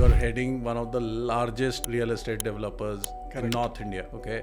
you're heading one of the largest real estate developers in North India, okay,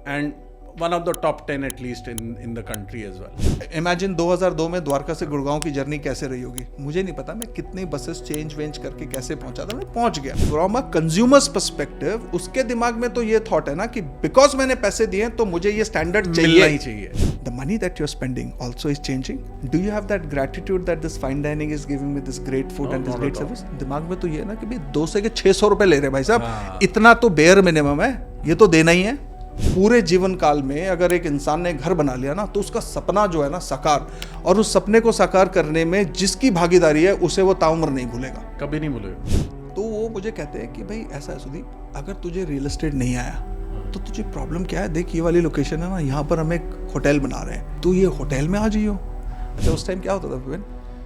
and one of the top 10 at least in the country as well. Imagine 2002 में द्वारका से गुड़गांव की journey कैसे रही होगी, मुझे नहीं पता मैं कितनी बसेस चेंज वेंज करके कैसे पहुंचा था, मैं पहुंच गया। फ्रॉम अ कंज्यूमर्स पर्सपेक्टिव उसके दिमाग में तो ये थॉट है ना कि बिकॉज मैंने पैसे दिए तो मुझे ये स्टैंडर्ड मिलना ही चाहिए। The money that you're spending also is changing. Do you have that gratitude that this fine dining is giving me this great food and this great service? दिमाग में तो ये है ना कि भाई 2 से 600 रुपए ले रहे भाई साहब, इतना तो बेयर मिनिमम है, ये तो देना ही है। पूरे जीवन काल में अगर एक इंसान ने घर बना लिया ना तो उसका सपना जो है ना साकार, और उस सपने को साकार करने में जिसकी भागीदारी है उसे वो ताउम्र नहीं भूलेगा, कभी नहीं भूलेगा। तो वो मुझे कहते हैं कि भाई ऐसा है सुदीप, अगर तुझे रियल एस्टेट नहीं आया तो तुझे प्रॉब्लम क्या है, देख ये वाली लोकेशन है ना, यहाँ पर हम एक होटल बना रहे हैं, तो ये होटल में आ जाइयो। अच्छा उस टाइम क्या होता था विपिन,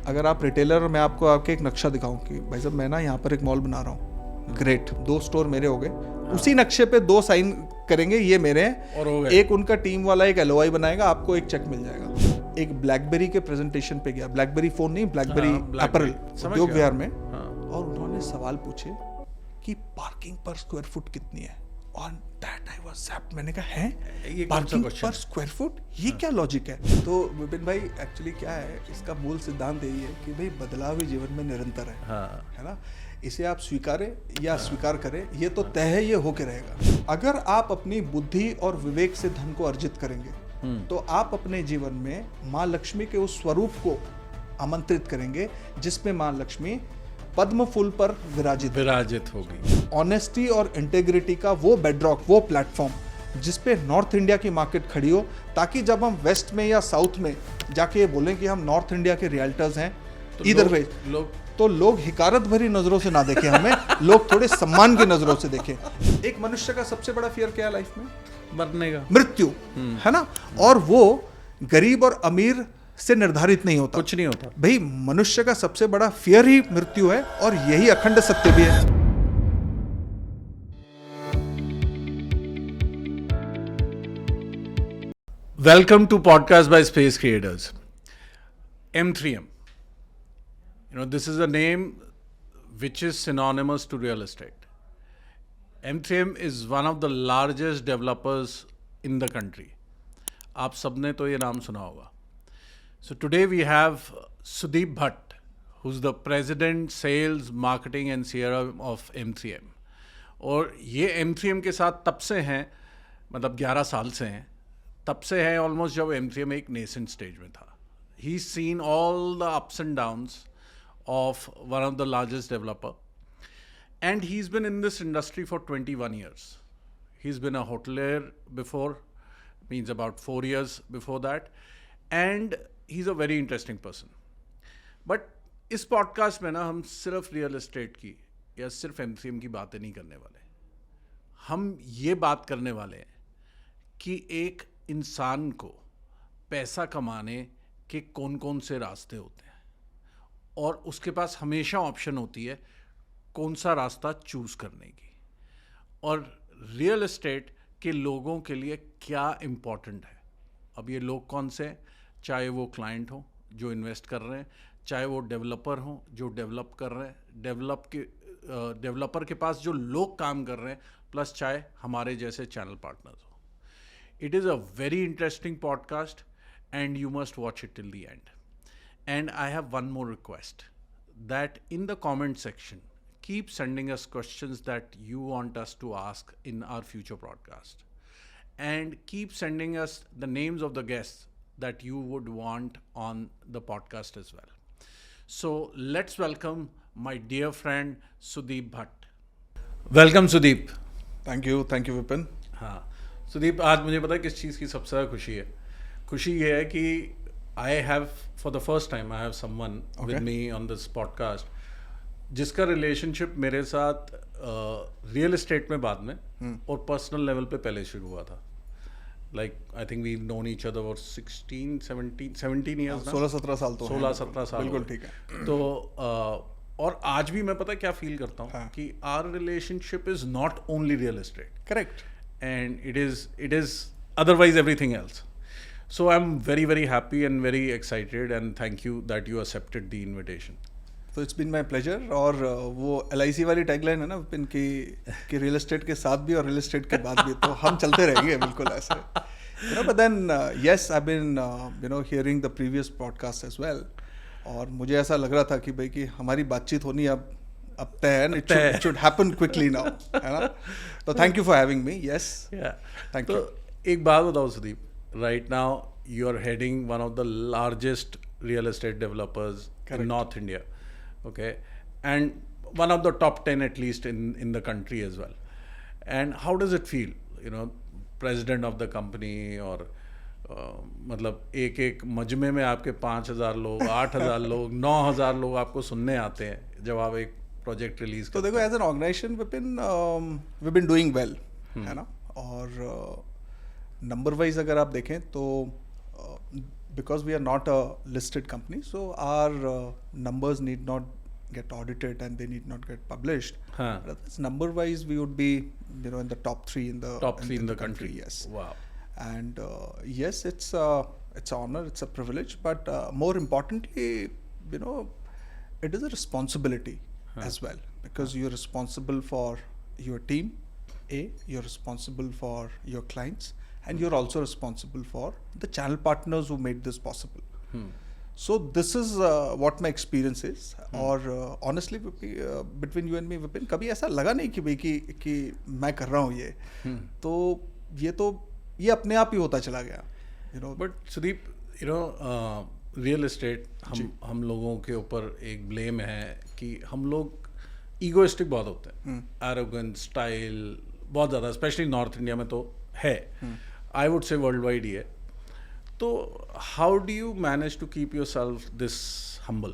अगर आप रिटेलर, मैं आपको आपके एक नक्शा दिखाऊं कि भाई साहब मैं ना यहाँ पर एक मॉल बना रहा हूँ, ग्रेट, 2 स्टोर मेरे हो गए, उसी नक्शे पे 2 साइन करेंगे, ये मेरे हैं, और हो गए। एक उनका टीम वाला एक LOI बनाएगा, आपको एक चेक मिल जाएगा। एक ब्लैकबेरी के प्रेजेंटेशन पे गया, ब्लैकबेरी फोन नहीं, ब्लैकबेरी अपैरल उद्योग विहार में, और उन्होंने सवाल पूछे कि पार्किंग पर स्क्वायर फुट कितनी है, और दैट आई वाज ज़ैप्ड, मैंने कहा है पार्किंग पर स्क्वायर फुट, ये क्या लॉजिक है। तो विपिन भाई एक्चुअली क्या है, इसका मूल सिद्धांत यही है कि भाई बदलाव ही जीवन में निरंतर है ना, इसे आप स्वीकारें या स्वीकार करें, ये तो तय है, ये होके रहेगा। अगर आप अपनी बुद्धि और विवेक से धन को अर्जित करेंगे तो आप अपने जीवन में माँ लक्ष्मी के उस स्वरूप को आमंत्रित करेंगे जिसमें माँ लक्ष्मी पद्म फूल पर विराजित होगी। ऑनेस्टी और इंटेग्रिटी का वो बेडरॉक, वो प्लेटफॉर्म जिसपे नॉर्थ इंडिया की मार्केट खड़ी हो, ताकि जब हम वेस्ट में या साउथ में जाके ये बोलें कि हम नॉर्थ इंडिया के रियल्टर्स हैं, तो इधर वे तो लोग हिकारत भरी नजरों से ना देखें हमें, लोग थोड़े सम्मान की नजरों से देखें। एक मनुष्य का सबसे बड़ा फियर क्या है लाइफ में? मरने का, मृत्यु, है ना, और वो गरीब और अमीर से निर्धारित नहीं होता, कुछ नहीं होता भाई, मनुष्य का सबसे बड़ा फियर ही मृत्यु है, और यही अखंड सत्य भी है। Welcome to Podcast by Space Creators. M3M. This is a name which is synonymous to real estate. M3M is one of the largest developers in the country. आप सबने तो ये नाम सुना होगा. So today we have Sudeep Bhatt, who's the President, Sales, Marketing and CRM of M3M. और ये M3M के साथ तब से हैं, मतलब 11 साल से हैं, तब से है ऑलमोस्ट जब M3M एक नेसेंट स्टेज में था. He's seen all the ups and downs of one of the largest developer, and he's been in this industry for 21 years. He's been a hotelier before, means about 4 years before that, and he's a very interesting person. But इस podcast में ना हम सिर्फ real estate की या सिर्फ M3M की बातें नहीं करने वाले, हम ये बात करने वाले हैं कि एक इंसान को पैसा कमाने के कौन कौन से रास्ते होते हैं, और उसके पास हमेशा ऑप्शन होती है कौन सा रास्ता चूज़ करने की, और रियल एस्टेट के लोगों के लिए क्या इम्पोर्टेंट है। अब ये लोग कौन से हैं, चाहे वो क्लाइंट हो जो इन्वेस्ट कर रहे हैं, चाहे वो डेवलपर हो जो डेवलप कर रहे हैं, डेवलपर के पास जो लोग काम कर रहे हैं, प्लस चाहे हमारे जैसे चैनल पार्टनर्स हो। It is a very interesting podcast and you must watch it till the end. And I have one more request, that in the comment section, keep sending us questions that you want us to ask in our future podcast. And keep sending us the names of the guests that you would want on the podcast as well. So let's welcome my dear friend Sudeep Bhatt. Welcome Sudeep. Thank you Vipin. हाँ सुदीप, आज मुझे पता है किस चीज़ की सबसे ज़्यादा खुशी है. खुशी ये है कि I have for the first time I have someone with me on this podcast जिसका रिलेशनशिप मेरे साथ रियल एस्टेट में बाद में और पर्सनल लेवल पे पहले शुरू हुआ था. Like I think we known each other for 17 years, 16-17 साल तो 16-17 साल, बिल्कुल ठीक है. तो और आज भी मैं पता है क्या फील करता हूँ कि our relationship is not only real estate, correct, and it is otherwise everything else. So I'm very happy and very excited, and thank you that you accepted the invitation. तो इट्स बीन माई प्लेजर। और वो LIC वाली tagline है ना विपिन की कि real estate के साथ भी और रियल एस्टेट के बाद भी, तो हम चलते रहेंगे बिल्कुल ऐसे। But then yes, I been hearing the previous podcast as well, और मुझे ऐसा लग रहा था कि भाई कि हमारी बातचीत होनी अब तय है, it should happen quickly now, है ना। तो thank you for having me. Yes, thank you. एक बात बताओ Sudeep, right now you are heading one of the largest real estate developers in North India, okay, and one of the top 10 at least in the country as well. And how does it feel, president of the company, और मतलब एक मजमे में आपके 5,000 लोग, 8,000 लोग, 9,000 लोग आपको सुनने आते हैं जब आप एक प्रोजेक्ट रिलीज करते हैं। तो देखो, as an organisation Vipin we been doing well, है ना। और नंबर वाइज अगर आप देखें तो because we are not a listed company, so our numbers need not get audited and they need not get published. But number wise, we would be, in the top 3 in the country. Yes. Wow. And yes, it's an honor, it's a privilege, but more importantly, it is a responsibility as well, because you're responsible for your team. You're responsible for your clients. And you're also responsible for the channel partners who made this possible. So this is what my experience is. और honestly, between you and me, Vipin, कभी ऐसा लगा नहीं कि भाई कि मैं कर रहा हूँ ये, तो ये अपने आप ही होता चला गया, But सुदीप, रियल एस्टेट हम लोगों के ऊपर एक ब्लेम है कि हम लोग ईगोइस्टिक बहुत होते हैं, एरोगेंट स्टाइल बहुत ज़्यादा, स्पेशली नॉर्थ इंडिया में तो है, I would say world wide ही है। तो how do you manage to keep yourself this humble?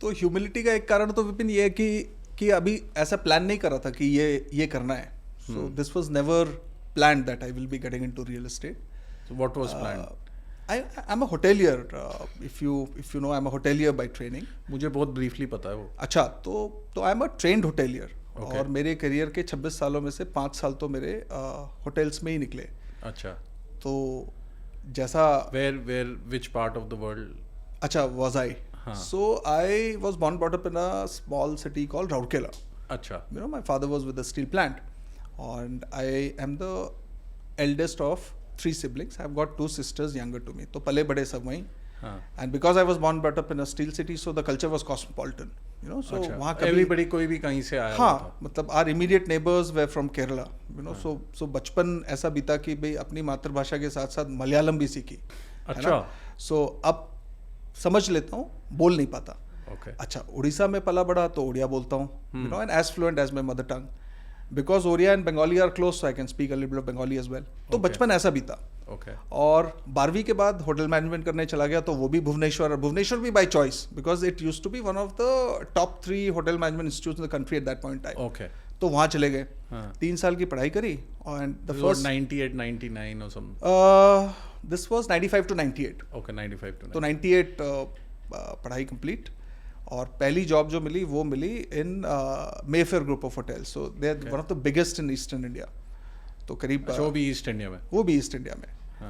तो ह्यूमिलिटी का एक कारण तो विपिन ये है कि अभी ऐसा प्लान नहीं कर रहा था कि ये करना है। So this was never planned that I will be getting into real estate. So what was planned? I am a hotelier, if you know, I am a hotelier by training. मुझे बहुत ब्रीफली पता है वो। अच्छा, तो I am a trained hotelier. Okay. और मेरे career के 26 सालों में से 5 साल तो मेरे होटल्स में ही निकले। अच्छा, तो जैसा which part of the world? अच्छा, was I? So I was born brought up in a small city called Rourkela. अच्छा, my father was with the steel plant, and I am the eldest of 3 siblings. I've got 2 sisters younger to me. तो पले बड़े सब वहीं। And because I was born brought up in a steel city, so the culture was cosmopolitan. So वहाँ कभी everybody कोई भी कहीं से आया। हाँ, मतलब our immediate neighbors were from Kerala. So बचपन ऐसा बीता कि भाई अपनी मातृभाषा के साथ साथ मलयालम भी सीखी। अच्छा। So अब समझ लेता हूँ, बोल नहीं पाता। अच्छा, उड़ीसा में पला बड़ा तो उड़िया बोलता हूँ, and as fluent as my mother tongue. Because Oriya and Bengali are close, so I can speak a little bit of Bengali as well. तो बचपन ऐसा बीता। और 12वीं के बाद होटल मैनेजमेंट करने चला गया, तो वो भी भुवनेश्वर भी by choice, because it used to be one of the top 3 hotel management institutes in the country at that point time. तो वहाँ चले गए, 3 साल की पढ़ाई करी, एंड द फर्स्ट 98 99 और something, this was 95 to 98। Okay, 95 to 98। तो 98 पढ़ाई कंप्लीट, और पहली जॉब जो मिली वो मिली in Mayfair group of hotels. So they are one of the biggest in eastern India. तो करीब वो भी ईस्ट इंडिया में,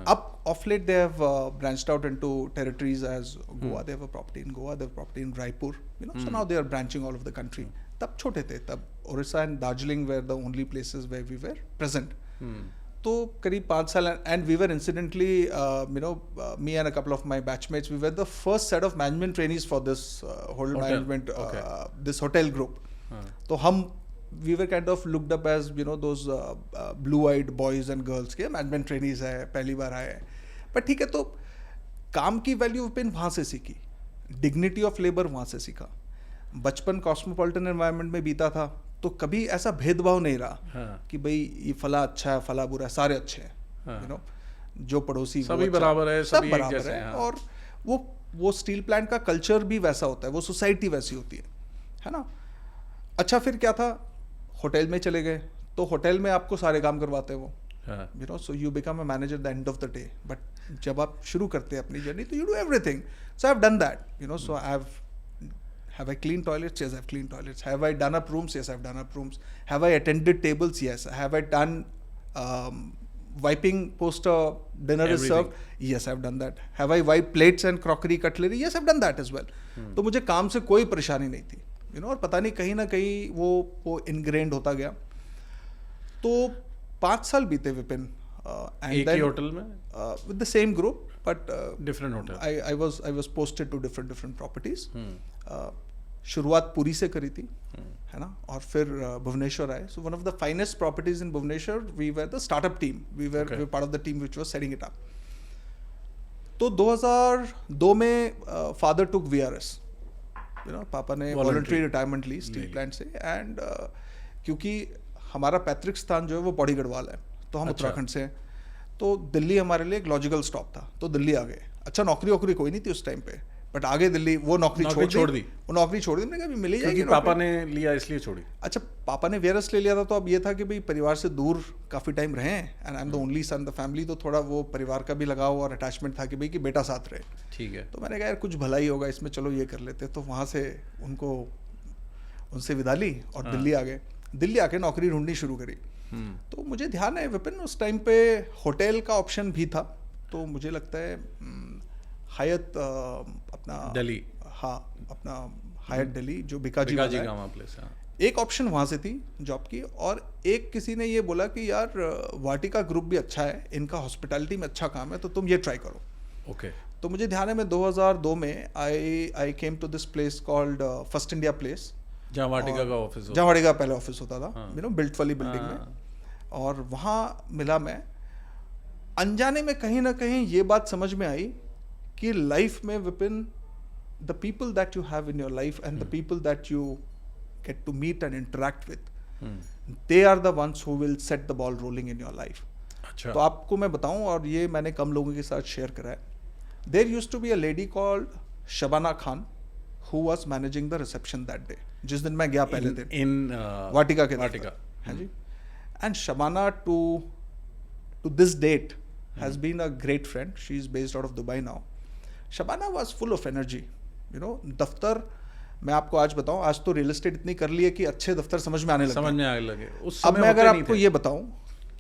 अब of late they have branched out into territories as Goa. They have a property in Goa, they have property in Raipur, so now they are branching all of the country. तब छोटे थे, तब Orissa and Darjeeling were the only places where we were present. तो करीब 5 साल, and we were incidentally me and a couple of my batchmates, we were the first set of management trainees for this hotel management, this hotel group. तो हम we were kind of looked up as those blue-eyed boys and girls के management trainees है, पहली बार आए हैं। पर ठीक है, तो काम की वैल्यू पिन वहाँ से सीखी, डिग्निटी ऑफ लेबर वहाँ से सीखा। बचपन कॉस्मोपॉलिटन एनवायरनमेंट में बीता था, तो कभी ऐसा भेदभाव नहीं रहा कि भाई ये फला अच्छा है, फला बुरा है, सारे अच्छे हैं। जो पड़ोसी सभी बराबर है, सब बराबर है। और वो स्टील प्लांट का कल्चर भी वैसा होता है, वो सोसाइटी वैसी होती है ना। अच्छा, फिर क्या था, होटल में चले गए, तो होटल में आपको सारे काम करवाते हैं वो, so you become a manager the end of the day. But जब आप शुरू करते हैं अपनी जर्नी, तो you do everything. So I have done that, so I have I cleaned toilets? Yes, I've cleaned toilets. Have I done up rooms? Yes, I've done up rooms. Have I attended tables? Yes. Have I done wiping post a dinner is served? Yes, I've done that. Have I wiped plates and crockery, cutlery? Yes, I've done that as well. तो मुझे काम से कोई परेशानी नहीं थी, और पता नहीं कहीं ना कहीं वो इनग्रेंड होता गया. तो 5 साल बीते विपिन. एक ही होटल में? With the same group, but different hotel. I was posted to different properties. शुरुआत पुरी से करी थी, है ना, और फिर भुवनेश्वर आए. So one of the finest properties in Bhubaneswar, we were the startup team, we were part of the team which was setting it up. तो 2002 में फादर टुक VRS, पापा ने वॉलंटरी रिटायरमेंट ली स्टील प्लांट से. एंड क्योंकि हमारा पैतृक स्थान जो है वो बॉडी गढ़वाल है, तो हम उत्तराखंड से हैं, तो दिल्ली हमारे लिए एक लॉजिकल स्टॉप था, तो दिल्ली आ गए. अच्छा, नौकरी कोई नहीं थी उस टाइम पे, बट आगे दिल्ली वो नौकरी छोड़ दी. वो नौकरी छोड़ दी, मैंने कहा मिल ही जाएगी. पापा ने लिया इसलिए छोड़ी. अच्छा, पापा ने VRS ले लिया था, तो अब ये था कि भाई परिवार से दूर काफ़ी टाइम रहे हैं, and I am the only son the family, तो थोड़ा वो परिवार का भी लगाव और अटैचमेंट था कि भाई कि बेटा साथ रहे. ठीक है. तो मैंने कहा यार कुछ भला ही होगा इसमें, चलो ये कर लेते. तो वहाँ से उनसे विदा ली और दिल्ली आ गए. दिल्ली आके नौकरी ढूंढनी शुरू करी. तो मुझे ध्यान है विपिन, उस टाइम पे होटल का ऑप्शन भी था. तो मुझे लगता है हयात अपना दिल्ली, हाँ, अपना हयात दिल्ली जो बिकाजी गामा प्लेस, एक ऑप्शन वहाँ से थी जॉब की. और एक किसी ने ये बोला कि यार वाटिका ग्रुप भी अच्छा है, इनका हॉस्पिटैलिटी में अच्छा काम है, तो तुम ये ट्राई करो. ओके. तो मुझे ध्यान है मैं 2002 में I came to this place called first India place, जहाँ वाटिका का ऑफिस होता, जहाँ वाटिका पहले ऑफिस होता था, बिल्ट वाली बिल्डिंग में. और वहाँ मिला मैं. अनजाने में कहीं ना कहीं ये बात समझ में आई कि लाइफ में Vipin, the people that you have in your life and the people that you get to meet and interact with, they are the ones who will set the ball rolling in your life. अच्छा. तो आपको मैं बताऊं, और ये मैंने कम लोगों के साथ शेयर करा है. There used to be a lady called Shabana Khan who was managing the reception that day, जिस दिन मैं गया पहले दिन इन वाटिका के. हाँ जी. And Shabana to this date has been a great friend. She is based out of Dubai now. Shabana was full of energy. दफ्तर, मैं आपको आज बताऊं, आज तो रियल एस्टेट इतनी कर ली है कि अच्छे दफ्तर समझ में आने लगे. उस अब मैं अगर आपको ये बताऊं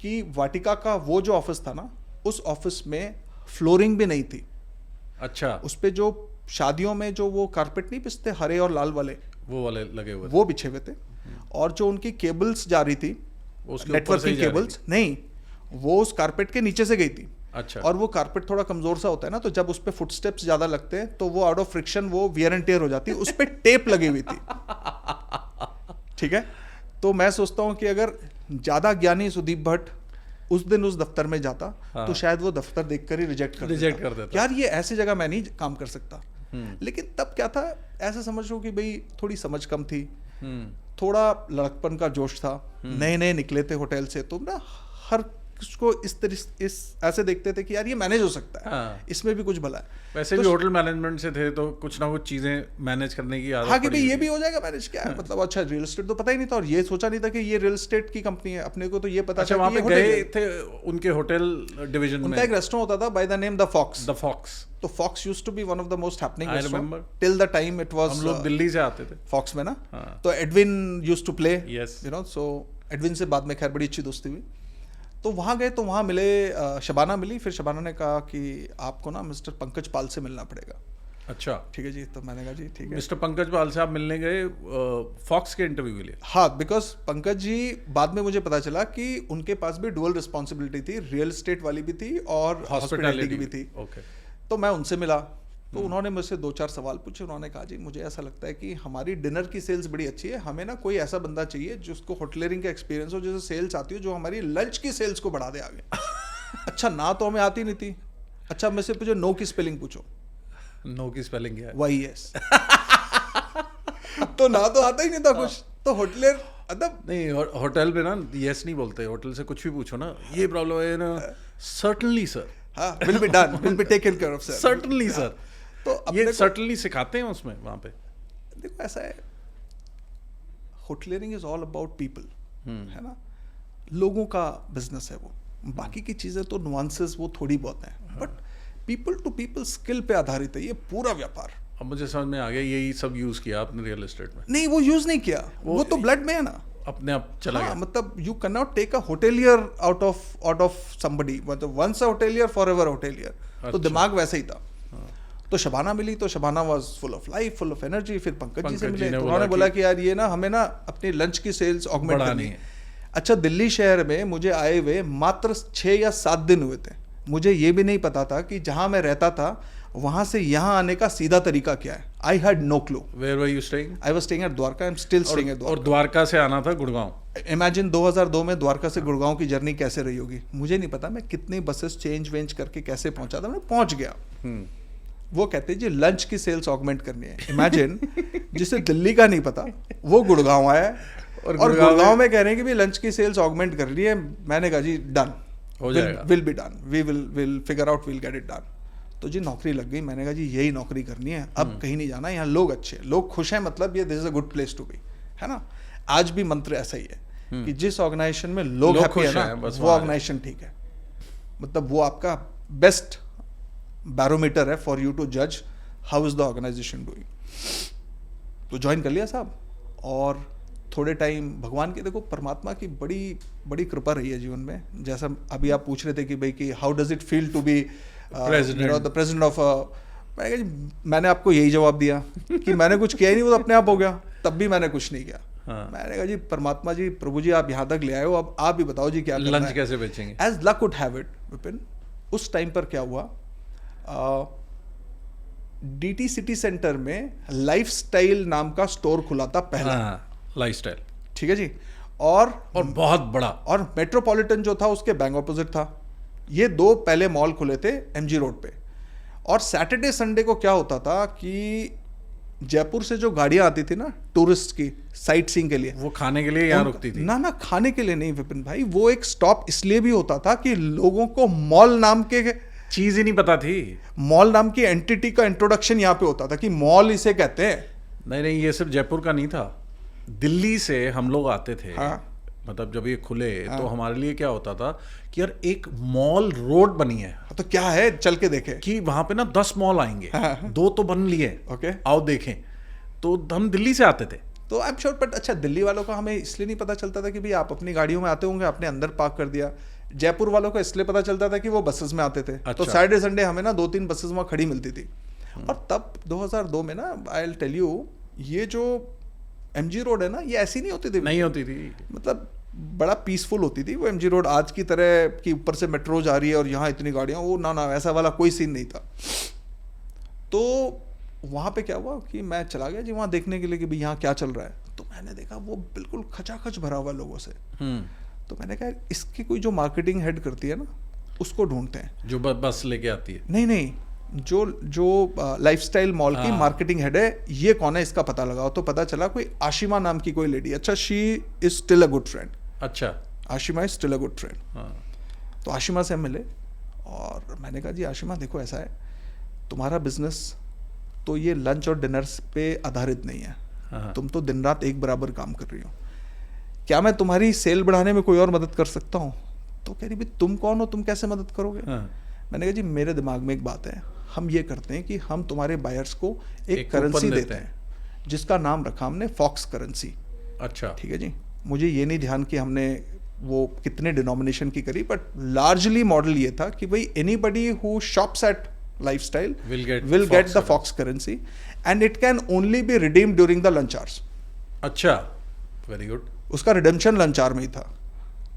कि वाटिका का वो जो ऑफिस था ना, उस ऑफिस में फ्लोरिंग भी नहीं थी. अच्छा. उस पे जो शादियों में जो वो कारपेट नहीं पिसते हरे और लाल वाले, वो वाले लगे हुए, वो बिछे हुए थे. और जो उनकी केबल्स जा रही थी, नेटवर्किंग केबल्स नहीं, वो उस कारपेट के नीचे से गई थी. अच्छा. और वो कारपेट थोड़ा कमजोर सा होता है ना, तो जब उस पे फुटस्टेप्स ज्यादा लगते हैं तो वो आउट ऑफ फ्रिक्शन वो वियर एंड टेयर हो जाती है. उस पे टेप लगी हुई थी. ठीक है. तो मैं सोचता हूँ कि अगर ज्यादा ज्ञानी सुदीप भट्ट उस दिन उस दफ्तर में जाता, तो शायद वो दफ्तर देखकर ही रिजेक्ट कर देता. यार ये ऐसी जगह मैं नहीं काम कर सकता. लेकिन तब क्या था, ऐसा समझ लो कि भाई थोड़ी समझ कम थी, थोड़ा लड़कपन का जोश था, नए नए निकले थे होटल से, तो ना हर किसको इस ऐसे देखते थे कि यार ये मैनेज हो सकता है. हाँ. इसमें भी कुछ भला है. वैसे भी होटल मैनेजमेंट से थे, तो कुछ ना कुछ चीजें मैनेज करने की आदत. हाँ, कि भाई ये भी हो जाएगा मैनेज, क्या है मतलब. अच्छा, रियल एस्टेट तो पता ही नहीं था, और ये सोचा नहीं था कि ये रियल एस्टेट की कंपनी है. अपने को तो ये पता. अच्छा, वहाँ पे गए थे उनके होटल डिवीजन में, उनका एक रेस्टोरेंट होता था by the name the fox. तो fox used to be one of the most happening restaurant till the time it was. हम लोग दिल्ली से आते थे फॉक्स में ना. तो Edwin used to play, so Edwin से बाद में खैर बड़ी अच्छी दोस्ती हुई. तो वहाँ गए, तो वहाँ मिले, शबाना मिली. फिर शबाना ने कहा कि आपको ना मिस्टर पंकज पाल से मिलना पड़ेगा. अच्छा. ठीक है जी. तो मैंने कहा जी ठीक है. मिस्टर पंकज पाल से आप मिलने गए फॉक्स के इंटरव्यू के लिए? हाँ, बिकॉज पंकज जी, बाद में मुझे पता चला कि उनके पास भी डुअल रिस्पॉन्सिबिलिटी थी, रियल एस्टेट वाली भी थी और हॉस्पिटैलिटी की भी थी. तो मैं उनसे मिला, तो उन्होंने मुझसे 2-4 सवाल पूछे. उन्होंने कहा जी मुझे ऐसा लगता है कि हमारी डिनर की सेल्स बड़ी अच्छी है, हमें ना कोई ऐसा बंदा चाहिए जिसको होटलियरिंग का एक्सपीरियंस हो, जैसे सेल्स आती हो, जो हमारी लंच की सेल्स को बढ़ा दे आगे. अच्छा, ना तो हमें आती नहीं थी. अच्छा, मैं से पूछो नो की स्पेलिंग पूछो. नो की स्पेलिंग क्या है? YES. तो ना तो आता ही नहीं था कुछ. तो होटलियर अदब नहीं, होटल में ना यस नहीं बोलते. होटल से कुछ भी पूछो ना, ये प्रॉब्लम है ना, सर्टनली सर, हाँ, will be done, will be taken care of sir, certainly sir. तो ये सर्टनली सिखाते हैं उसमें वहाँ पे. देखो ऐसा है, होटलियरिंग इज ऑल अबाउट पीपल, है ना. लोगों का बिजनेस है वो. बाकी की चीज़ें तो नुआंसेस वो थोड़ी बहुत हैं, but people to people skill पे आधारित है ये पूरा व्यापार. अब मुझे समझ में आ गया, यही सब यूज किया आपने रियल एस्टेट में? नहीं, वो यूज नहीं किया, वो तो ब्लड में है ना. अपने आप चला गया। मतलब you can not take a hotelier out of somebody, मतलब once a hotelier for ever hotelier. तो दिमाग वैसे ही था। तो शबाना मिली, तो Shabana was full of life, full of energy. फिर पंकज जी से मिले, तो उन्होंने बोला कि यार ये ना हमें ना अपनी लंच की सेल्स ऑगमेंट करनी है। अच्छा, दिल्ली शहर में मुझे आए हुए मात्र 6 या 7 दिन हुए थे। मुझे ये भी नहीं पता था कि जहां मैं रहता था वहां से यहाँ आने का सीधा तरीका क्या है। I had no clue. Where were you staying? I was staying at Dwarka. I am still staying at Dwarka. और द्वारका से आना था गुड़गांव। इमेजिन 2002 में द्वारका से गुड़गांव की जर्नी कैसे रही होगी। मुझे नहीं पता मैं कितनी बसेस चेंज वेंज करके कैसे पहुंचा था, मैं पहुंच गया। वो कहते हैं जी लंच की सेल्स ऑगमेंट करनी है। इमेजिन जिसे दिल्ली का नहीं पता वो गुड़गांव आया और गुड़गांव में कह रहे हैं कि भी लंच की सेल्स ऑगमेंट कर रही है। मैंने कहा जी done, will be done, we will figure out, will get it done. तो जी नौकरी लग गई। मैंने कहा जी यही नौकरी करनी है, अब कहीं नहीं जाना। यहाँ लोग अच्छे, लोग खुश हैं, मतलब ये this is a good place to be, है ना। आज भी मंत्र ऐसा ही है कि जिस ऑर्गेनाइजेशन में लोग हैप्पी है ना, वो ऑर्गेनाइजेशन ठीक है। मतलब वो आपका बेस्ट बैरोमीटर है फॉर यू टू जज how is the organisation doing. तो ज्वाइन कर लिया साहब, और थोड़े टाइम भगवान की, देखो परमात्मा की बड़ी बड़ी कृपा रही है जीवन में। जैसा अभी आप पूछ रहे थे कि भाई कि how does it feel to be the president of, मैंने आपको यही जवाब दिया कि मैंने कुछ किया ही नहीं, वो तो अपने आप हो गया। तब भी मैंने कुछ नहीं किया। मैंने कहा जी परमात्मा जी, प्रभु जी आप यहाँ तक ले आए हो, अब आप ही बताओ जी क्या करना है, लंच कैसे बेचेंगे। As luck would have it Vipin, उस टाइम पर क्या हुआ, DT सिटी सेंटर में लाइफस्टाइल नाम का स्टोर खुला था पहला। लाइफस्टाइल, ठीक है जी। और बहुत बड़ा, और मेट्रोपॉलिटन जो था उसके बैंक ऑपोजिट था। ये 2 पहले मॉल खुले थे MG रोड पे। और सैटरडे संडे को क्या होता था कि जयपुर से जो गाड़ियां आती थी ना टूरिस्ट की साइट सीइंग के लिए, वो खाने के लिए यहाँ रुकती थी। ना खाने के लिए नहीं विपिन भाई, वो एक स्टॉप इसलिए भी होता था कि लोगों को मॉल नाम के चीज ही नहीं पता थी। मॉल नाम की एंटिटी का इंट्रोडक्शन यहाँ पे होता था कि मॉल इसे कहते हैं। नहीं, ये सिर्फ जयपुर का नहीं था, दिल्ली से हम लोग आते थे। हाँ। मतलब जब ये खुले तो हमारे लिए क्या होता था कि यार एक मॉल रोड बनी है, तो क्या है चल के देखें कि वहां पे ना 10 मॉल आएंगे। 2 तो बन लिए, ओके आओ देखें। तो हम दिल्ली से आते थे। तो आई एम श्योर, बट अच्छा दिल्ली वालों का हमें इसलिए नहीं पता चलता था कि भाई आप अपनी गाड़ियों में आते होंगे, आपने अंदर पार्क कर दिया। जयपुर वालों को इसलिए पता चलता था कि वो बसेस में आते थे। अच्छा। तो सैटरडे संडे हमें ना 2-3 बसेस वहाँ खड़ी मिलती थी। और तब 2002 में ना, आई विल टेल यू, ये जो MG रोड है ना, ये ऐसी नहीं होती थी। नहीं होती थी, मतलब बड़ा पीसफुल होती थी वो MG रोड। आज की तरह कि ऊपर से मेट्रो जा रही है और यहाँ इतनी गाड़ियाँ, वो ना ऐसा वाला कोई सीन नहीं था। तो वहाँ पे क्या हुआ कि मैं चला गया जी वहाँ देखने के लिए कि भाई यहाँ क्या चल रहा है। तो मैंने देखा वो बिल्कुल खचाखच भरा हुआ लोगों से। तो मैंने कहा इसकी कोई जो मार्केटिंग हेड करती है ना, उसको ढूंढते हैं, जो बस लेके आती है। नहीं, जो लाइफस्टाइल मॉल की मार्केटिंग हेड है, ये कौन है इसका पता लगाओ। तो पता चला कोई आशिमा नाम की कोई लेडी। अच्छा, she is still a good friend. अच्छा, Ashima is still a good friend. तो आशिमा से हम मिले और मैंने कहा जी आशिमा देखो ऐसा है, तुम्हारा बिजनेस तो ये लंच और डिनर्स पे आधारित नहीं है। तुम तो दिन रात एक बराबर काम कर रही हो, क्या मैं तुम्हारी सेल बढ़ाने में कोई और मदद कर सकता हूँ? तो कह रही भाई तुम कौन हो, तुम कैसे मदद करोगे? मैंने कहा जी मेरे दिमाग में एक बात है, हम ये करते हैं कि हम तुम्हारे बायर्स को एक करेंसी देते हैं जिसका नाम रखा हमने फॉक्स करेंसी। अच्छा, ठीक है जी। मुझे ये नहीं ध्यान कि हमने वो कितने डिनोमिनेशन की करी, बट लार्जली मॉडल ये था कि भाई anybody who shops at Lifestyle will get the Fox currency and it can only be redeemed during the lunch hours. अच्छा, वेरी गुड। उसका रिडेम्पशन लंच आवर में ही था।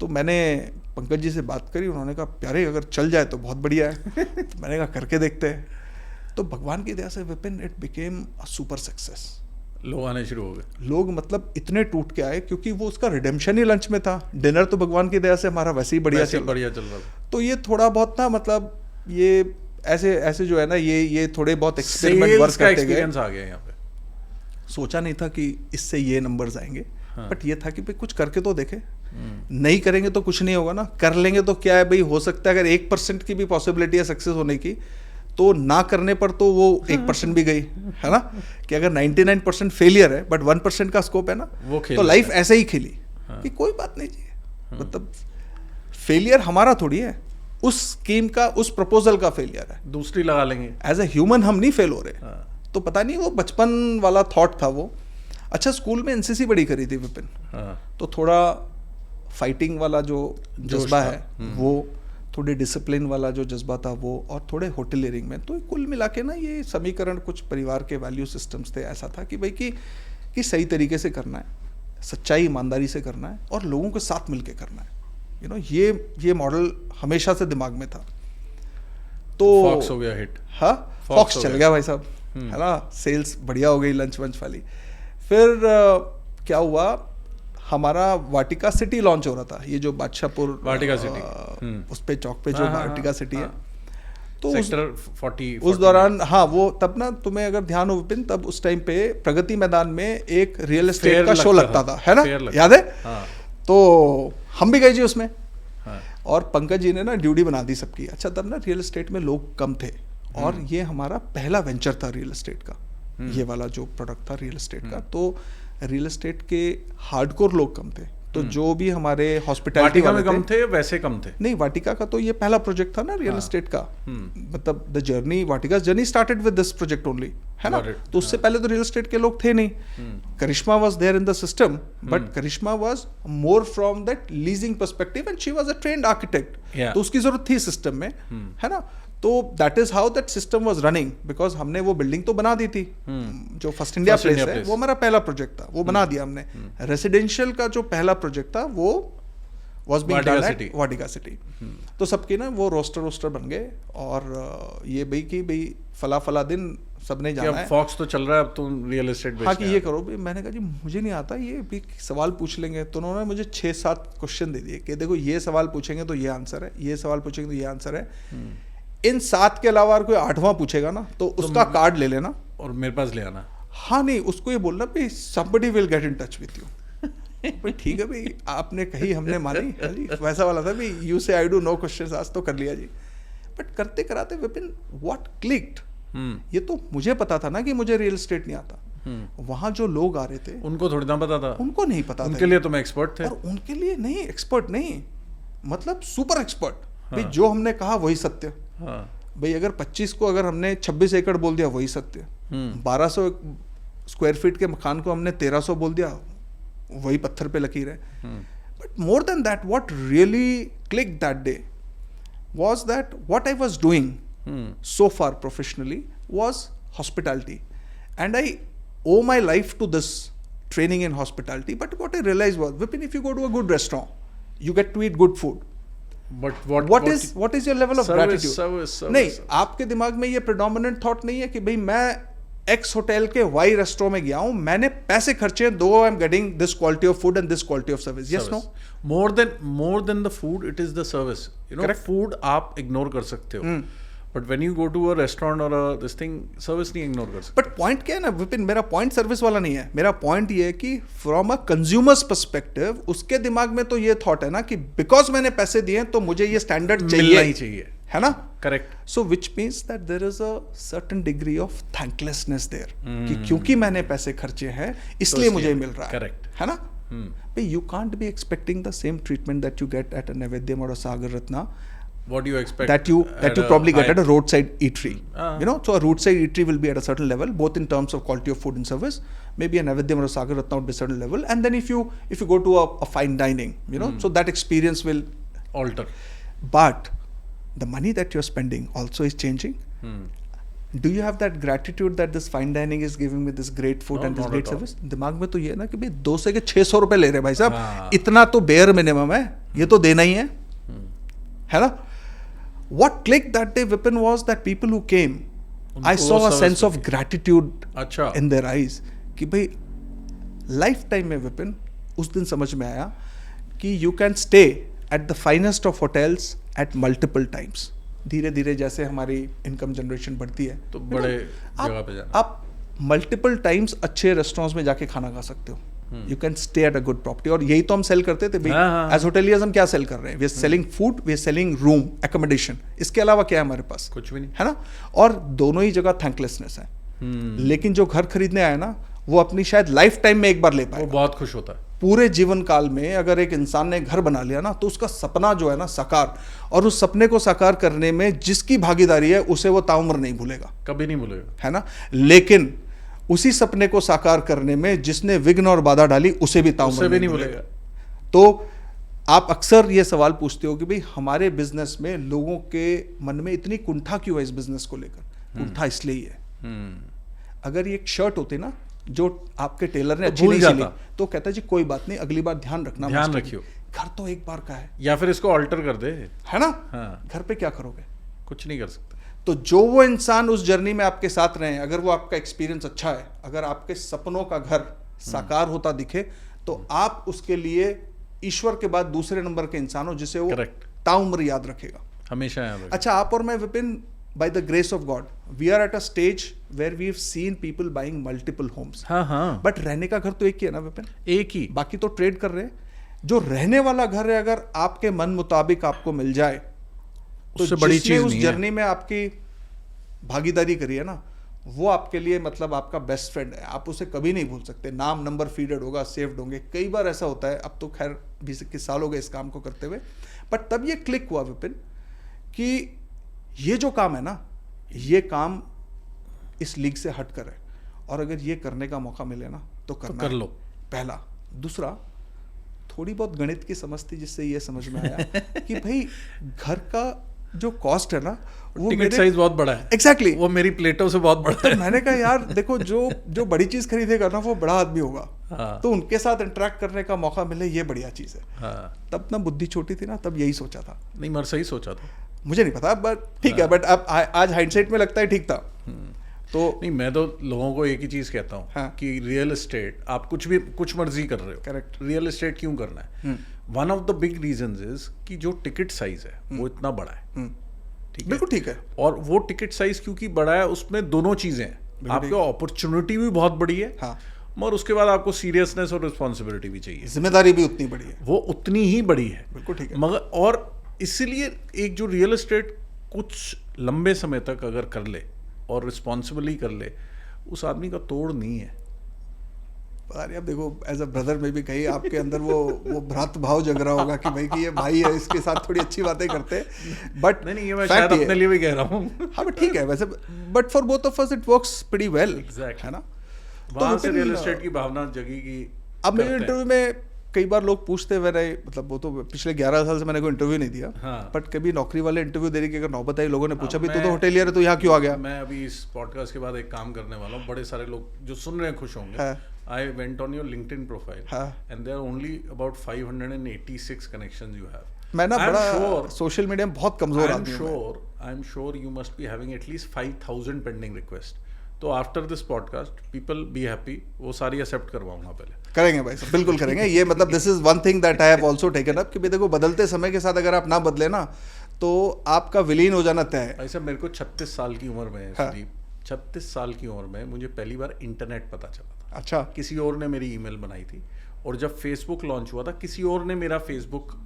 तो मैंने पंकज जी से बात करी, उन्होंने कहा प्यारे अगर चल जाए तो बहुत बढ़िया है। तो मैंने कहा करके देखते हैं। तो भगवान की दया से Vipin it became a super success. लोग आने शुरू हो गए। लोग मतलब इतने टूट के आए क्योंकि वो उसका रिडेम्पशन ही लंच में था। डिनर तो भगवान की दया से हमारा वैसे ही बढ़िया चल रहा। तो ये थोड़ा बहुत ना, मतलब ये ऐसे जो है ना, ये थोड़े बहुत एक्सपेरिमेंट वर्क करते गए। आ गया यहाँ पे। सोचा नहीं था कि इससे ये नंबर्स आएंगे, बट ये था कि भाई कुछ करके तो देखे। नहीं करेंगे तो कुछ नहीं होगा ना, कर लेंगे तो क्या है भाई, हो सकता है अगर 1% की भी पॉसिबिलिटी है सक्सेस होने की, तो ना करने पर तो वो 1% भी गई, है ना। कि अगर 99% फेलियर है बट 1% का स्कोप है ना, तो लाइफ ऐसे ही खेली कि कोई बात नहीं जी, मतलब फेलियर हमारा थोड़ी है, उस स्कीम का, उस प्रपोजल का फेलियर है, दूसरी लगा लेंगे। एज ए ह्यूमन हम नहीं फेल हो रहे। तो पता नहीं वो बचपन वाला थॉट था वो। अच्छा, स्कूल में एनसीसी बड़ी करी थी विपिन, तो थोड़ा फाइटिंग वाला जो जज्बा है वो, थोड़े डिसिप्लिन वाला जो जज्बा था वो, और थोड़े होटलियरिंग में, तो कुल मिला के ना ये समीकरण कुछ परिवार के वैल्यू सिस्टम्स थे। ऐसा था कि भाई कि सही तरीके से करना है, सच्चाई ईमानदारी से करना है, और लोगों के साथ मिलके करना है। यू नो, ये मॉडल हमेशा से दिमाग में था। तो फॉक्स हो गया हिट। हाँ, फॉक्स चल गया भाई साहब, है ना, सेल्स बढ़िया हो गई लंच वंच वाली। फिर क्या हुआ, हमारा वाटिका सिटी लॉन्च हो रहा था, ये जो बादशाहपुर वाटिका सिटी, उस पे चौक पे जो वाटिका सिटी है, तो सेक्टर 40 उस दौरान, हाँ, वो तब ना, तुम्हें अगर ध्यान हो विपिन, तब उस टाइम पे प्रगति मैदान में एक रियल एस्टेट का शो लगता था, है ना, याद है? तो हम भी गए जी उसमें, और पंकज जी ने ना ड्यूटी बना दी सबकी। अच्छा, तब ना रियल एस्टेट में लोग कम थे, और ये हमारा पहला वेंचर था रियल एस्टेट का, ये वाला जो प्रोडक्ट था रियल एस्टेट का। तो रियल एस्टेट के हार्डकोर लोग कम थे, तो जो भी हमारे हॉस्पिटैलिटी वाटिका में कम थे, वैसे कम थे नहीं, वाटिका का तो ये पहला प्रोजेक्ट था ना रियल एस्टेट का, मतलब the journey, Vatika journey started with this project only, है ना। तो उससे पहले तो रियल एस्टेट के लोग थे नहीं। Karishma was there in the system, but Karishma was more from that leasing perspective, and she was a trained architect, तो उसकी जरूरत थी सिस्टम में, है ना। तो that is how that system was running, because हमने वो बिल्डिंग तो बना दी थी, जो फर्स्ट इंडिया प्लेस है, वो हमारा पहला प्रोजेक्ट था, वो बना दिया हमने। रेसिडेंशियल का जो पहला प्रोजेक्ट था वो was being done at Vatika city. तो सबके ना वो रोस्टर बन गए, और ये भाई कि भाई फला दिन सबने जाना है। फॉक्स तो चल रहा है अब, तुम रियल एस्टेट हाँ, कि ये करो भाई। मैंने कहा जी मुझे नहीं आता, ये भी सवाल पूछ लेंगे। तो उन्होंने मुझे 6-7 क्वेश्चन दे दिए कि देखो, ये सवाल पूछेंगे तो ये आंसर है, ये सवाल पूछेंगे तो ये आंसर है, इन 7 के अलावा कोई 8वां पूछेगा ना तो उसका कार्ड ले लेना और मेरे पास ले आना। हाँ, नहीं, उसको ये बोलना भाई somebody will get in touch with you। भाई ठीक है भाई, आपने कही, हमने मानी, वैसा वाला था भाई, यू से आई डू नो क्वेश्चंस आज तो कर लिया जी। बट करते कराते विपिन व्हाट क्लिक्ड, ये तो मुझे पता था ना कि मुझे रियल एस्टेट नहीं आता। वहां जो लोग आ रहे थे उनको थोड़ी ना पता था, उनको नहीं पता था, उनके लिए तो मैं एक्सपर्ट थे, और उनके लिए नहीं, एक्सपर्ट नहीं, मतलब सुपर एक्सपर्ट। भाई जो हमने कहा वही सत्य। भाई अगर 25 को अगर हमने 26 एकड़ बोल दिया वही सत्य, 1200 स्क्वायर फीट के मकान को हमने 1300 बोल दिया वही पत्थर पे लकीर है। But more than that, what really clicked that day was that what I was doing so far professionally was hospitality, and I owe my life to this training in hospitality. But what I realized was, Vipin, if you go to a good restaurant, you get to eat good food. But what is your level of gratitude? Service. नहीं, आपके दिमाग में ये predominant thought नहीं है कि भाई मैं X होटल के Y रेस्टोरेंट में गया हूँ, मैंने पैसे खर्चे, though I am getting this quality of food and this quality of service. Yes, no, more than the food, it is the service. You know, food आप इग्नोर कर सकते हो, but when you go to a restaurant और a this thing, service नहीं ignore कर सकते। But point क्या है ना विपिन, मेरा पॉइंट सर्विस वाला नहीं है, मेरा पॉइंट ये है कि फ्रॉम अ कंज्यूमर्स पर्सपेक्टिव उसके दिमाग में तो ये थॉट है ना कि बिकॉज मैंने पैसे दिए तो मुझे ये स्टैंडर्ड चाहिए, है ना। Correct. So which means that there is a certain degree of thanklessness there, कि क्योंकि मैंने पैसे खर्चे हैं इसलिए मुझे मिल रहा है। करेक्ट, है ना। भाई you can't be expecting the same treatment that you gate at a naivedyam और अ Sagar Ratna, what you expect that you probably get at a roadside eatery. You know, so a roadside eatery will be at a certain level, both in terms of quality of food and service. Maybe a Naivedyam or a Sagar Ratna would be a certain level, and then if you go to a fine dining, you know, so that experience will alter. But the money that you're spending also is changing. Do you have that gratitude that this fine dining is giving me this great food and this great service? दिमाग में तो ये है ना कि भाई 200 के 600 रुपए ले रहे भाई साहब, इतना तो बेयर मिनिमम है, ये तो देना ही है ना। What clicked that day, Vipin, was that people who came, I saw a sense of gratitude in their eyes. कि भाई lifetime में Vipin उस दिन समझ में आया कि you can stay at the finest of hotels at multiple times. धीरे धीरे जैसे हमारी इनकम जनरेशन बढ़ती है तो बड़े जगह पे जाना, आप मल्टीपल टाइम्स अच्छे रेस्टोरेंट्स में जाके खाना खा सकते हो। You can stay at a good property, और यही तो हम सेल करते थे भाई एज होटेलियर्स। हम क्या सेल कर रहे हैं? We are selling food, we are selling room accommodation, इसके अलावा क्या है हमारे पास? कुछ भी नहीं, है ना। और दोनों ही जगह थैंकलेसनेस है। लेकिन जो घर खरीदने आया ना, वो अपनी शायद लाइफ टाइम में एक बार ले पाए, वो बहुत खुश होता है। पूरे जीवन काल में अगर एक इंसान ने घर बना लिया ना, तो उसका सपना जो है ना साकार, और उस सपने को साकार करने में जिसकी भागीदारी है उसे वो ताउम्र नहीं भूलेगा, कभी नहीं भूलेगा, है ना। लेकिन उसी सपने को साकार करने में जिसने विघ्न और बाधा डाली उसे भी उससे भी नहीं बोलेगा। तो आप अक्सर ये सवाल पूछते हो कि भाई हमारे बिजनेस में लोगों के मन में इतनी कुंठा क्यों है इस बिजनेस को लेकर? कुंठा इसलिए ही है, अगर ये एक शर्ट होती ना जो आपके टेलर ने अच्छी नहीं सिली तो कहता जी कोई बात नहीं, अगली बार ध्यान रखना, ध्यान रखियो, घर तो एक बार का है, या फिर इसको ऑल्टर कर दे, है ना? हाँ। घर पे क्या करोगे? कुछ नहीं कर सकते। तो जो वो इंसान उस जर्नी में आपके साथ रहे, अगर वो आपका एक्सपीरियंस अच्छा है, अगर आपके सपनों का घर साकार होता दिखे, तो आप उसके लिए ईश्वर के बाद दूसरे नंबर के इंसान हो जिसे वो ताउम्र याद रखेगा, हमेशा याद रखेगा। अच्छा, आप और मैं Vipin, by the grace of God, we are at a stage where we've seen people buying multiple homes. हाँ हाँ। बट रहने का घर तो एक ही है ना विपिन? एक ही, बाकी तो ट्रेड कर रहे हैं। जो रहने वाला घर है अगर आपके मन मुताबिक आपको मिल जाए तो उससे बड़ी चीज उस नहीं जर्नी में आपकी भागीदारी करी है ना, वो आपके लिए मतलब आपका बेस्ट फ्रेंड है, आप उसे कभी नहीं भूल सकते। नाम नंबर फीडेड होगा, सेव्ड होंगे। कई बार ऐसा होता है, अब तो खैर 20-21 साल हो गए इस काम को करते हुए, बट तब ये क्लिक हुआ विपिन कि ये जो काम है ना, ये काम इस लीग से हट कर है, और अगर ये करने का मौका मिले ना तो करना कर लो। पहला। दूसरा, थोड़ी बहुत गणित की समझ थी जिससे ये समझ में आया कि भाई घर का जो कॉस्ट है ना वो टिकट साइज बहुत बड़ा है। एग्जैक्टली वो मेरी प्लेटों से बहुत बड़ा है। तो मैंने कहा यार देखो, जो बड़ी चीज खरीदेगा ना वो बड़ा आदमी होगा, हाँ। तो उनके साथ इंटरेक्ट करने का मौका मिले, ये बढ़िया चीज है। हाँ। तब ना बुद्धि छोटी थी ना, तब यही सोचा था। नहीं, मर सही सोचा था, मुझे नहीं पता, बट ठीक है, बट अब आज हाइंडसाइट में लगता है ठीक था। तो नहीं, मैं तो लोगों को एक ही चीज कहता हूँ, हाँ। कि रियल एस्टेट आप कुछ मर्जी कर रहे हो, करेक्ट, रियल एस्टेट क्यों करना है? One of the big reasons is कि जो टिकट साइज है वो इतना बड़ा है, ठीक है, बिल्कुल ठीक है। और वो टिकट साइज क्योंकि बड़ा है, उसमें दोनों चीजें हैं, आपको अपॉर्चुनिटी भी बहुत बड़ी है, हाँ, मगर उसके बाद आपको सीरियसनेस और रिस्पॉन्सिबिलिटी भी चाहिए, जिम्मेदारी भी उतनी बड़ी है, वो उतनी ही बड़ी है, बिल्कुल ठीक है। मगर और इसीलिए एक जो रियल एस्टेट कुछ लंबे समय तक अगर कर ले और रिस्पॉन्सिबली कर ले, उस आदमी का तोड़ नहीं है। पता नहीं, अब देखो एज अ ब्रदर में भी कहीं आपके अंदर वो भ्रातृ भाव जग रहा होगा कि भाई कि ये भाई है, इसके साथ थोड़ी अच्छी बातें करते हैं, बट नहीं, ये मैं शायद अपने लिए भी कह रहा हूँ। हाँ बट ठीक है वैसे, but for both of us it works pretty well, है ना? वहाँ से रियल एस्टेट की भावना जगी कि अब मेरे इंटरव्यू में कई बार लोग पूछते हैं, मैंने मतलब वो तो पिछले 11 साल से मैंने कोई इंटरव्यू नहीं दिया, हाँ। बट कभी नौकरी वाले इंटरव्यू देने की अगर नौबत आई, लोगों ने पूछा भी तू तो होटेलियर है, तो यहाँ क्यों आ गया? मैं अभी इस पॉडकास्ट के बाद एक काम करने वाला हूँ, बड़े सारे लोग जो सुन रहे हैं खुश होंगे। I went on your LinkedIn profile and there are only about 586 connections you have. मैं ना बड़ा सोशल मीडिया में बहुत कमजोर आदमी हूँ। I am sure you must be having at least 5000 pending request. तो after this podcast people be happy, वो सारी एक्सेप्ट करवाऊंगा पहले। करेंगे भाई साहब, बिल्कुल करेंगे। ये मतलब this is one thing that I have also taken up कि भाई देखो, बदलते समय के साथ अगर आप ना बदले ना तो आपका विलीन हो जाना तय है। ऐसा मेरे को 36 साल की उम्र में, हाँ। 36 साल की उम्र में मुझे पहली बार इंटरनेट पता चला था। अच्छा, किसी और ने मेरी ईमेल बनाई थी, और जब फेसबुक लॉन्च हुआ था किसी और ने मेरा फेसबुक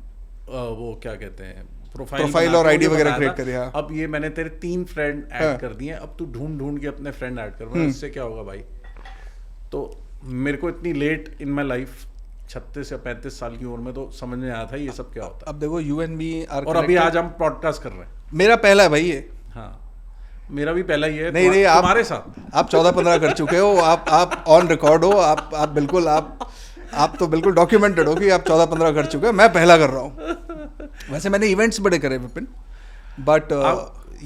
वो क्या कहते हैं प्रोफाइल और आईडी वगैरह क्रिएट करी। अब ये मैंने तेरे 3 फ्रेंड ऐड कर दिए, अब तू ढूंढ के अपने फ्रेंड ऐड कर। इससे क्या होगा भाई? तो मेरे को इतनी लेट इन माई लाइफ 36 या 35 साल की उम्र में तो समझ में आया था ये सब क्या होता है। अब देखो यू एंड मी आर, और अभी आज हम पॉडकास्ट कर रहे हैं। मेरा पहला है भाई ये। हाँ, मेरा भी पहला ही है। नहीं, तुम्हारे साथ आप 14-15 कर चुके हो, आप ऑन रिकॉर्ड हो, आप बिल्कुल आप तो बिल्कुल डॉक्यूमेंटेड हो कि आप 14-15 कर चुके हो। मैं पहला कर रहा हूँ। वैसे मैंने इवेंट्स बड़े करे विपिन, बट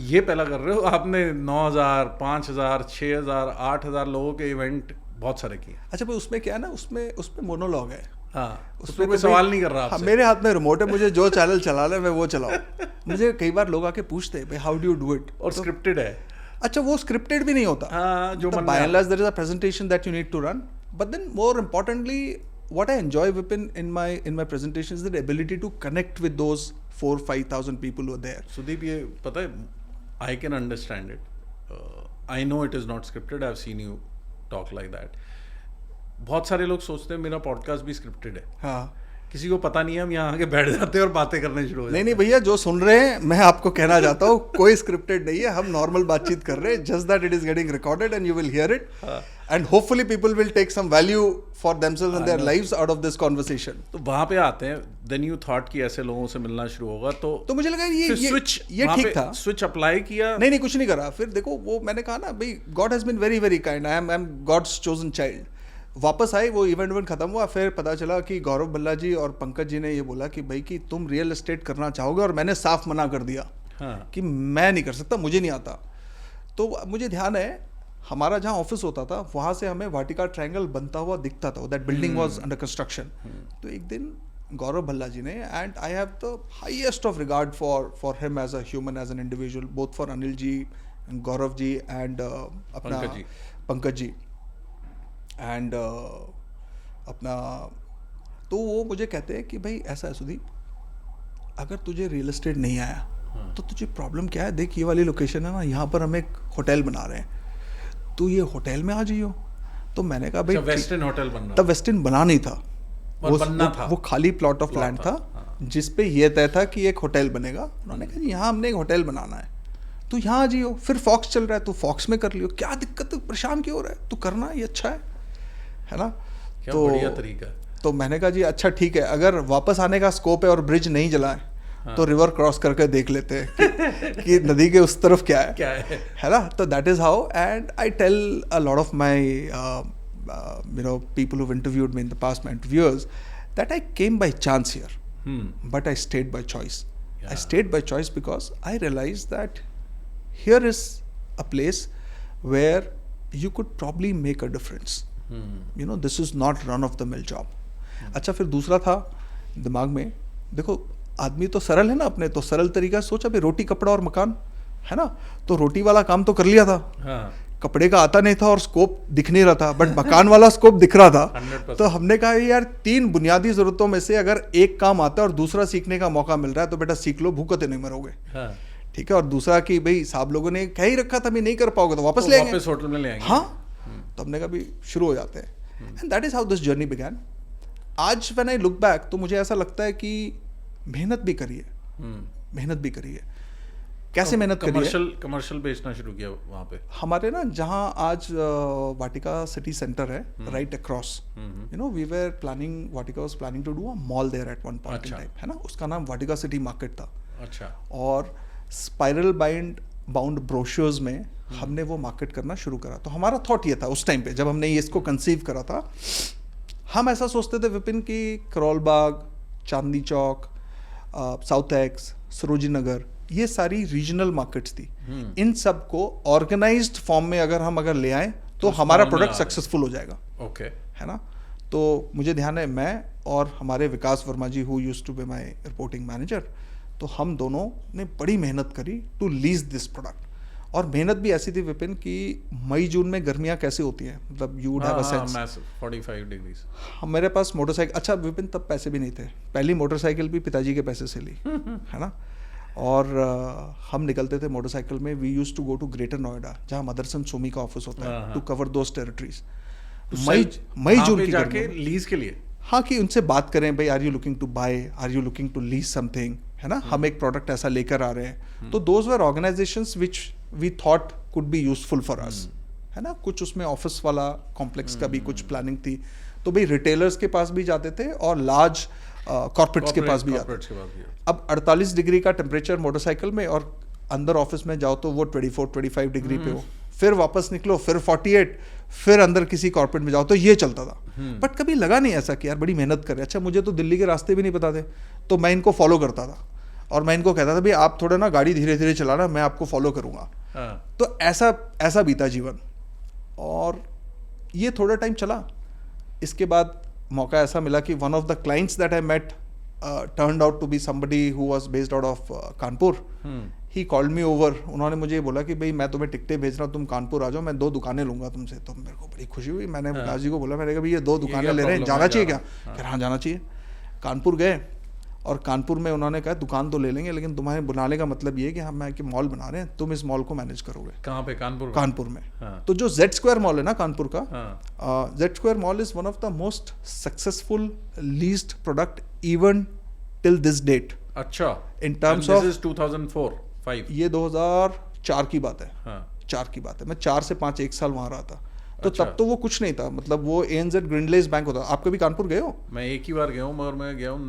ये पहला कर रहे हो। आपने 9000, 5000, 6000, 8000 लोगों के इवेंट बहुत सारे किए। अच्छा भाई, उसमें क्या है ना, उसमें मोनोलॉग है। हाँ, उसमें कोई सवाल नहीं कर रहा आपसे। मेरे हाथ में रिमोट है, मुझे जो चैनल चलाना है मैं वो चलाऊं। मुझे कई बार लोग आके पूछते हैं भाई how do you do it, और स्क्रिप्टेड है। अच्छा, वो स्क्रिप्टेड भी नहीं होता। हाँ, जो by and large there is a presentation that you need to run, but then more importantly what I enjoy Vipin in my presentation is the ability to connect with those 4,000-5,000 people who are there. Sudeep, ये पता है, I can understand it. I know it is not scripted. I've seen you talk like that. बहुत सारे लोग सोचते हैं मेरा podcast भी स्क्रिप्टेड है। हाँ, किसी को पता नहीं है, हम यहाँ आके बैठ जाते हैं और बातें करने शुरू हो जाते हैं। नहीं भैया, जो सुन रहे हैं मैं आपको कहना चाहता हूँ कोई स्क्रिप्टेड नहीं है, हम नॉर्मल बातचीत कर रहे हैं, just that it is getting recorded and you will hear it. and hopefully people will take some value for themselves and their lives out of this conversation. तो वहाँ पे आते हैं, then you thought कि ऐसे लोगों से मिलना शुरू होगा, तो मुझे लगा ये ठीक था. स्विच अप्लाई किया? नहीं कुछ नहीं करा. फिर देखो वो मैंने कहा ना भाई, God has been very very kind. I am God's chosen child. वापस आए, वो इवेंट खत्म हुआ, फिर पता चला कि गौरव भल्ला जी और पंकज जी ने ये बोला कि भाई कि तुम रियल एस्टेट करना चाहोगे, और मैंने साफ मना कर दिया कि मैं नहीं कर सकता, मुझे नहीं आता. तो मुझे ध्यान है हमारा जहाँ ऑफिस होता था वहाँ से हमें वाटिका ट्रायंगल बनता हुआ दिखता था. That building was under construction. तो एक दिन गौरव भल्ला जी ने, and I have the highest of regard for him as a human, as an individual, both for Anil ji and Gaurav ji एंड अपना पंकज जी एंड अपना. तो वो मुझे कहते हैं कि भाई ऐसा है सुदीप, अगर तुझे रियल एस्टेट नहीं आया तो तुझे प्रॉब्लम क्या है, देख ये वाली लोकेशन है ना, यहाँ पर हम एक होटल बना रहे हैं, तू ये होटल में आ जाइयो. तो मैंने कहा भाई वेस्ट इंड होटल बन रहा, तब वेस्ट इंड बना नहीं था, वो खाली प्लॉट ऑफ लैंड था जिसपे ये तय था कि एक होटल बनेगा. उन्होंने कहा यहाँ हमने एक होटल बनाना है, तू यहाँ आ जाइयो. फिर फॉक्स चल रहा है, तू फॉक्स में कर लियो, क्या दिक्कत है, परेशान क्यों हो रहा है, तू करना, ये अच्छा है ना. क्या बढ़िया तरीका. तो मैंने कहा जी अच्छा ठीक है, अगर वापस आने का स्कोप है और ब्रिज नहीं जलाए तो रिवर क्रॉस करके देख लेते हैं कि नदी के उस तरफ क्या है ना. तो that is how, and I tell a lot of my people who've interviewed me in the past, my interviewers, that I came by chance here, but I stayed by choice. I stayed by choice because I realized that here is a place where you could probably make a difference. This is not run of the mill job. अच्छा, फिर दूसरा था दिमाग में, देखो आदमी तो सरल है ना अपने, तो सरल तरीका सोचा भी, रोटी कपड़ा और मकान है ना. तो रोटी वाला काम तो कर लिया था, कपड़े का आता नहीं था और स्कोप दिख नहीं रहा था, बट मकान वाला स्कोप दिख रहा था. 100%. तो हमने कहा यार 3 बुनियादी जरूरतों में से अगर एक काम आता है और दूसरा सीखने का मौका मिल रहा है तो बेटा सीख लो, भूखे तो नहीं मरोगे. ठीक है. और दूसरा कि भाई साहब लोगों ने कह ही रखा था भी नहीं कर पाओगे तो वापस ले आएंगे, होटल में ले आएंगे. हाँ. तो हमने कहा भी शुरू हो जाते हैं, and that is how this journey began. आज व्हेन आई लुक बैक तो मुझे ऐसा लगता है कि मेहनत भी करी है. कैसे मेहनत करी है? कमर्शियल बेचना शुरू किया वहाँ पे. हमारे ना जहाँ आज वाटिका सिटी सेंटर है, right across, we were planning, Vatika was planning to do a mall there at one point in time, है ना. उसका नाम वाटिका सिटी मार्केट था. अच्छा. और स्पाइरल बाउंड ब्रोशर्स में हमने वो मार्केट करना शुरू करा. तो हमारा थॉट ये था उस टाइम पे जब हमने ये इसको कंसीव करा था, हम ऐसा सोचते थे विपिन की करोल बाग, चांदनी चौक, साउथ एक्स, सरोजी नगर, ये सारी रीजनल मार्केट्स थी. इन सब को ऑर्गेनाइज्ड फॉर्म में अगर ले आए तो हमारा प्रोडक्ट सक्सेसफुल हो जाएगा. ओके. है ना. तो मुझे ध्यान है मैं और हमारे Vikas Verma ji, who used to be my reporting manager, तो हम दोनों ने बड़ी मेहनत करी टू लीज दिस प्रोडक्ट. और मेहनत भी ऐसी थी विपिन कि मई जून में गर्मियाँ कैसे होती हैं, मतलब you would have a sense, 45 degrees. मेरे पास मोटरसाइकिल, अच्छा विपिन तब पैसे भी नहीं थे, पहली मोटरसाइकिल भी पिताजी के पैसे से ली है ना. और हम निकलते थे मोटरसाइकिल में. We used to go to Greater Noida जहाँ मदरसन सोमी का ऑफिस होता है, टू कवर दोस टेरिटरीज. मई जून की जाके लीज के लिए, हाँ, कि उनसे बात करें भाई, are you looking to buy, are you looking to lease something, है ना. हम एक प्रोडक्ट ऐसा लेकर आ रहे हैं. तो those were organisations which we thought could be useful for us, है ना. कुछ उसमें ऑफिस वाला कॉम्प्लेक्स का भी कुछ प्लानिंग थी. तो भाई रिटेलर्स के पास भी जाते थे और लार्ज कॉर्पोरेट्स के पास भी जाते थे. अब 48 डिग्री का टेम्परेचर मोटरसाइकिल में, और अंदर ऑफिस में जाओ तो वो 24-25 डिग्री पे हो, फिर वापस निकलो फिर 48, फिर अंदर किसी कॉर्पोरेट में जाओ, तो ये चलता था. बट कभी लगा नहीं ऐसा कि यार बड़ी मेहनत कर रहे. अच्छा, मुझे तो दिल्ली के रास्ते भी नहीं पता थे, तो मैं इनको फॉलो करता था और मैं इनको कहता था भाई आप थोड़ा ना गाड़ी धीरे धीरे चलाना, मैं आपको फॉलो करूँगा. तो ऐसा बीता जीवन. और ये थोड़ा टाइम चला. इसके बाद मौका ऐसा मिला कि one of the clients that I met turned out to be somebody who was based out of Kanpur. He called me over. उन्होंने मुझे बोला कि भाई मैं तुम्हें टिकटें भेज रहा हूँ, तुम कानपुर आ जाओ, मैं 2 दुकानें लूँगा तुमसे. तो मेरे को बड़ी खुशी हुई. मैंने विकास जी को बोला, मैंने कहा भाई ये 2 दुकानें ले रहे हैं, जाना चाहिए क्या? कह रहा हाँ जाना चाहिए. कानपुर गए और कानपुर में उन्होंने कहा दुकान तो ले लेंगे लेकिन तुम्हारे बुलाने का मतलब ये है कि हम एक मॉल बना रहे हैं, तुम इस मॉल को मैनेज करोगे. कहाँ पे? कानपुर में. तो जो जेड स्क्वायर मॉल है ना कानपुर का, Z square mall is one of the most successful leased product even till this date. अच्छा. इन टर्म्स ऑफ 2004-5, ये 2004 की बात है. 4 की बात है. मैं 4 से 5 एक साल वहाँ रहा था. तो तब तो वो कुछ नहीं था, मतलब वो ANZ ग्रिंडलेस बैंक होता। आप कभी कानपुर गए हो? मैं एक ही बार गया हूँ, मगर मैं गया हूँ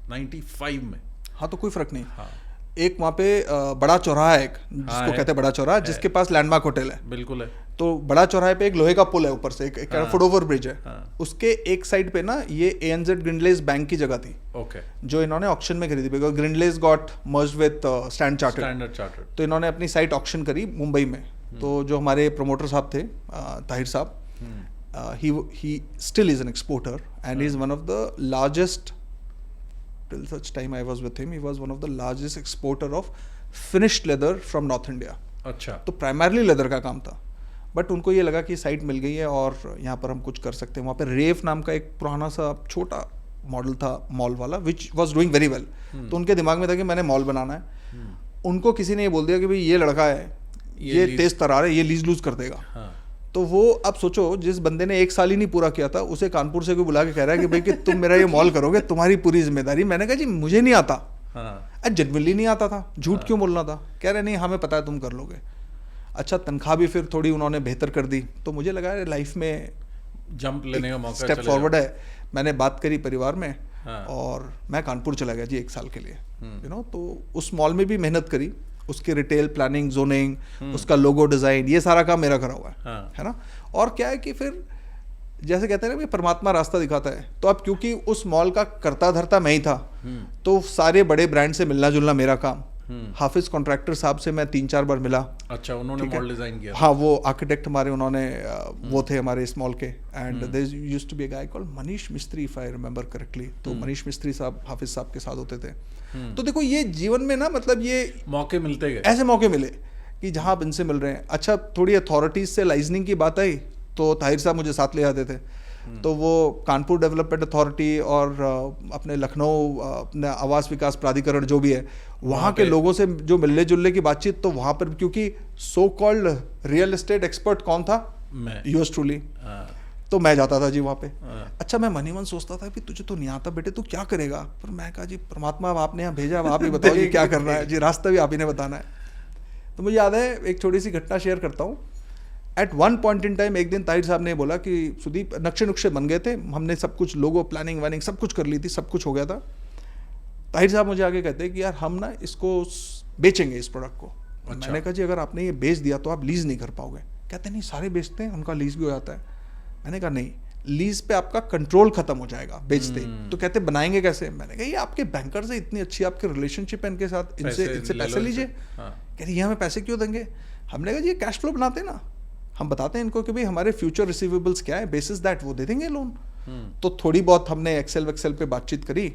95 में। हाँ तो कोई फर्क नहीं। हाँ, एक वहाँ पे बड़ा चौराहा है एक, जिसको कहते हैं बड़ा चौराहा, जिसके पास लैंडमार्क होटल है। बिल्कुल है। तो बड़ा चौराहे पे एक लोहे का पुल है ऊपर से, एक फुट ओवर ब्रिज है। हाँ। उसके एक साइड पे ना ये ANZ ग्रिंडलेस बैंक की जगह थी, ओके। जो इन्होंने ऑक्शन में खरीदी, because Grindlays got merged with Standard Chartered. तो इन्होंने अपनी साइट ऑक्शन करी मुंबई में। तो जो हमारे प्रमोटर साहब थे, ताहिर साहब, he still is an exporter and he is one of the largest, till such time I was with him, he was one of the largest exporter of finished leather from North India. अच्छा। तो primarily leather का काम था, but उनको ये लगा कि site मिल गई है और यहाँ पर हम कुछ कर सकते हैं। वहाँ पर रेफ नाम का एक पुराना सा छोटा मॉडल था मॉल वाला, which was doing very well. तो उनके दिमाग में था कि मैंने मॉल बनाना है। उनको किसी ने ये बोल दिया कि भाई ये लड़का है, ये तेज तरार है, ये लीज लूज कर देगा। हाँ। तो वो, अब सोचो, जिस बंदे ने 1 साल ही नहीं पूरा किया था, उसे कानपुर से कोई बुला के कह रहा है कि भाई कि तुम मेरा ये मॉल करोगे, तुम्हारी पूरी जिम्मेदारी। मैंने कहा जी मुझे नहीं आता। जेन्युइनली नहीं आता था, झूठ क्यों बोलना था? कह रहे नहीं हमें पता है तुम कर लोगे। अच्छा, तनख्वाह भी फिर थोड़ी उन्होंने बेहतर कर दी, तो मुझे लगा लाइफ में जंप लेने का मौका, स्टेप फॉरवर्ड है। मैंने बात करी परिवार में, और मैं कानपुर चला गया जी 1 साल के लिए, यू नो। तो उस मॉल में भी मेहनत करी, उसकी रिटेल प्लानिंग, जोनिंग, उसका लोगो डिजाइन, ये सारा काम मेरा करा हुआ है ना। और क्या है कि फिर जैसे कहते हैं ना, परमात्मा रास्ता दिखाता है। तो अब क्योंकि उस मॉल का करता धरता मैं ही था, तो सारे बड़े ब्रांड से मिलना जुलना मेरा काम। हाफिज कॉन्ट्रैक्टर साहब से मैं 3-4 बार मिला। अच्छा, उन्होंने मॉल डिजाइन किया? हाँ, वो आर्किटेक्ट हमारे, उन्होंने वो थे हमारे इस मॉल के। And there used to be a guy called Manish Mistry, if I remember correctly. तो मनीष मिस्त्री साहब हाफिज साहब के साथ होते थे। तो देखो, ये जीवन में ना, मतलब ये मौके मिलते गए, ऐसे मौके मिले कि जहाँ आप इनसे मिल रहे हैं। अच्छा, थोड़ी अथॉरिटीज से लाइजनिंग की बात आई, तो ताहिर साहब मुझे साथ ले आते थे। तो वो कानपुर डेवलपमेंट अथॉरिटी और अपने लखनऊ अपने आवास विकास प्राधिकरण जो भी है, वहाँ के लोगों से जो मिलने जुलने की बातचीत, तो वहाँ पर क्योंकि so called real estate expert कौन था? Yours truly. तो मैं जाता था जी वहाँ पे। अच्छा, मैं मन ही मन सोचता था कि तुझे तो नहीं आता बेटे, तू क्या करेगा? पर मैं कहा जी परमात्मा, अब आपने यहाँ भेजा, अब आप ही बताओ जी क्या करना है जी, रास्ता भी आप ही ने बताना है। तो मुझे याद है, एक छोटी सी घटना शेयर करता हूँ। At one point in time एक दिन ताहिर साहब ने बोला कि सुदीप, नक्शे नुक्शे बन गए थे, हमने सब कुछ, लोगो प्लानिंग वानिंग सब कुछ कर ली थी, सब कुछ हो गया था। ताहिर साहब मुझे आगे कहते हैं कि यार हम ना इसको बेचेंगे, इस प्रोडक्ट को। अच्छा। मैंने कहा जी अगर आपने ये बेच दिया तो आप लीज नहीं कर पाओगे। कहते नहीं, सारे बेचते हैं, उनका लीज भी हो जाता है। मैंने कहा नहीं, लीज पे आपका कंट्रोल खत्म हो जाएगा बेचते ही। तो कहते बनाएंगे कैसे? मैंने कहा ये आपके बैंकर से इतनी अच्छी आपकी रिलेशनशिप है इनके साथ, इनसे पैसे लीजिए। कह रही ये हमें पैसे क्यों देंगे? हमने कहा जी कैश फ्लो बनाते हैं ना, हम बताते हैं इनको कि भाई हमारे फ्यूचर रिसीवेबल्स क्या है, बेसिस दैट वो दे देंगे लोन। तो थोड़ी बहुत हमने एक्सेल वेक्सेल पे बातचीत करी,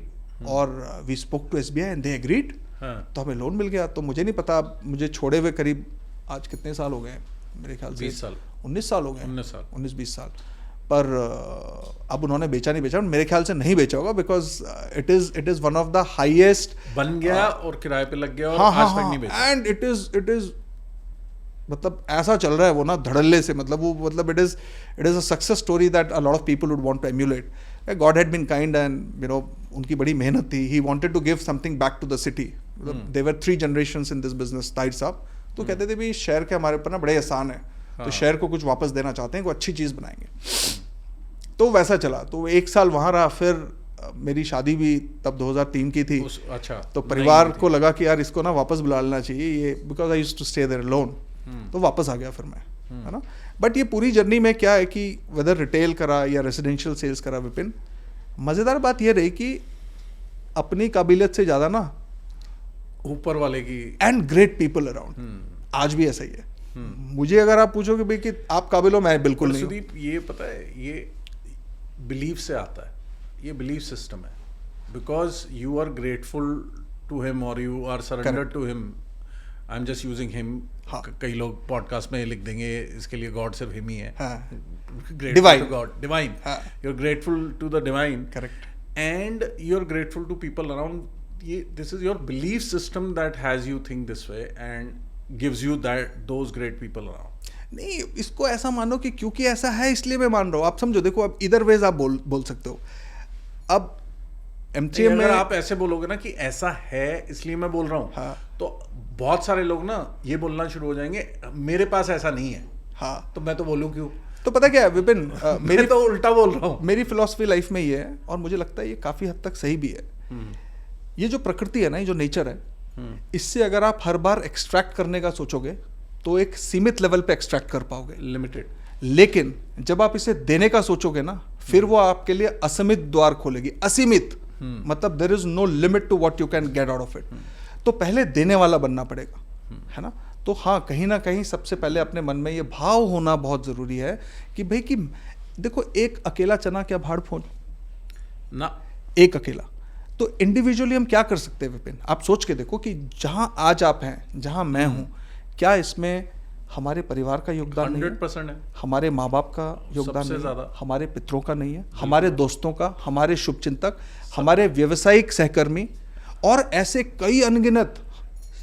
और we spoke to SBI and they agreed. तो हमें लोन मिल गया। तो मुझे नहीं पता, मुझे छोड़े हुए करीब आज कितने साल हो गए, मेरे ख्याल से 19 साल हो गए, 19-20 साल। पर अब उन्होंने बेचा नहीं बेचा, मेरे ख्याल से नहीं बेचा होगा, because it is one of the highest. बन गया और किराए पे लग गया, और आज तक नहीं बेचा। एंड इट इज मतलब ऐसा चल रहा है वो ना धड़ल्ले से, मतलब वो, मतलब it is a success story that a lot of people would want to emulate. God had been kind and you know, उनकी बड़ी मेहनत थी। He wanted to give something back to the city. They were 3 generations in this business, Tahir sahab. तो कहते थे भी शहर के हमारे ऊपर ना बड़े एहसान है, तो शहर को कुछ वापस देना चाहते हैं, कोई अच्छी चीज़ बनाएंगे। तो वैसा चला। तो 1 साल वहाँ रहा, फिर मेरी शादी भी तब 2003 की थी। अच्छा। तो परिवार को लगा कि यार इसको ना वापस बुला लेना चाहिए, ये because I used to stay there alone. तो वापस आ गया फिर मैं, है ना। बट ये पूरी जर्नी में क्या है कि वेदर रिटेल करा या रेजिडेंशियल सेल्स करा, विपिन, मज़ेदार बात ये रही कि अपनी काबिलियत से ज़्यादा ना ऊपर वाले की, एंड ग्रेट पीपल अराउंड। आज भी ऐसा ही है। मुझे अगर आप पूछोगे भाई कि आप काबिल हो, मैं बिल्कुल नहीं। सुदीप, ये पता है, ये बिलीफ से आता है, ये बिलीफ सिस्टम है। Because you are grateful to him और you are surrendered to him. I am just using him. कई लोग पॉडकास्ट में लिख देंगे इसके लिए गॉड सिर्फ हिम ही है। Divine, god divine. You are grateful to the divine, correct, and you are grateful to people around. ये this is your belief system that has you think this way and gives you that those great people around. नहीं, इसको ऐसा मानो कि क्योंकि ऐसा है इसलिए मैं मान रहा हूँ। आप समझो, देखो, अब इधर वेज आप बोल सकते हो। अब MTM में अगर आप ऐसे बोलोगे ना कि ऐसा है इसलिए मैं बोल रहा हूँ, तो बहुत सारे लोग ना ये बोलना शुरू हो जाएंगे मेरे पास ऐसा नहीं है। हाँ, तो मैं तो बोलूँ क्यों? तो पता क्या है विपिन, मेरी तो उल्टा बोल रहा हूँ। मेरी फिलॉसफी लाइफ में ये है और मुझे लगता है ये काफ़ी हद तक सही भी है। ये जो प्रकृति है ना, ये जो नेचर है, इससे अगर आप हर बार एक्सट्रैक्ट करने का सोचोगे तो एक सीमित लेवल पे एक्सट्रैक्ट कर पाओगे, लिमिटेड। लेकिन जब आप इसे देने का सोचोगे ना, फिर वो आपके लिए असीमित द्वार खोलेगी। असीमित मतलब there is no limit to what you can get out of it. तो पहले देने वाला बनना पड़ेगा, है ना। तो हाँ, कहीं ना कहीं सबसे पहले अपने मन में ये भाव होना बहुत ज़रूरी है कि भाई कि देखो, एक अकेला चना क्या भाड़ फोड़ ना, एक अकेला। तो इंडिविजुअली हम क्या कर सकते हैं विपिन, आप सोच के देखो कि जहाँ आज आप हैं, जहाँ मैं हूँ, क्या इसमें हमारे परिवार का योगदान नहीं है? 100% है। हमारे माँ बाप का योगदान सबसे नहीं है? ज़्यादा। हमारे पितरों का नहीं है? हमारे दोस्तों का, हमारे शुभचिंतक, हमारे व्यवसायिक सहकर्मी और ऐसे कई अनगिनत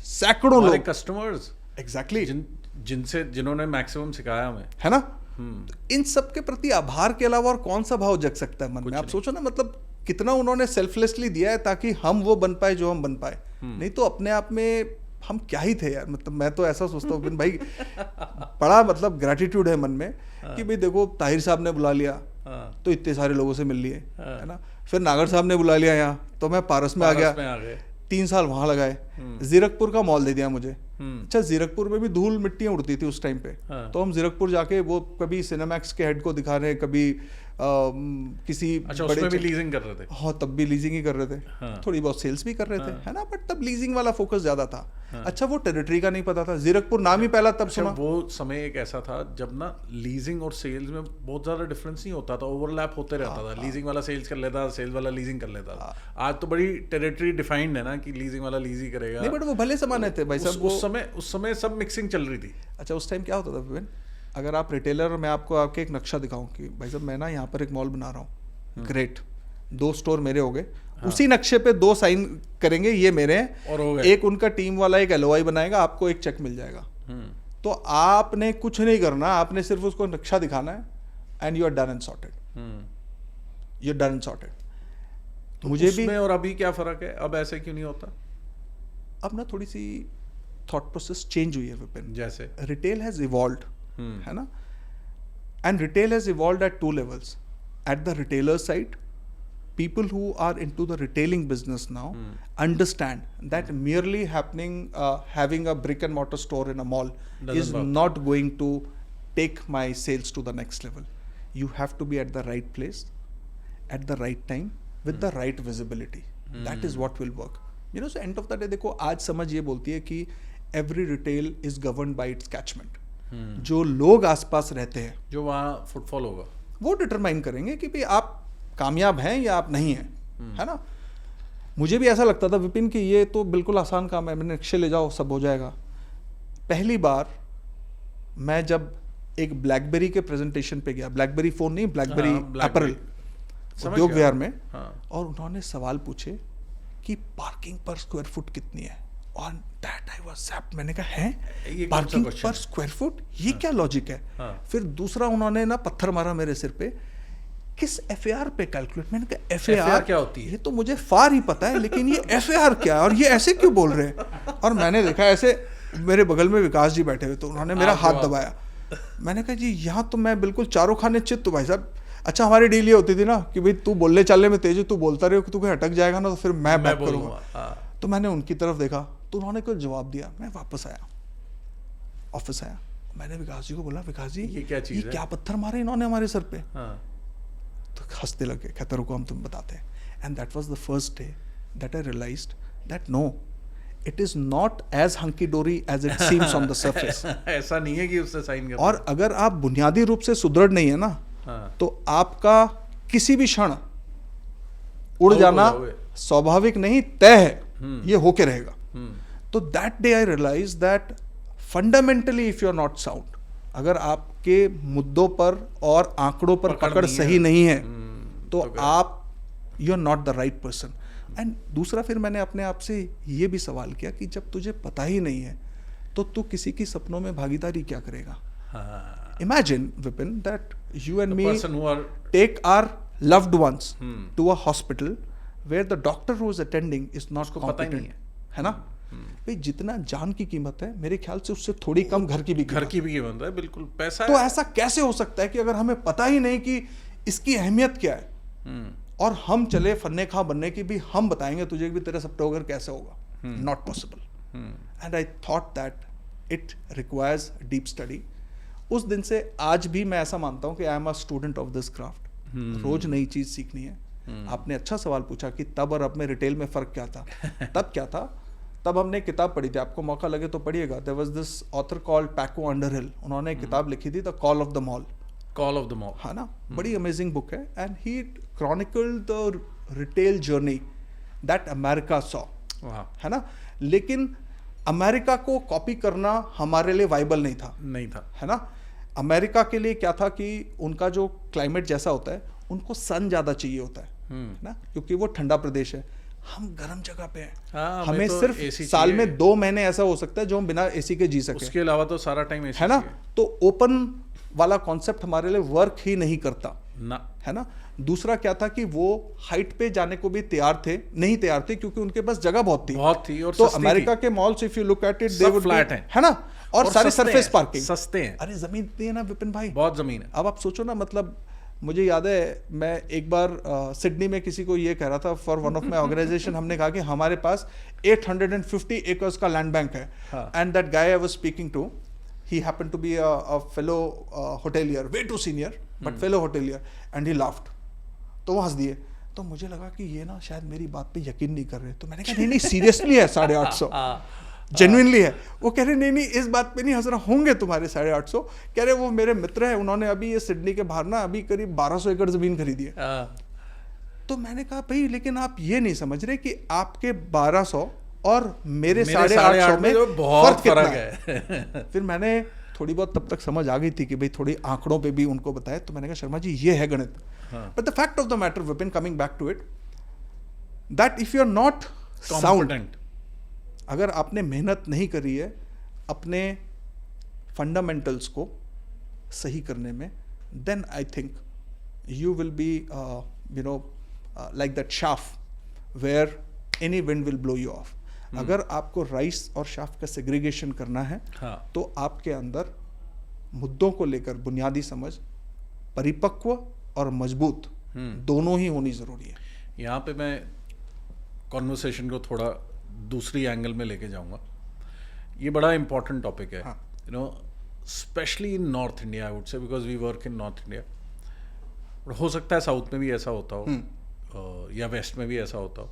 सैकड़ों हमारे लोग, कस्टमर्स, एग्जैक्टली, जिन्होंने मैक्सिमम सिखाया हमें, है ना। इन सब के प्रति आभार के अलावा और कौन सा भाव जग सकता है मन में? आप सोचो ना, मतलब कितना उन्होंने सेल्फलेसली दिया है ताकि हम वो बन पाए जो हम बन पाए। नहीं तो अपने आप में हम क्या ही थे यार। मतलब मैं तो ऐसा सोचता हूँ भाई, बड़ा मतलब ग्रैटिट्यूड है मन में कि भाई देखो, ताहिर साहब ने बुला लिया तो इतने सारे लोगों से मिल लिए, है ना। फिर नागर साहब ने बुला लिया यहाँ, तो मैं पारस में आ गया, 3 साल वहां लगाए। जीरकपुर का मॉल दे दिया मुझे। अच्छा, जीरकपुर में भी धूल मिट्टियां उड़ती थी उस टाइम पे। तो हम जीरकपुर जाके वो कभी सिनेमैक्स के हेड को दिखा रहे हैं, कभी किसी उसमें भी लीजिंग कर रहे थे। हाँ, तब भी लीजिंग ही कर रहे थे। थोड़ी बहुत सेल्स भी कर रहे थे, है ना, बट तब लीजिंग वाला फोकस ज्यादा था। अच्छा, वो टेरिटरी का नहीं पता था, जीरकपुर नाम ही पहला तब सुना। वो समय एक ऐसा था जब ना लीजिंग और सेल्स में बहुत ज्यादा डिफरेंस नहीं होता था, ओवरलैप होते रहता था। लीजिंग वाला सेल्स कर लेता, सेल्स वाला लीजिंग कर लेता था। आज तो बड़ी टेरिटरी डिफाइंड है ना कि लीजिंग वाला लीज ही करेगा। नहीं, बट वो भले समाने थे भाई साहब। उस समय सब मिक्सिंग चल रही थी। अच्छा, उस टाइम क्या होता था विपिन, अगर आप रिटेलर, मैं आपको आपके एक नक्शा दिखाऊं कि भाई साहब मैं ना यहाँ पर एक मॉल बना रहा हूँ, ग्रेट, 2 स्टोर मेरे हो गए। उसी नक्शे पे 2 साइन करेंगे, ये मेरे हैं, और हो गए। एक उनका टीम वाला एक LOI बनाएगा, आपको एक चेक मिल जाएगा। तो आपने कुछ नहीं करना, आपने सिर्फ उसको नक्शा दिखाना है and you are done and sorted. You are done and sorted. मुझे भी, और अभी क्या फर्क है? अब ऐसे क्यों नहीं होता? अब ना थोड़ी सी थॉट प्रोसेस चेंज हुई है विपिन। जैसे रिटेल हैज इवॉल्व्ड, है ना, and retail has evolved at 2 levels. At the retailer side, people who are into the retailing business now understand that merely having a brick and mortar store in a mall is not going to take my sales to the next level. You have to be at the right place at the right time with the right visibility. That is what will work. You know, so end of the day, देखो, आज समझ ये बोलती है कि every retail is governed by its catchment. जो लोग आसपास रहते हैं, जो वहाँ फुटफॉल होगा, वो डिटरमाइन करेंगे कि भाई आप कामयाब हैं या आप नहीं हैं, है ना। मुझे भी ऐसा लगता था विपिन कि ये तो बिल्कुल आसान काम है, मैंने नक्शे ले जाओ सब हो जाएगा। पहली बार मैं जब एक ब्लैकबेरी के प्रेजेंटेशन पे गया, ब्लैकबेरी फोन नहीं, ब्लैकबेरी अपैरल, उद्योग विहार में, और उन्होंने सवाल पूछे कि पार्किंग पर स्क्वायर फुट कितनी है, और दैट आई वाज ज़ैप्ड। मैंने कहा है पार्किंग पर स्क्वायर फुट, ये क्या लॉजिक है? फिर दूसरा उन्होंने ना पत्थर मारा मेरे सिर पे, किस FAR पे कैलकुलेट। मैंने कहा FAR क्या होती है? ये तो मुझे फार ही पता है, लेकिन ये FAR क्या है और ये ऐसे क्यों बोल रहे हैं? और मैंने देखा ऐसे, मेरे बगल में विकास जी बैठे हुए, तो उन्होंने मेरा हाथ दबाया। मैंने कहा जी यहाँ तो मैं बिल्कुल चारों खाने चित्त भाई साहब। अच्छा, हमारी डील ये होती थी ना कि भाई तू बोलने चलने में तेज है, तू बोलता रहे, तू कहीं अटक जाएगा ना तो फिर मैं बात करूँगा। तो मैंने उनकी तरफ देखा, तो उन्होंने कोई जवाब दिया। मैं वापस आया, ऑफिस आया, मैंने विकास जी को बोला, विकास जी ये क्या चीज़ है? क्या पत्थर मारे इन्होंने हमारे सर पे? तो हंसते लगे, कहते रुको हम तुम्हें बताते हैं। And that was the first day that I realised that no, it is not as hunky dory as it seems on the surface. ऐसा नहीं है कि उससे साइन कर। और अगर आप बुनियादी रूप से सुदृढ़ नहीं है ना, तो आपका किसी भी क्षण उड़ जाना स्वाभाविक नहीं, तय है, ये होके रहेगा। तो that day I realise that fundamentally if you are not sound, अगर आपके मुद्दों पर और आंकड़ों पर पकड़ सही नहीं है, तो आप you are not the right person. And दूसरा, फिर मैंने अपने आप से ये भी सवाल किया कि जब तुझे पता ही नहीं है तो तू किसी की सपनों में भागीदारी क्या करेगा? Imagine, Vipin, that you and me take our loved ones to a hospital where the doctor who is attending is not competent, है ना? भाई जितना जान की कीमत है मेरे ख्याल से उससे थोड़ी कम घर की भी कीमत है। बिल्कुल, पैसा तो ऐसा कैसे हो सकता है कि अगर हमें पता ही नहीं कि इसकी अहमियत क्या है और हम चले फन्ने खा बनने की भी हम बताएंगे तुझे भी तेरा सॉफ्टवेयर कैसे होगा, not possible. And I thought that it requires deep study. उस दिन से आज भी मैं ऐसा मानता हूं कि I am a student of this craft. रोज नई चीज सीखनी है। आपने अच्छा सवाल पूछा कि तब और अब में रिटेल में फर्क क्या था। तब क्या था, तब हमने एक किताब पढ़ी थी, आपको मौका लगे तो पढ़िएगा। There was this author called Paco Underhill, उन्होंने एक किताब लिखी थी the call of the mall. है ना, बड़ी अमेजिंग बुक है। And he chronicled the retail journey that America saw, है ना। लेकिन अमेरिका को कॉपी करना हमारे लिए वाइबल नहीं था, है ना। अमेरिका के लिए क्या था कि उनका जो क्लाइमेट जैसा होता है, उनको सन ज्यादा चाहिए होता है ना, क्योंकि वो ठंडा प्रदेश है। हम गर्म जगह पे हैं, हमें तो सिर्फ साल में 2 महीने ऐसा हो सकता है जो हम बिना एसी के जी सके, उसके अलावा तो सारा टाइम एसी है ना। तो ओपन वाला कॉन्सेप्ट हमारे लिए वर्क ही नहीं करता ना, है ना। दूसरा क्या था कि वो हाइट पे जाने को भी नहीं तैयार थे क्योंकि उनके पास जगह बहुत थी और तो अमेरिका के malls if you look at it they would flat है ना, और सारे सरफेस पार्किंग सस्ते हैं। अरे जमीन इतनी है ना विपिन भाई, बहुत जमीन है। अब आप सोचो ना, मतलब मुझे याद है मैं एक बार सिडनी में किसी को ये कह रहा था for one of my organisation, हमने कहा कि हमारे पास 850 एकर्स का लैंड बैंक है। And that guy I was speaking to, he happened to be a fellow hotelier, way too senior but fellow hotelier, and he laughed। तो वो हंस दिए। तो मुझे लगा कि ये ना शायद मेरी बात पे यकीन नहीं कर रहे। तो मैंने कहा नहीं सीरियसली है 850, जेन्युइनली है। वो कह रहे नहीं इस बात पे नहीं हंस रहा, होंगे तुम्हारे 850। कह रहे वो मेरे मित्र हैं, उन्होंने अभी ये सिडनी के बाहर ना अभी करीब 1200 एकड़ जमीन खरीदी है। तो मैंने कहा भाई लेकिन आप ये नहीं समझ रहे कि आपके 1200 और मेरे 850 में बहुत फर्क है। फिर मैंने थोड़ी बहुत तब तक समझ आ गई थी कि भाई थोड़ी आंकड़ों पे भी उनको बताया। तो मैंने कहा शर्मा जी ये है गणित। But the fact of the matter Vipin, coming back to it, that if you are not sound, अगर आपने मेहनत नहीं करी है अपने फंडामेंटल्स को सही करने में, then I think you will be like that shaft where any wind will blow you off. अगर आपको राइस और शाफ्ट का सेग्रीगेशन करना है तो आपके अंदर मुद्दों को लेकर बुनियादी समझ परिपक्व और मजबूत दोनों ही होनी जरूरी है। यहाँ पे मैं कॉन्वर्सेशन को थोड़ा दूसरी एंगल में लेके जाऊंगा। ये बड़ा इंपॉर्टेंट टॉपिक है, you know, specially in North India, I would say, because we work in North India. हो सकता है साउथ में भी ऐसा होता हो या वेस्ट में भी ऐसा होता हो।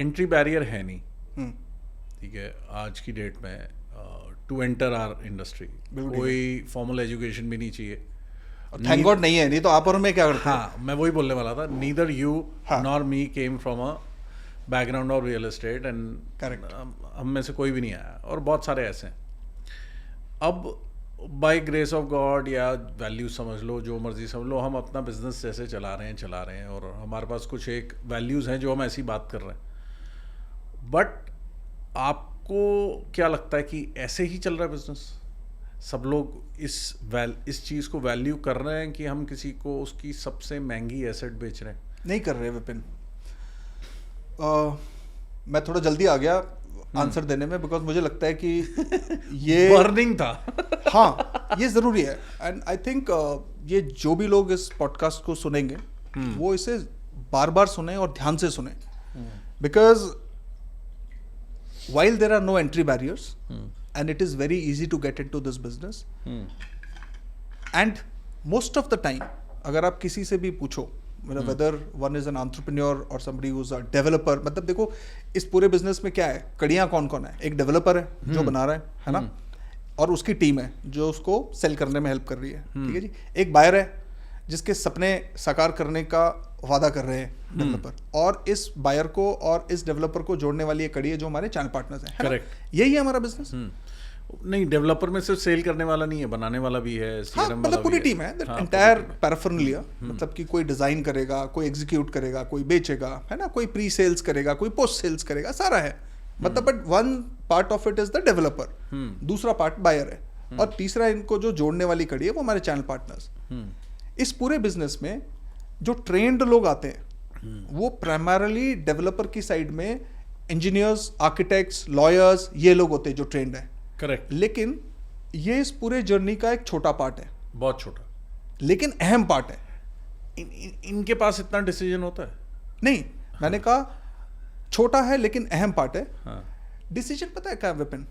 एंट्री बैरियर है नहीं, ठीक है, आज की डेट में टू एंटर आवर इंडस्ट्री कोई फॉर्मल एजुकेशन भी नहीं चाहिए। थैंक गॉड नहीं है, नहीं तो आप और मैं क्या करते हैं। हाँ, मैं वही बोलने वाला था। Neither you nor me came from a background of real estate, and correct, हम में से कोई भी नहीं आया, और बहुत सारे ऐसे हैं। अब बाय ग्रेस ऑफ गॉड या वैल्यू समझ लो, जो मर्जी समझ लो, हम अपना बिजनेस जैसे चला रहे हैं, और हमारे पास कुछ एक वैल्यूज़ हैं जो हम ऐसी बात कर रहे हैं। बट आपको क्या लगता है कि ऐसे ही चल रहा है बिजनेस? सब लोग इस चीज़ को वैल्यू कर रहे हैं कि हम किसी को उसकी सबसे महंगी एसेट बेच रहे हैं? नहीं कर रहे विपिन। मैं थोड़ा जल्दी आ गया आंसर देने में, बिकॉज मुझे लगता है कि ये बर्निंग था। हाँ, ये ज़रूरी है। एंड आई थिंक ये जो भी लोग इस पॉडकास्ट को सुनेंगे वो इसे बार बार सुने और ध्यान से सुने, because while there are no entry barriers and it is very easy to get into this business and most of the time अगर आप किसी से भी पूछो, मतलब whether one is an entrepreneur or somebody who's a developer, मतलब देखो इस पूरे बिजनेस में क्या है, कड़ियाँ कौन कौन है? एक डेवलपर है जो बना रहा है ना, और उसकी टीम है जो उसको सेल करने में हेल्प कर रही है, ठीक है जी। एक बायर है जिसके सपने साकार करने का वादा कर रहे हैं डेवलपर, और इस बायर को और इस डेवलपर को जोड़ने वाली एक कड़ी है जो हमारे चैनल पार्टनर्स हैं। करेक्ट, यही है हमारा बिजनेस। नहीं, डेवलपर में सिर्फ सेल करने वाला नहीं है, बनाने वाला भी है, हाँ, मतलब पूरी टीम है, एंटायर पैराफर्नलिया, मतलब कि कोई डिजाइन करेगा, कोई एग्जीक्यूट करेगा, कोई बेचेगा, है ना, कोई प्री सेल्स करेगा, कोई पोस्ट सेल्स करेगा, सारा है। मतलब but one part of it is the developer, दूसरा पार्ट बायर है, और तीसरा इनको जो जोड़ने वाली कड़ी है वो हमारे चैनल पार्टनर्स। इस पूरे बिजनेस में जो ट्रेंड लोग आते हैं वो प्राइमरली डेवलपर की साइड में इंजीनियर्स, आर्किटेक्ट्स, लॉयर्स, ये लोग होते हैं जो ट्रेंड है। करेक्ट। लेकिन ये इस पूरे जर्नी का एक छोटा पार्ट है, बहुत छोटा, लेकिन अहम पार्ट है। इनके पास इतना डिसीजन होता है? नहीं, मैंने कहा छोटा है लेकिन अहम पार्ट है। हाँ। डिसीजन पता है क्या है विपिन?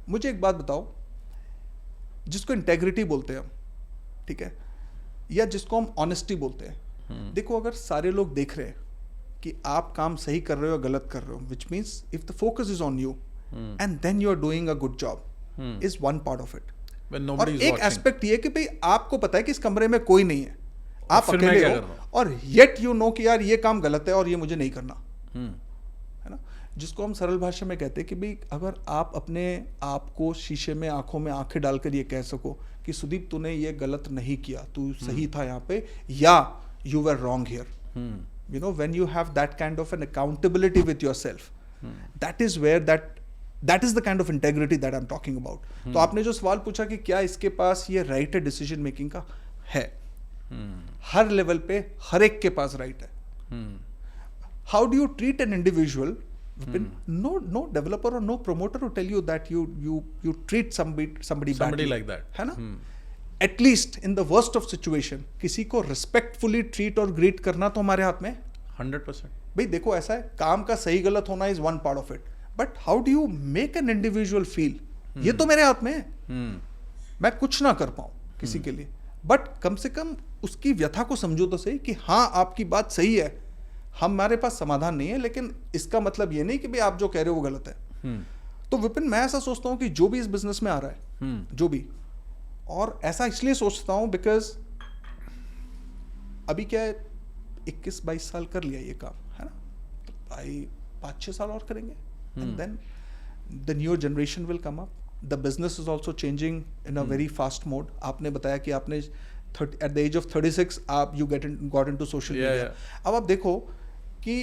मुझे एक बात बताओ, जिसको इंटेग्रिटी बोलते हैं हम, ठीक है, या जिसको हम ऑनेस्टी बोलते हैं, देखो अगर सारे लोग देख रहे हैं कि आप काम सही कर रहे हो या गलत कर रहे हो, which means if the focus is on you and then you are doing a good job, is one part of it. और एक एस्पेक्ट ये कि भाई आपको पता है कि इस कमरे में कोई नहीं है, आप अकेले हो, और येट यू नो कि यार ये काम गलत है और ये मुझे नहीं करना, है ना। जिसको हम सरल भाषा में कहते हैं कि भाई अगर आप अपने आप को शीशे में आंखों में आंखें डालकर ये कह सको कि सुदीप तूने ये गलत नहीं किया, तू सही था यहाँ पे, या you were wrong here, you know, when you have that kind of an accountability with yourself, that is where that is the kind of integrity that I am talking about. तो आपने जो सवाल पूछा कि क्या इसके पास ये राइट है डिसीजन मेकिंग का, है। हर लेवल पे हर एक के पास राइट है। How do you treat an individual? No developer or no promoter will tell you that you treat somebody badly like that, है ना। At least in the worst of situation, किसी को respectfully treat और greet करना तो हमारे हाथ में 100%। भाई देखो ऐसा है, काम का सही गलत होना is one part of it, but how do you make an individual feel? ये तो मेरे हाथ में है। मैं कुछ ना कर पाऊं किसी के लिए, बट कम से कम उसकी व्यथा को समझो तो सही कि हाँ आपकी बात सही है, हमारे पास समाधान नहीं है, लेकिन इसका मतलब ये नहीं कि भाई आप जो कह रहे हो वो गलत है। तो विपिन मैं ऐसा सोचता हूँ कि जो भी इस बिजनेस में आ रहा है, जो भी, और ऐसा इसलिए सोचता हूँ बिकॉज अभी क्या है, 21-22 साल कर लिया ये काम, है ना, तो भाई 5-6 साल और करेंगे, and then the newer generation will come up, the business is also changing in a very fast mode. आपने बताया कि आपने एट द एज ऑफ 36 आप you got into social media. अब आप देखो कि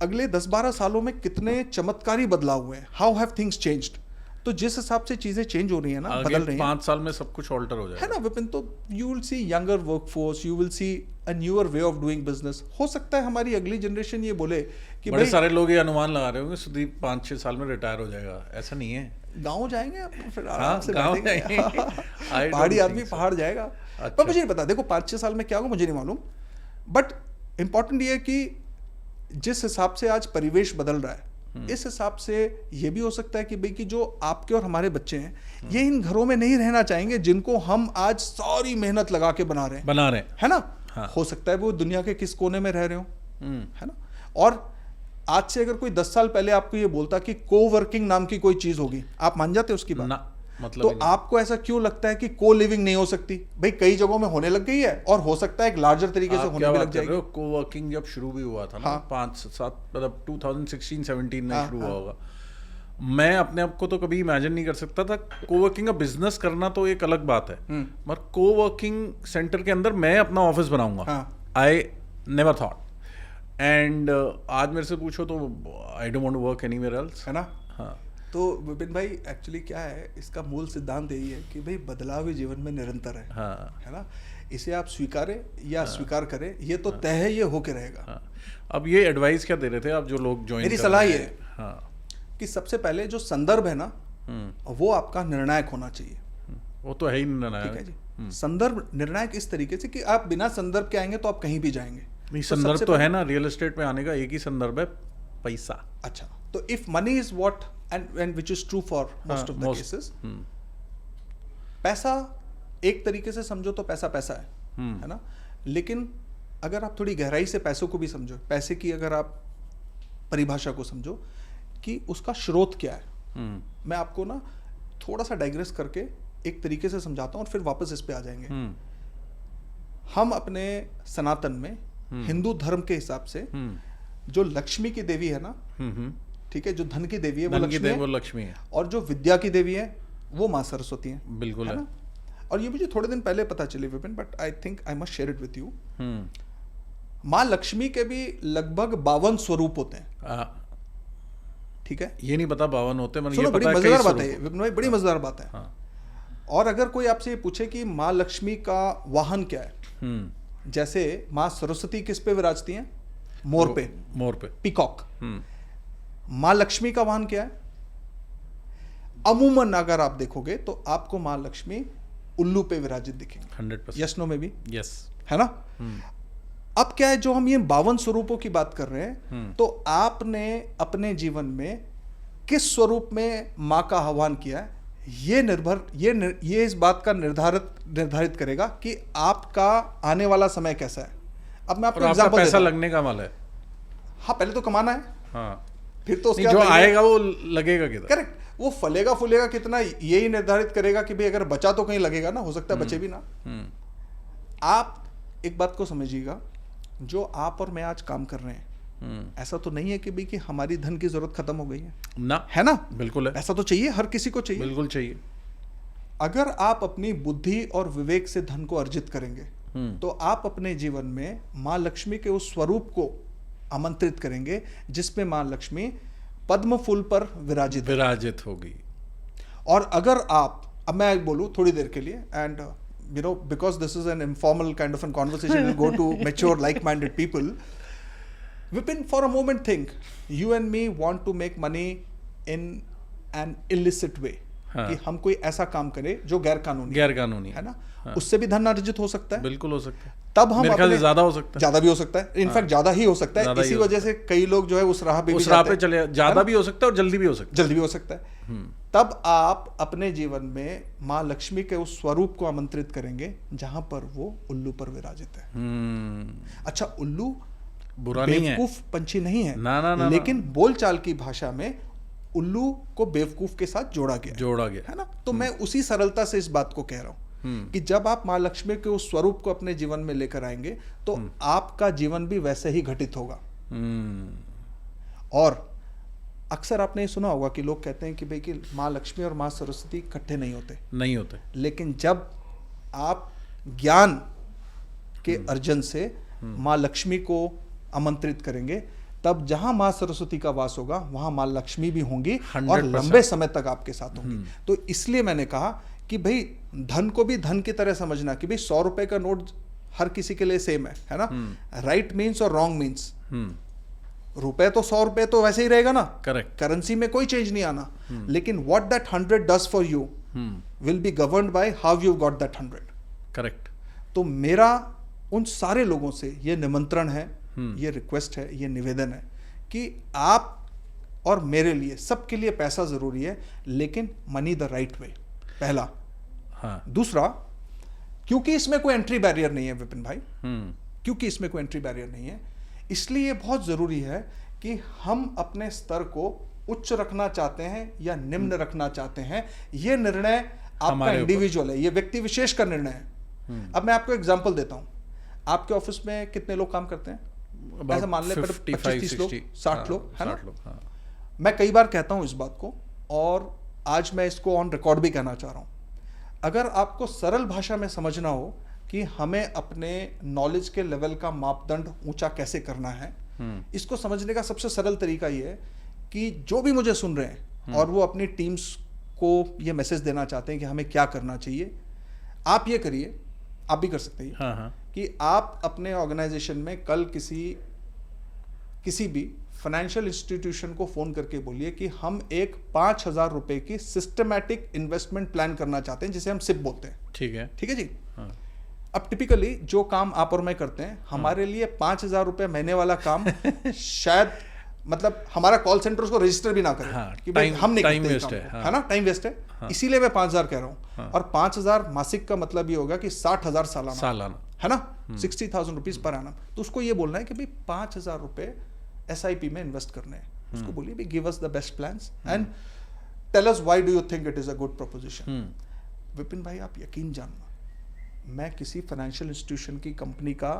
अगले 10-12 सालों में कितने चमत्कारी बदलाव हुए हैं, हाउ हैव थिंग्स चेंज्ड। तो जिस हिसाब से चीजें चेंज हो रही है ना, बदल रही हैं, 5 साल में सब कुछ ऑल्टर हो जाएगा, है ना विपिन। तो you will see younger workforce, you will see a newer way of doing business. हो सकता है हमारी अगली जनरेशन ये बोले कि बड़े सारे लोग ये अनुमान लगा रहे होंगे सुदीप 5-6 साल में रिटायर हो जाएगा। ऐसा नहीं है, गाँव जाएंगे आप, फिर आराम से बैठेंगे। I पहाड़ी don't आदमी think so. पहाड़ जाएगा। अच्छा। पर मुझे नहीं पता, देखो 5-6 साल में क्या होगा मुझे नहीं मालूम, बट इम्पॉर्टेंट ये है कि जिस हिसाब से आज परिवेश बदल रहा है, इस हिसाब से ये भी हो सकता है कि भाई कि जो आपके और हमारे बच्चे हैं, ये इन घरों में नहीं रहना चाहेंगे जिनको हम आज सारी मेहनत लगा के बना रहे हैं, है ना। हाँ। हो सकता है वो दुनिया के किस कोने में रह रहे हो, है ना। और आज से अगर कोई 10 साल पहले आपको ये बोलता कि कोवर्किंग नाम की कोई चीज होगी, आप मान जाते उसकी बात ना, मतलब तो आपको ऐसा क्यों लगता है कि को लिविंग नहीं हो सकती? भाई कई जगहों में होने लग गई है, और हो सकता है एक लार्जर तरीके से होने भी लग जाएगी। कोवर्किंग जब शुरू भी हुआ था ना, हाँ। 5-7 मतलब 2016-17 में शुरू हुआ होगा। मैं अपने आप को तो कभी इमेजिन नहीं कर सकता था। कोवर्किंग का बिजनेस करना तो एक अलग बात है, मगर कोवर्किंग सेंटर के अंदर मैं अपना ऑफिस बनाऊंगा, आई नेवर थॉट। एंड आज मेरे से पूछो तो I don't want to work anywhere else, है ना। हाँ। तो विपिन भाई एक्चुअली क्या है, इसका मूल सिद्धांत यही है कि भाई बदलाव ही जीवन में निरंतर है, हाँ। है ना। इसे आप स्वीकारें या स्वीकार करें, ये तो तय है, ये होके रहेगा। हाँ। अब ये एडवाइस क्या दे रहे थे आप जो लोग ज्वाइन? मेरी सलाह ये है, हाँ, कि सबसे पहले जो संदर्भ है ना, वो आपका निर्णायक होना चाहिए। वो तो है ही निर्णायक, ठीक है जी। संदर्भ निर्णायक इस तरीके से कि आप बिना संदर्भ के आएंगे तो आप कहीं भी जाएंगे। नहीं, संदर्भ तो है ना, रियल एस्टेट में आने का एक ही संदर्भ है, पैसा। अच्छा, तो if money is what and which is true for most of the cases, पैसा एक तरीके से समझो तो पैसा पैसा है ना। लेकिन अगर आप थोड़ी गहराई से पैसों को भी समझो, पैसे की अगर आप परिभाषा को समझो कि उसका स्रोत क्या है, मैं आपको ना थोड़ा सा डाइग्रेस करके एक तरीके से समझाता हूँ और फिर वापस इस पे आ जाएंगे। हम अपने सनातन में हिंदू धर्म के हिसाब से जो लक्ष्मी की देवी है ना, ठीक है, जो धन की देवी है वो लक्ष्मी है, और जो विद्या की देवी है वो माँ सरस्वती है। बिल्कुल है ना। और ये मुझे थोड़े दिन पहले पता चली Vipin, but I think I must share it with you. माँ लक्ष्मी के भी लगभग 52 स्वरूप होते हैं, ठीक है। ये नहीं पता 52 होते, मैंने सुनो, ये बड़ी पता मजेदार बात है विपिन भाई, बड़ी मजेदार बात है। हाँ। और अगर कोई आपसे ये पूछे कि माँ लक्ष्मी का वाहन क्या है, जैसे माँ सरस्वती किस पे विराजती हैं? मोर पे, पीकॉक। माँ लक्ष्मी का वाहन क्या है? अमूमन अगर आप देखोगे तो आपको माँ लक्ष्मी उल्लू पे विराजित दिखेंगे। 100%। यस नो में भी यस, है ना। अब क्या है, जो हम ये 52 स्वरूपों की बात कर रहे हैं, तो आपने अपने जीवन में किस स्वरूप में माँ का आह्वान किया है, ये इस बात का निर्धारित करेगा कि आपका आने वाला समय कैसा है। अब मैं आपको एग्जांपल पैसा लगने का माल है। हाँ, पहले तो कमाना है, हाँ, फिर तो उसके जो आएगा वो लगेगा कितना। करेक्ट, वो फलेगा फूलेगा कितना यही निर्धारित करेगा कि भाई अगर बचा तो कहीं लगेगा ना, हो सकता है बचे भी ना। आप एक बात को समझिएगा, जो आप और मैं आज काम कर रहे हैं, ऐसा तो नहीं है कि भाई कि हमारी धन की जरूरत खत्म हो गई है ना, है ना। बिल्कुल है, ऐसा तो चाहिए, हर किसी को चाहिए, बिल्कुल चाहिए। अगर आप अपनी बुद्धि और विवेक से धन को अर्जित करेंगे तो आप अपने जीवन में माँ लक्ष्मी के उस स्वरूप को आमंत्रित करेंगे जिसमें माँ लक्ष्मी पद्म फूल पर विराजित होगी। और अगर आप, अब मैं बोलूं थोड़ी देर के लिए, and you know, because this is an informal kind of a conversation, we'll go to mature like-minded people. Vipin, for a moment think, you and me want to make money in an illicit way, कि हम कोई ऐसा काम करें जो गैर कानूनी है ना। उससे भी धन अर्जित हो सकता है, बिल्कुल हो सकता है। तब हम अपने ज्यादा हो सकता है, ज्यादा भी हो सकता है, इनफैक्ट ज्यादा ही हो सकता है। इसी वजह से कई लोग जो है उस राह पे चले, ज्यादा भी हो सकता है और जल्दी भी हो सकता है। तब आप अपने जीवन में माँ लक्ष्मी के उस स्वरूप को आमंत्रित करेंगे जहां पर वो उल्लू पर विराजित है। अच्छा, उल्लू बुरा नहीं है, बेवकूफ पंछी नहीं है ना, लेकिन बोलचाल की भाषा में उल्लू को बेवकूफ के साथ जोड़ा गया है ना। तो मैं उसी सरलता से इस बात को कह रहा हूं कि जब आप माँ लक्ष्मी के उस स्वरूप को अपने जीवन में लेकर आएंगे तो आपका जीवन भी वैसे ही घटित होगा। और अक्सर आपने ये सुना होगा कि लोग कहते हैं कि भाई कि माँ लक्ष्मी और माँ सरस्वती इकट्ठे नहीं होते। लेकिन जब आप ज्ञान के अर्जन से माँ लक्ष्मी को आमंत्रित करेंगे, तब जहां माँ सरस्वती का वास होगा वहां माँ लक्ष्मी भी होंगी और लंबे समय तक आपके साथ होंगी। तो इसलिए मैंने कहा कि भाई धन को भी धन की तरह समझना कि भाई 100 रुपए का नोट हर किसी के लिए सेम है ना। राइट मीन्स और रॉन्ग मीन्स, रुपए तो 100 रुपए तो वैसे ही रहेगा ना, करेक्ट, करेंसी में कोई चेंज नहीं आना। लेकिन what that 100 does for you will B governed by how you got that 100। Correct. तो मेरा उन सारे लोगों से ये निमंत्रण है, ये रिक्वेस्ट है, ये निवेदन है कि आप और मेरे लिए, सबके लिए पैसा जरूरी है, लेकिन मनी द राइट वे, पहला। दूसरा, क्योंकि इसमें कोई एंट्री बैरियर नहीं है विपिन भाई, क्योंकि इसमें कोई एंट्री बैरियर नहीं है, इसलिए बहुत जरूरी है कि हम अपने स्तर को उच्च रखना चाहते हैं या निम्न रखना चाहते हैं, ये निर्णय आपका इंडिविजुअल है, ये व्यक्ति विशेष का निर्णय है। अब मैं आपको एग्जांपल देता हूं। आपके ऑफिस में कितने लोग काम करते हैं? ऐसा मान ले 25-30 लोग, 60 लोग, है ना। मैं कई बार कहता हूं इस बात को, और आज मैं इसको ऑन रिकॉर्ड भी कहना चाह रहा हूं। अगर आपको सरल भाषा में समझना हो कि हमें अपने नॉलेज के लेवल का मापदंड ऊंचा कैसे करना है, इसको समझने का सबसे सरल तरीका ये है कि जो भी मुझे सुन रहे हैं और वो अपनी टीम्स को ये मैसेज देना चाहते हैं कि हमें क्या करना चाहिए, आप ये करिए, आप भी कर सकते हैं कि आप अपने ऑर्गेनाइजेशन में कल किसी भी फाइनेंशियल इंस्टीट्यूशन को फोन करके बोलिए कि हम एक 5,000 रुपए की सिस्टमैटिक इन्वेस्टमेंट प्लान करना चाहते हैं, जिसे हम सिप बोलते हैं। ठीक है जी। अब टिपिकली जो काम आप और मैं करते हैं, हमारे लिए 5,000 रुपए महीने वाला काम शायद, मतलब हमारा कॉल सेंटर उसको रजिस्टर भी ना करे कि भाई हम नहीं करते, है ना, टाइम वेस्ट है। इसीलिए मैं 5,000 कह रहा हूं। और 5,000 मासिक का मतलब ये होगा कि 60,000 सालाना, है ना, 60,000 रुपीज पर आना। तो उसको ये बोलना है कि भाई 5,000 रुपए SIP में इन्वेस्ट करने हैं। उसको बोलिए भाई give us the best plans and tell us why do you think it is a good proposition. Vipin भाई, आप यकीन जानना, मैं किसी फाइनेंशियल इंस्टीट्यूशन की कंपनी का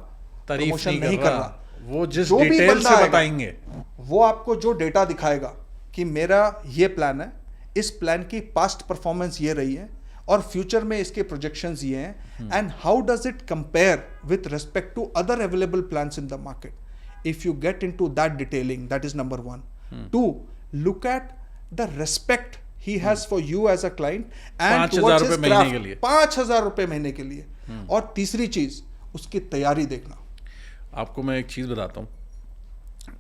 प्रमोशन नहीं कर रहा। वो जिस डिटेल से बताएंगे, वो आपको जो डेटा दिखाएगा कि मेरा ये प्लान है, इस प्लान की पास्ट परफॉर्मेंस ये रही है और फ्यूचर में इसके प्रोजेक्शंस ये हैं, and how does it compare with respect to other available plans in the market. If you get into that detailing, that is number one. 2, look at the respect he has for you as a client and towards his craft. 5,000 रुपए महीने के लिए। और तीसरी चीज, उसकी तैयारी देखना। आपको मैं एक चीज बताता हूँ,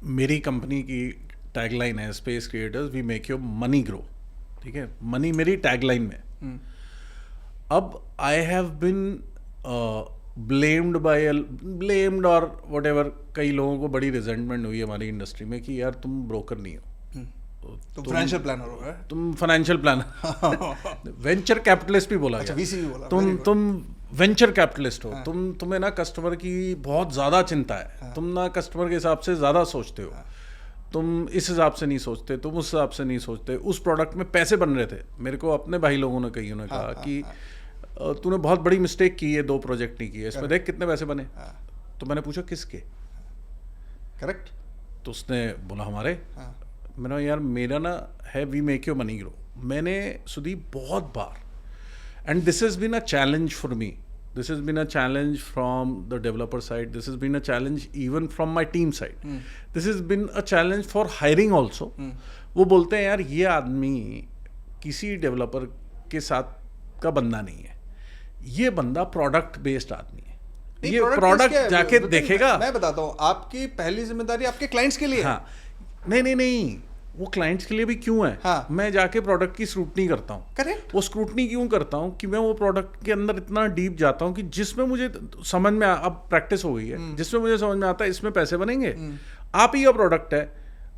मेरी कंपनी की टैगलाइन है space creators we make your money grow, ठीक है, मनी मेरी टैगलाइन में। अब आई हैव बिन ब्लेम्ड और वट एवर, कई लोगों को बड़ी रिजेंटमेंट हुई हमारी इंडस्ट्री में कि यार तुम ब्रोकर नहीं हो, तुम फाइनेंशियल प्लानर हो, तुम फाइनेंशियल प्लानर वेंचर कैपिटलिस्ट भी बोला अच्छा, गया, VC भी बोला, तुम वेंचर कैपिटलिस्ट हो, तुम्हें ना कस्टमर की बहुत ज़्यादा चिंता है, तुम ना कस्टमर के हिसाब से ज़्यादा सोचते हो, तुम इस हिसाब से नहीं सोचते, तुम उस हिसाब से नहीं सोचते। उस प्रोडक्ट में पैसे बन रहे थे, मेरे को अपने भाई लोगों ने कहा कि तूने बहुत बड़ी मिस्टेक की है, 2 प्रोजेक्ट नहीं किए, इसमें देख कितने पैसे बने। तो मैंने पूछा किसके, करेक्ट, तो उसने बोला हमारे। मैंने यार मेरा ना है we make your money grow. मैंने सुदीप बहुत बार, and this has been a challenge for me, this has been a challenge from the developer side, this has been a challenge even from my team side, this has been a challenge for hiring also। वो बोलते हैं यार ये आदमी किसी developer के साथ का बंदा नहीं है, ये बंदा प्रोडक्ट बेस्ड आदमी है, ये प्रोडक्ट जाके देखेगा। मैं बताता हूँ, आपकी पहली जिम्मेदारी आपके क्लाइंट्स के लिए है। हाँ, नहीं वो क्लाइंट्स के लिए भी क्यों है। हाँ। मैं जाके प्रोडक्ट की स्क्रूटनी करता हूँ। करेक्ट। वो स्क्रूटनी क्यों करता हूँ कि मैं वो प्रोडक्ट के अंदर इतना डीप जाता हूँ कि जिसमें मुझे समझ में अब प्रैक्टिस हो गई है, जिसमें मुझे समझ में आता है इसमें पैसे बनेंगे, आप ही का प्रोडक्ट है,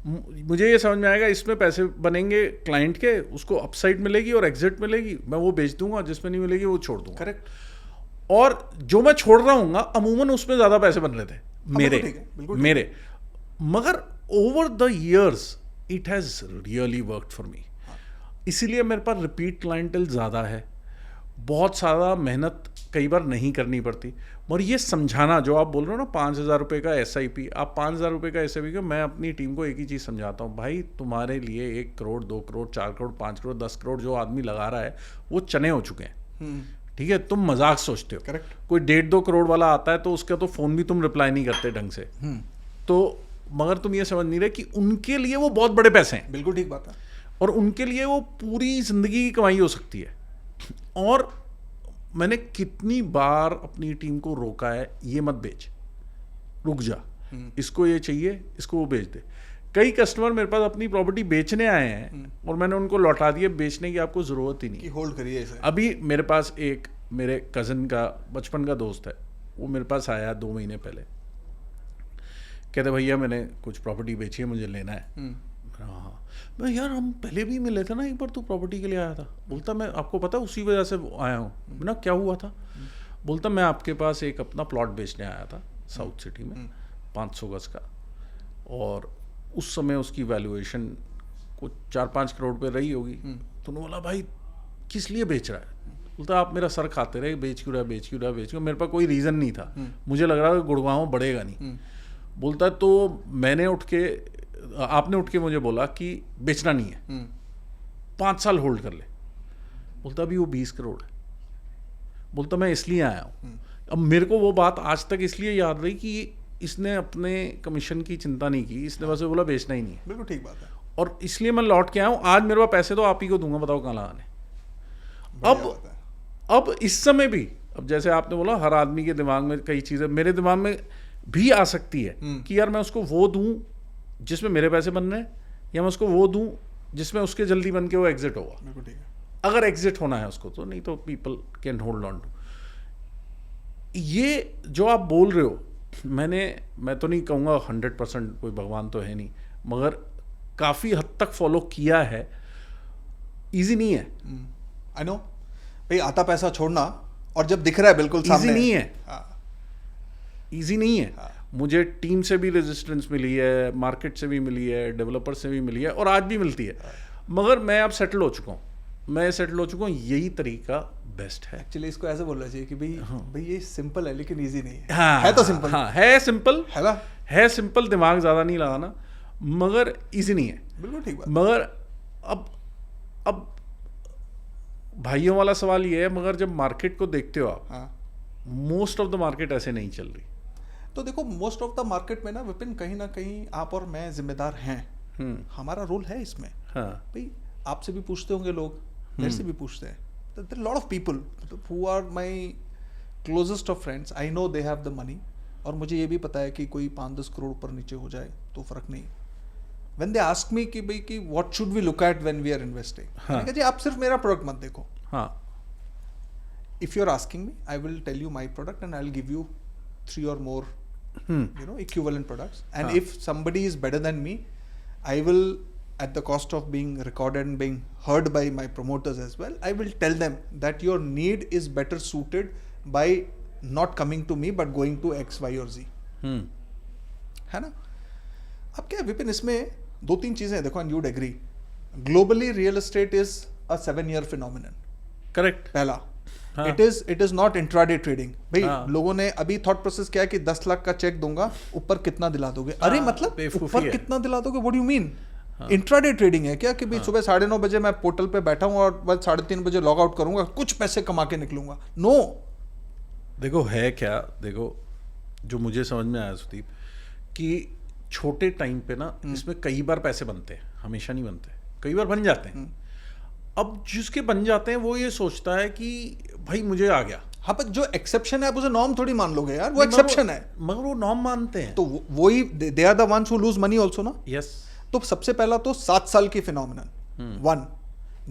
मुझे ये समझ में आएगा इसमें पैसे बनेंगे क्लाइंट के, उसको अपसाइड मिलेगी और एग्जिट मिलेगी, मैं वो बेच दूंगा, जिसमें नहीं मिलेगी वो छोड़ दूंगा। करेक्ट। और जो मैं छोड़ रहा हूँ अमूमन उसमें ज़्यादा पैसे बन रहे थे मेरे, मगर over the years it has really worked for me. इसीलिए मेरे पास रिपीट क्लाइंटल ज़्यादा है, बहुत सारा मेहनत कई बार नहीं करनी पड़ती। और ये समझाना जो आप बोल रहे हो ना 5,000 रुपये का SIP, आप 5,000 रुपये का SIP का, मैं अपनी टीम को एक ही चीज़ समझाता हूँ, भाई तुम्हारे लिए 1 करोड़ 2 करोड़ 4 करोड़ 5 करोड़ 10 करोड़ जो आदमी लगा रहा है वो चने हो चुके हैं, ठीक है, तुम मजाक सोचते हो। करेक्ट। कोई 1.5-2 करोड़ वाला आता है तो उसका तो फ़ोन भी तुम रिप्लाई नहीं करते ढंग से, तो मगर तुम ये समझ नहीं रहे कि उनके लिए वो बहुत बड़े पैसे हैं। बिल्कुल ठीक बात है। और उनके लिए वो पूरी ज़िंदगी की कमाई हो सकती है। और मैंने कितनी बार अपनी टीम को रोका है, ये मत बेच, रुक जा, इसको ये चाहिए, इसको वो बेच दे। कई कस्टमर मेरे पास अपनी प्रॉपर्टी बेचने आए हैं और मैंने उनको लौटा दिया, बेचने की आपको ज़रूरत ही नहीं कि होल्ड करिए इसे। अभी मेरे पास एक मेरे कज़न का बचपन का दोस्त है, वो मेरे पास आया 2 महीने पहले, कहते भैया मैंने कुछ प्रॉपर्टी बेची है, मुझे लेना है। हाँ, मैं यार हम पहले भी मिले थे ना एक बार, तू प्रॉपर्टी के लिए आया था। बोलता मैं आपको पता उसी वजह से आया हूँ। ना क्या हुआ था? बोलता मैं आपके पास एक अपना प्लॉट बेचने आया था साउथ सिटी में 500 गज का, और उस समय उसकी वैल्यूएशन कुछ 4-5 करोड़ पे रही होगी। तो उन्होंने बोला भाई किस लिए बेच रहा है? बोलता आप मेरा सर खाते रहे, बेच क्यों रहा। मेरे पास कोई रीज़न नहीं था, मुझे लग रहा था गुड़गांव बढ़ेगा नहीं। बोलता तो आपने उठ के मुझे बोला कि बेचना नहीं है, 5 साल होल्ड कर ले। बोलता अभी वो 20 करोड़ है। बोलता मैं इसलिए आया हूँ। अब मेरे को वो बात आज तक इसलिए याद रही कि इसने अपने कमीशन की चिंता नहीं की, इसने बस बोला बेचना ही नहीं है। बिल्कुल ठीक बात है। और इसलिए मैं लौट के आया हूँ। आज मेरे पास पैसे तो आप ही को दूंगा, बताओ कहाँ लगाने। अब इस समय भी, अब जैसे आपने बोला हर आदमी के दिमाग में कई चीज़ें, मेरे दिमाग में भी आ सकती है कि यार मैं उसको वो दूं जिसमें मेरे पैसे बन रहे हैं, या मैं उसको वो दूं जिसमें उसके जल्दी बन के वो एग्जिट होगा। बिल्कुल ठीक है। अगर एग्जिट होना है उसको तो, नहीं तो people can hold on to. ये जो आप बोल रहे हो, मैं तो नहीं कहूँगा 100%, कोई भगवान तो है नहीं, मगर काफ़ी हद तक फॉलो किया है। ईजी नहीं है। आई नो भाई, आता पैसा छोड़ना और जब दिख रहा है बिल्कुल सामने, ईजी नहीं है। ईजी नहीं है। मुझे टीम से भी रेजिस्टेंस मिली है, मार्केट से भी मिली है, डेवलपर से भी मिली है, और आज भी मिलती है। मगर मैं अब सेटल हो चुका हूँ, यही तरीका बेस्ट है। एक्चुअली इसको ऐसे बोलना चाहिए कि भाई ये सिंपल है लेकिन इजी नहीं है। हाँ, है तो सिंपल। हाँ, है सिंपल, है ना, है सिंपल, दिमाग ज़्यादा नहीं लगाना, मगर इजी नहीं है। बिल्कुल ठीक बात। मगर अब भाइयों वाला सवाल ये है, मगर जब मार्केट को देखते हो आप, मोस्ट ऑफ द मार्केट ऐसे नहीं चल रही। तो देखो, मोस्ट ऑफ द मार्केट में ना विपिन, कहीं ना कहीं आप और मैं जिम्मेदार हैं। हमारा रोल है इसमें। हाँ। भाई आपसे भी पूछते होंगे लोग, मेरे से भी पूछते हैं। There are a lot of people who are my closest of friends. I know they have the money. और मुझे ये भी पता है कि कोई 5-10 करोड़ ऊपर नीचे हो जाए तो फर्क नहीं। When they ask me कि भाई कि what should we look at when we are investing, मैंने कहा जी आप सिर्फ मेरा प्रोडक्ट मत देखो। हाँ, If you're asking me, I will tell you my product and I'll give you 3 or more, equivalent products. And if somebody is better than me, I will, at the cost of being recorded and being heard by my promoters as well, I will tell them that your need is better suited by not coming to me but going to X, Y or Z. है ना? अब क्या है विपिन, इसमें 2-3 चीजें हैं, देखो, and you'd agree. Globally, real estate is a 7-year phenomenon. Correct. पहला, it is not intraday trading. भाई लोगों ने अभी थॉट प्रोसेस क्या है कि 10 लाख का चेक दूंगा, ऊपर कितना दिला दोगे? अरे मतलब ऊपर कितना दिला दोगे? What do you mean? Intraday trading है क्या कि भाई सुबह 9:30 बजे मैं पोर्टल पे बैठा हूँ और बस 3:30 बजे लॉग आउट करूंगा, कुछ पैसे कमा के निकलूंगा? नो। देखो है क्या, देखो जो मुझे समझ में आया सुदीप, कि छोटे टाइम पे ना इसमें कई बार पैसे बनते हैं, हमेशा नहीं बनते, कई बार बन जाते हैं। अब जिसके बन जाते हैं वो ये सोचता है कि भाई मुझे आ गया। हाँ, पर जो एक्सेप्शन है आप उसे नॉर्म थोड़ी मान लोगे यार, वो एक्सेप्शन है। मगर वो नॉर्म मानते हैं, तो वही they are the ones who lose money also ना। यस। तो सबसे पहला तो 7 साल की फिनोमिनन 1,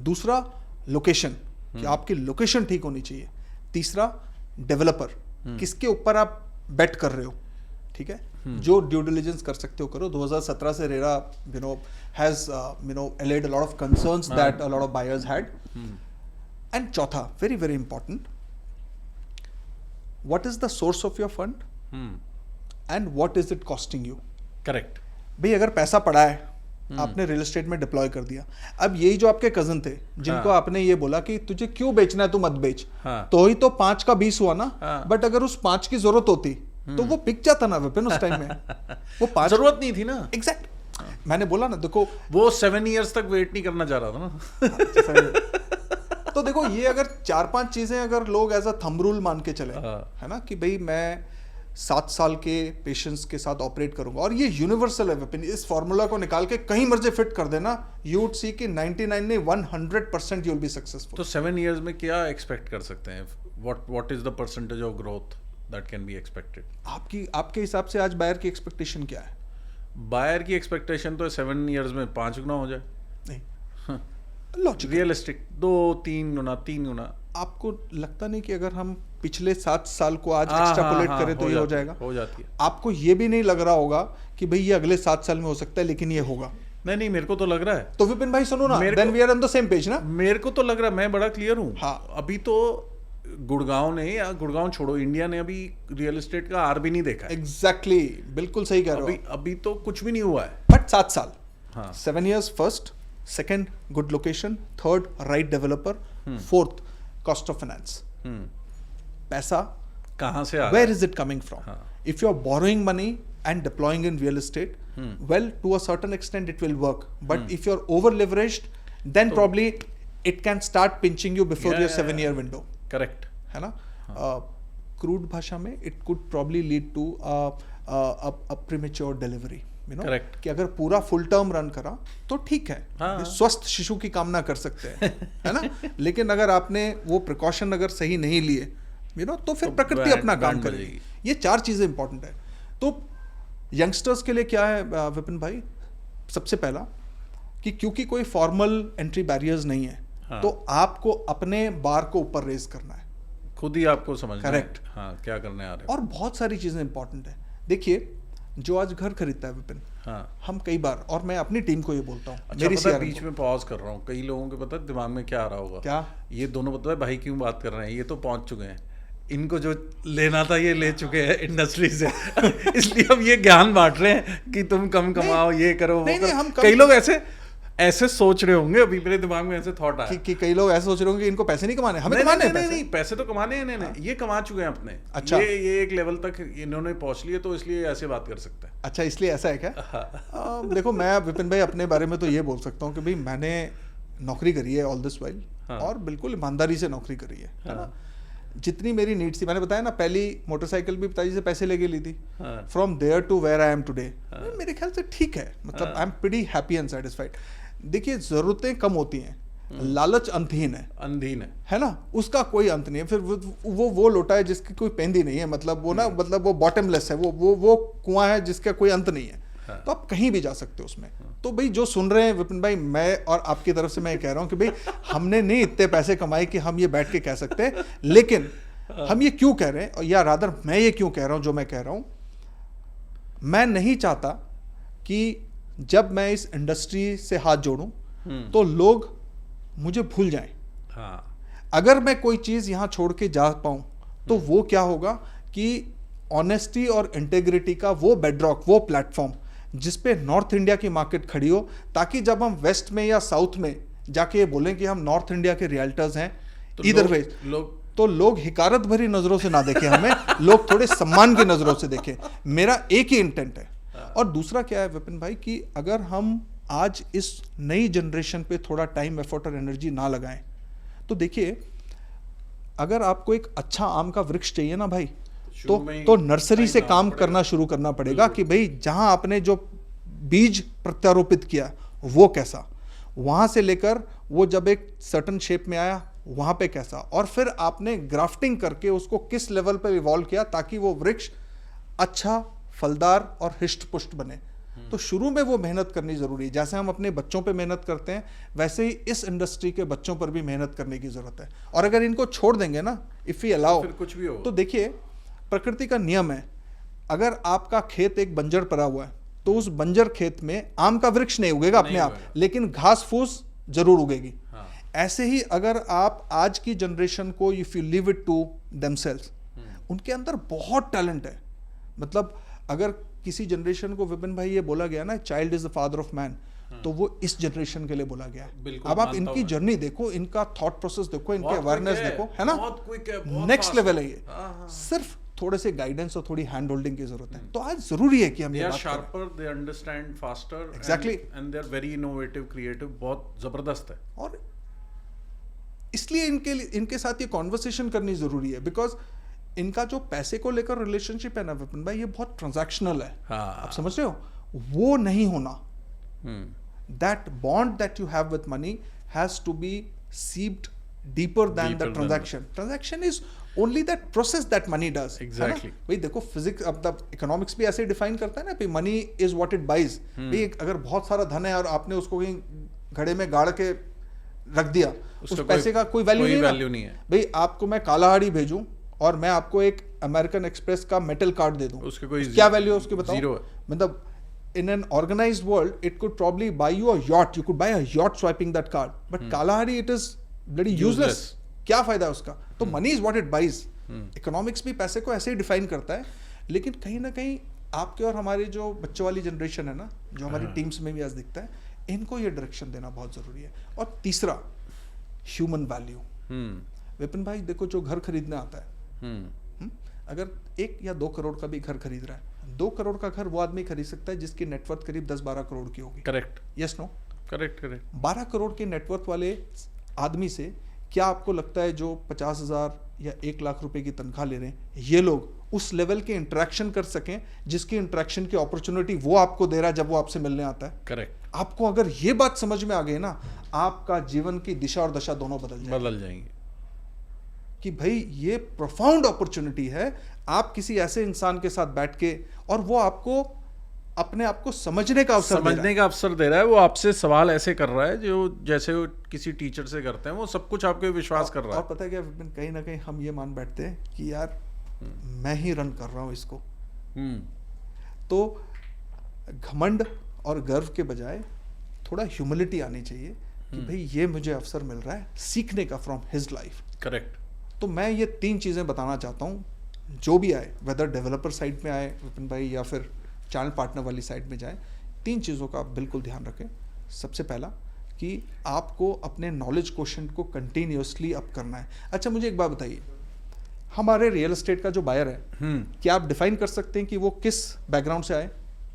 दूसरा लोकेशन कि आपकी लोकेशन ठीक होनी चाहिए, तीसरा डेवलपर किसके ऊपर आप बेट कर रहे हो, ठीक है, जो ड्यू डिलिजेंस कर सकते हो करो। 2017 से RERA has allayed a lot of concerns that a lot of buyers had. And चौथा, very very important, what is the source of your fund and what is it costing you? Correct. भाई अगर पैसा पड़ा है, आपने real estate में deploy कर दिया, अब यही जो आपके कजन थे जिनको आपने ये बोला कि तुझे क्यों बेचना है, तू मत बेच, तो ही तो 5 का 20 हुआ ना। बट अगर उस 5 की जरूरत होती तो वो बिक जाता ना विपिन उस टाइम में। वो 5 जरूरत नहीं थी ना। एग्जैक्ट। मैंने बोला ना, देखो वो 7 years तक वेट नहीं करना चाह रहा था ना। तो देखो ये अगर 4-5 चीजें अगर लोग एज अ थंब रूल मान के चले, है ना, कि भाई मैं 7 साल के पेशेंस के साथ ऑपरेट करूंगा, और ये यूनिवर्सल है विपिन, इस फॉर्मूला को निकाल के कहीं मर्जी फिट कर देना, यू वुड सी कि 99 नहीं 100% यू विल बी सक्सेसफुल। तो 7 years में क्या एक्सपेक्ट कर सकते हैं? What is the percentage of growth that can be expected? आपके हिसाब से आज बायर की एक्सपेक्टेशन क्या है? बायर की एक्सपेक्टेशन तो 7 years में 5 गुना हो जाए। नहीं, लॉजिक रियलिस्टिक 2-3 गुना 3 गुना। आपको लगता नहीं कि अगर हम पिछले 7 साल को आज एक्सट्रापोलेट करें तो ये हो जाएगा? हो जाती है। आपको ये भी नहीं लग रहा होगा कि भाई ये अगले 7 साल में हो सकता है, लेकिन ये होगा? नहीं, मेरे को तो लग रहा है। तो विपिन भाई सुनो ना, then we are on the same page ना। मेरे को तो लग रहा है, मैं बड़ा क्लियर हूँ। हाँ। अभी तो गुड़गांव ने, या गुड़गांव छोड़ो, इंडिया ने अभी रियल एस्टेट का आर भी नहीं देखा है। एग्जैक्टली, बिल्कुल सही कह रहे हो। अभी तो कुछ भी नहीं हुआ है। बट 7 साल, हाँ। 7 years first, second good location, third right developer, fourth cost of finance. पैसा कहाँ से आ रहा है? Where is it coming from? If you are borrowing money and deploying in real estate, well to a certain extent it will work, but if you are over leveraged then probably it can start pinching you before your 7-year window. Correct है ना? क्रूड भाषा में it could probably lead to a premature delivery, you know. Correct. कि अगर पूरा full term run करा तो ठीक है, हाँ। स्वस्थ शिशु की कामना कर सकते हैं, है ना। लेकिन अगर आपने वो प्रिकॉशन अगर सही नहीं लिए, यू नो, तो फिर प्रकृति अपना काम करेगी। ये 4 चीजें इंपॉर्टेंट है। तो यंगस्टर्स के लिए क्या है विपिन भाई? सबसे पहला कि क्योंकि कोई फॉर्मल एंट्री बैरियर्स नहीं है, हाँ। तो आपको अपने बार को ऊपर रेज करना है, खुद ही आपको समझना है। Correct. हाँ, क्या करने आ रहे और बहुत सारी चीजें इंपॉर्टेंट है। देखिए, जो आज घर खरीदता है विपिन, हाँ। हम कई बार, और मैं अपनी टीम को ये बोलता हूँ, अच्छा, मेरी पता है, CRM बीच को, में पॉज कर रहा हूँ, कई लोगों के पता है दिमाग में क्या आ रहा होगा? क्या? ये दोनों पता है भाई क्यों बात कर रहे हैं, ये तो पहुंच चुके हैं, इनको जो लेना था ये ले चुके हैं इंडस्ट्री से इसलिए हम ये ज्ञान बांट रहे हैं कि तुम कम कमाओ, ये करो, वो करो। हम कई लोग ऐसे सोच रहे होंगे, अभी मेरे दिमाग में ऐसे थॉट आया कि कई लोग ऐसे सोच रहे होंगे कि इनको पैसे नहीं कमाने, हमें कमाने हैं पैसे। नहीं, पैसे तो कमाने हैं इन्हें, ये कमा चुके हैं अपने। अच्छा। ये एक लेवल तक इन्होंने पहुंच लिया, तो इसलिए ऐसे बात कर सकते हैं। अच्छा, इसलिए ऐसा है क्या? देखो, मैं विपिन भाई अपने बारे में तो ये बोल सकता हूँ कि भाई मैंने नौकरी करी है ऑल दिस वाइल, और बिल्कुल ईमानदारी से नौकरी करी है ना। जितनी मेरी नीड्स थी, मैंने बताया ना, पहली मोटरसाइकिल भी पिताजी से पैसे लेके ली थी। From there to where I am today, मेरे ख्याल से ठीक है, मतलब I am pretty happy and satisfied. देखिए, ज़रूरतें कम होती हैं, लालच अंतहीन है ना, उसका कोई अंत नहीं है। फिर वो लोटा है जिसकी कोई पेंदी नहीं है, मतलब वो ना, मतलब वो बॉटमलेस है, वो कुआं है जिसका कोई अंत नहीं है। तो आप कहीं भी जा सकते हो उसमें। तो भाई जो सुन रहे हैं विपिन भाई, मैं और आपकी तरफ से मैं कह रहा हूं कि भाई हमने नहीं इतने पैसे कमाए कि हम ये बैठ के कह सकते हैं, लेकिन हम ये क्यों कह रहे हैं, या रादर मैं ये क्यों कह रहा हूं जो मैं कह रहा हूं, मैं नहीं चाहता कि जब मैं इस इंडस्ट्री से हाथ जोड़ूं तो लोग मुझे भूल जाएं। अगर मैं कोई चीज यहां छोड़ के जा पाऊं तो वो क्या होगा कि ऑनेस्टी और इंटेग्रिटी का वो बेडरॉक, वो प्लेटफॉर्म जिस पे नॉर्थ इंडिया की मार्केट खड़ी हो, ताकि जब हम वेस्ट में या साउथ में जाके ये बोलें कि हम नॉर्थ इंडिया के रियल्टर्स हैं, तो इधर वे तो लोग हिकारत भरी नजरों से ना देखें हमें, लोग थोड़े सम्मान की नजरों से देखें। मेरा एक ही इंटेंट है। और दूसरा क्या है विपिन भाई, कि अगर हम आज इस नई जनरेशन पे थोड़ा टाइम, एफर्ट और एनर्जी ना लगाएं, तो देखिए अगर आपको एक अच्छा आम का वृक्ष चाहिए ना भाई, तो नर्सरी से काम करना शुरू करना पड़ेगा कि भाई जहां आपने जो बीज प्रत्यारोपित किया वो कैसा, वहां से लेकर वो जब एक सर्टन शेप में आया वहां पे कैसा, और फिर आपने ग्राफ्टिंग करके उसको किस लेवल पे इवॉल्व किया ताकि वो वृक्ष अच्छा, फलदार और हिष्ट पुष्ट बने। तो शुरू में वो मेहनत करनी जरूरी है। जैसे हम अपने बच्चों पे मेहनत करते हैं, वैसे ही इस इंडस्ट्री के बच्चों पर भी मेहनत करने की जरूरत है। और अगर इनको छोड़ देंगे ना, इफ यू अलाउ, कुछ भी हो, तो देखिए प्रकृति का नियम है, अगर आपका खेत एक बंजर पड़ा हुआ है तो उस बंजर खेत में आम का वृक्ष नहीं उगेगा अपने आप, लेकिन घास फूस जरूर उगेगी। ऐसे ही अगर आप आज की जनरेशन को, if you leave it to themselves, उनके अंदर बहुत टैलेंट है। मतलब अगर किसी जनरेशन को विपिन भाई ये बोला गया ना, child is the father of man, तो वो इस जनरेशन के लिए बोला गया है। अब आप इनकी जर्नी देखो, इनका थॉट प्रोसेस देखो, इनके अवेयरनेस देखो, है ना, नेक्स्ट लेवल है ये। सिर्फ थोड़े से गाइडेंस और थोड़ी हैंड होल्डिंग की जरूरत है। तो आज जरूरी है कि हम ये बात sharper, they understand faster, exactly, and they are very innovative, creative, बहुत जबरदस्त है। और इसलिए इनके साथ ये कॉन्वर्सेशन करनी जरूरी है, बिकॉज इनका जो पैसे को लेकर रिलेशनशिप है ना विपिन भाई, ये बहुत ट्रांजैक्शनल है। आप समझ रहे हो, वो नहीं होना। That bond that you have with money has to be seeped deeper than the transaction. Transaction is only that process that money does. Exactly भाई देखो, फिजिक्स, अब इकोनॉमिक्स भी ऐसे डिफाइन करता है ना, भाई money is what it buys. भाई अगर बहुत सारा धन है और आपने उसको कहीं घड़े में गाड़ के रख दिया, उस पैसे का कोई वैल्यू नहीं है। भाई आपको मैं कालाहाड़ी भेजूं और मैं आपको एक अमेरिकन एक्सप्रेस का मेटल कार्ड दे दूं, उसके कोई क्या वैल्यू है उसकी बताओ? जीरो है। मतलब in an organized world it could probably buy you a yacht, you could buy a yacht swiping that card, but Kalahari it is bloody useless. क्या फायदा है उसका? तो money is what it buys. Economics भी पैसे को ऐसे ही define करता है, लेकिन कहीं ना कहीं आपके और हमारे जो बच्चों वाली जनरेशन है ना, जो हमारी टीम्स में भी आज दिखता है, इनको ये डायरेक्शन देना बहुत जरूरी है। और तीसरा, ह्यूमन वैल्यू। विपिन भाई देखो, जो घर खरीदने आता है, अगर 1 या 2 करोड़ का भी घर खरीद रहा है, 2 करोड़ का घर वो आदमी खरीद सकता है जिसकी नेटवर्थ करीब 10-12 करोड़ की होगी। Correct, yes no? Correct. 12 crore के नेटवर्थ वाले आदमी से क्या आपको लगता है जो 50,000 या 1 लाख रुपए की तनख्वाह ले रहे हैं, ये लोग उस लेवल के इंटरेक्शन कर सकें जिसकी इंटरेक्शन की अपॉर्चुनिटी वो आपको दे रहा है जब वो आपसे मिलने आता है? करेक्ट। आपको अगर ये बात समझ में आ गई ना, आपका जीवन की दिशा और दशा दोनों बदल जाएंगे कि भाई ये प्रोफाउंड अपॉर्चुनिटी है। आप किसी ऐसे इंसान के साथ बैठ के, और वो आपको अपने आप को समझने का अवसर दे रहा है। वो आपसे सवाल ऐसे कर रहा है जो जैसे वो किसी टीचर से करते हैं, वो सब कुछ आपके विश्वास कर रहा है। और पता है क्या विपिन, कहीं ना कहीं हम ये मान बैठते हैं कि यार मैं ही रन कर रहा हूँ इसको। तो घमंड और गर्व के बजाय थोड़ा ह्यूमिलिटी आनी चाहिए कि भाई ये मुझे अवसर मिल रहा है सीखने का फ्रॉम हिज लाइफ। करेक्ट। तो मैं ये 3 चीज़ें बताना चाहता हूँ, जो भी आए, वेदर डेवलपर साइड में आए विपिन भाई या फिर चैनल पार्टनर वाली साइड में जाए, 3 चीज़ों का आप बिल्कुल ध्यान रखें। सबसे पहला कि आपको अपने नॉलेज क्वोशेंट को कंटिन्यूसली अप करना है। अच्छा मुझे एक बात बताइए, हमारे रियल एस्टेट का जो बायर है, क्या आप डिफाइन कर सकते हैं कि वो किस बैकग्राउंड से आए?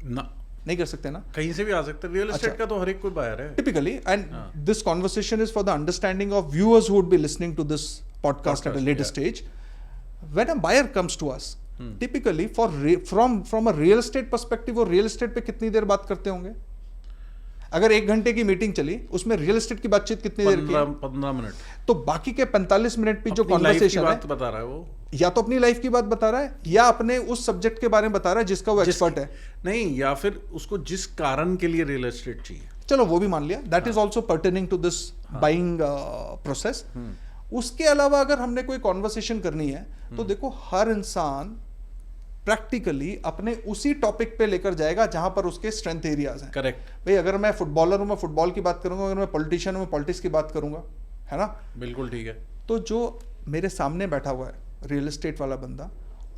ना, नहीं कर सकते ना, कहीं से भी आ सकते हैं। रियल एस्टेट का तो हर एक कोई बायर है typically. And this conversation is for the understanding of viewers who would be listening to this podcast at a later stage. When a buyer comes to us, typically from a real estate perspective, वो real estate पे कितनी देर बात करते होंगे? अगर 1 घंटे की meeting चली उसमें रियल एस्टेट की बातचीत कितनी देर की है? 15 मिनट। तो बाकी के 45 मिनट पे जो अपनी लाइफ की कॉन्वर्सेशन है, बात बता रहा है वो, या तो अपनी लाइफ की बात बता रहा है या अपने उस सब्जेक्ट के बारे में बता रहा है जिसका वो एक्सपर्ट है। नहीं, या फिर उसको जिस कारण के लिए रियल एस्टेट चाहिए। चलो वो भी मान लिया, that is also pertaining to this buying process. उसके अलावा अगर हमने कोई कॉन्वर्सेशन करनी है तो देखो हर इंसान प्रैक्टिकली अपने उसी टॉपिक पे लेकर जाएगा जहां पर उसके स्ट्रेंथ एरियाज हैं। करेक्ट। भाई अगर मैं फुटबॉलर हूं मैं फुटबॉल की बात करूंगा, अगर मैं पॉलिटिशियन हूं मैं पॉलिटिक्स की बात करूंगा, है ना? बिल्कुल ठीक है। तो जो मेरे सामने बैठा हुआ है रियल एस्टेट वाला बंदा,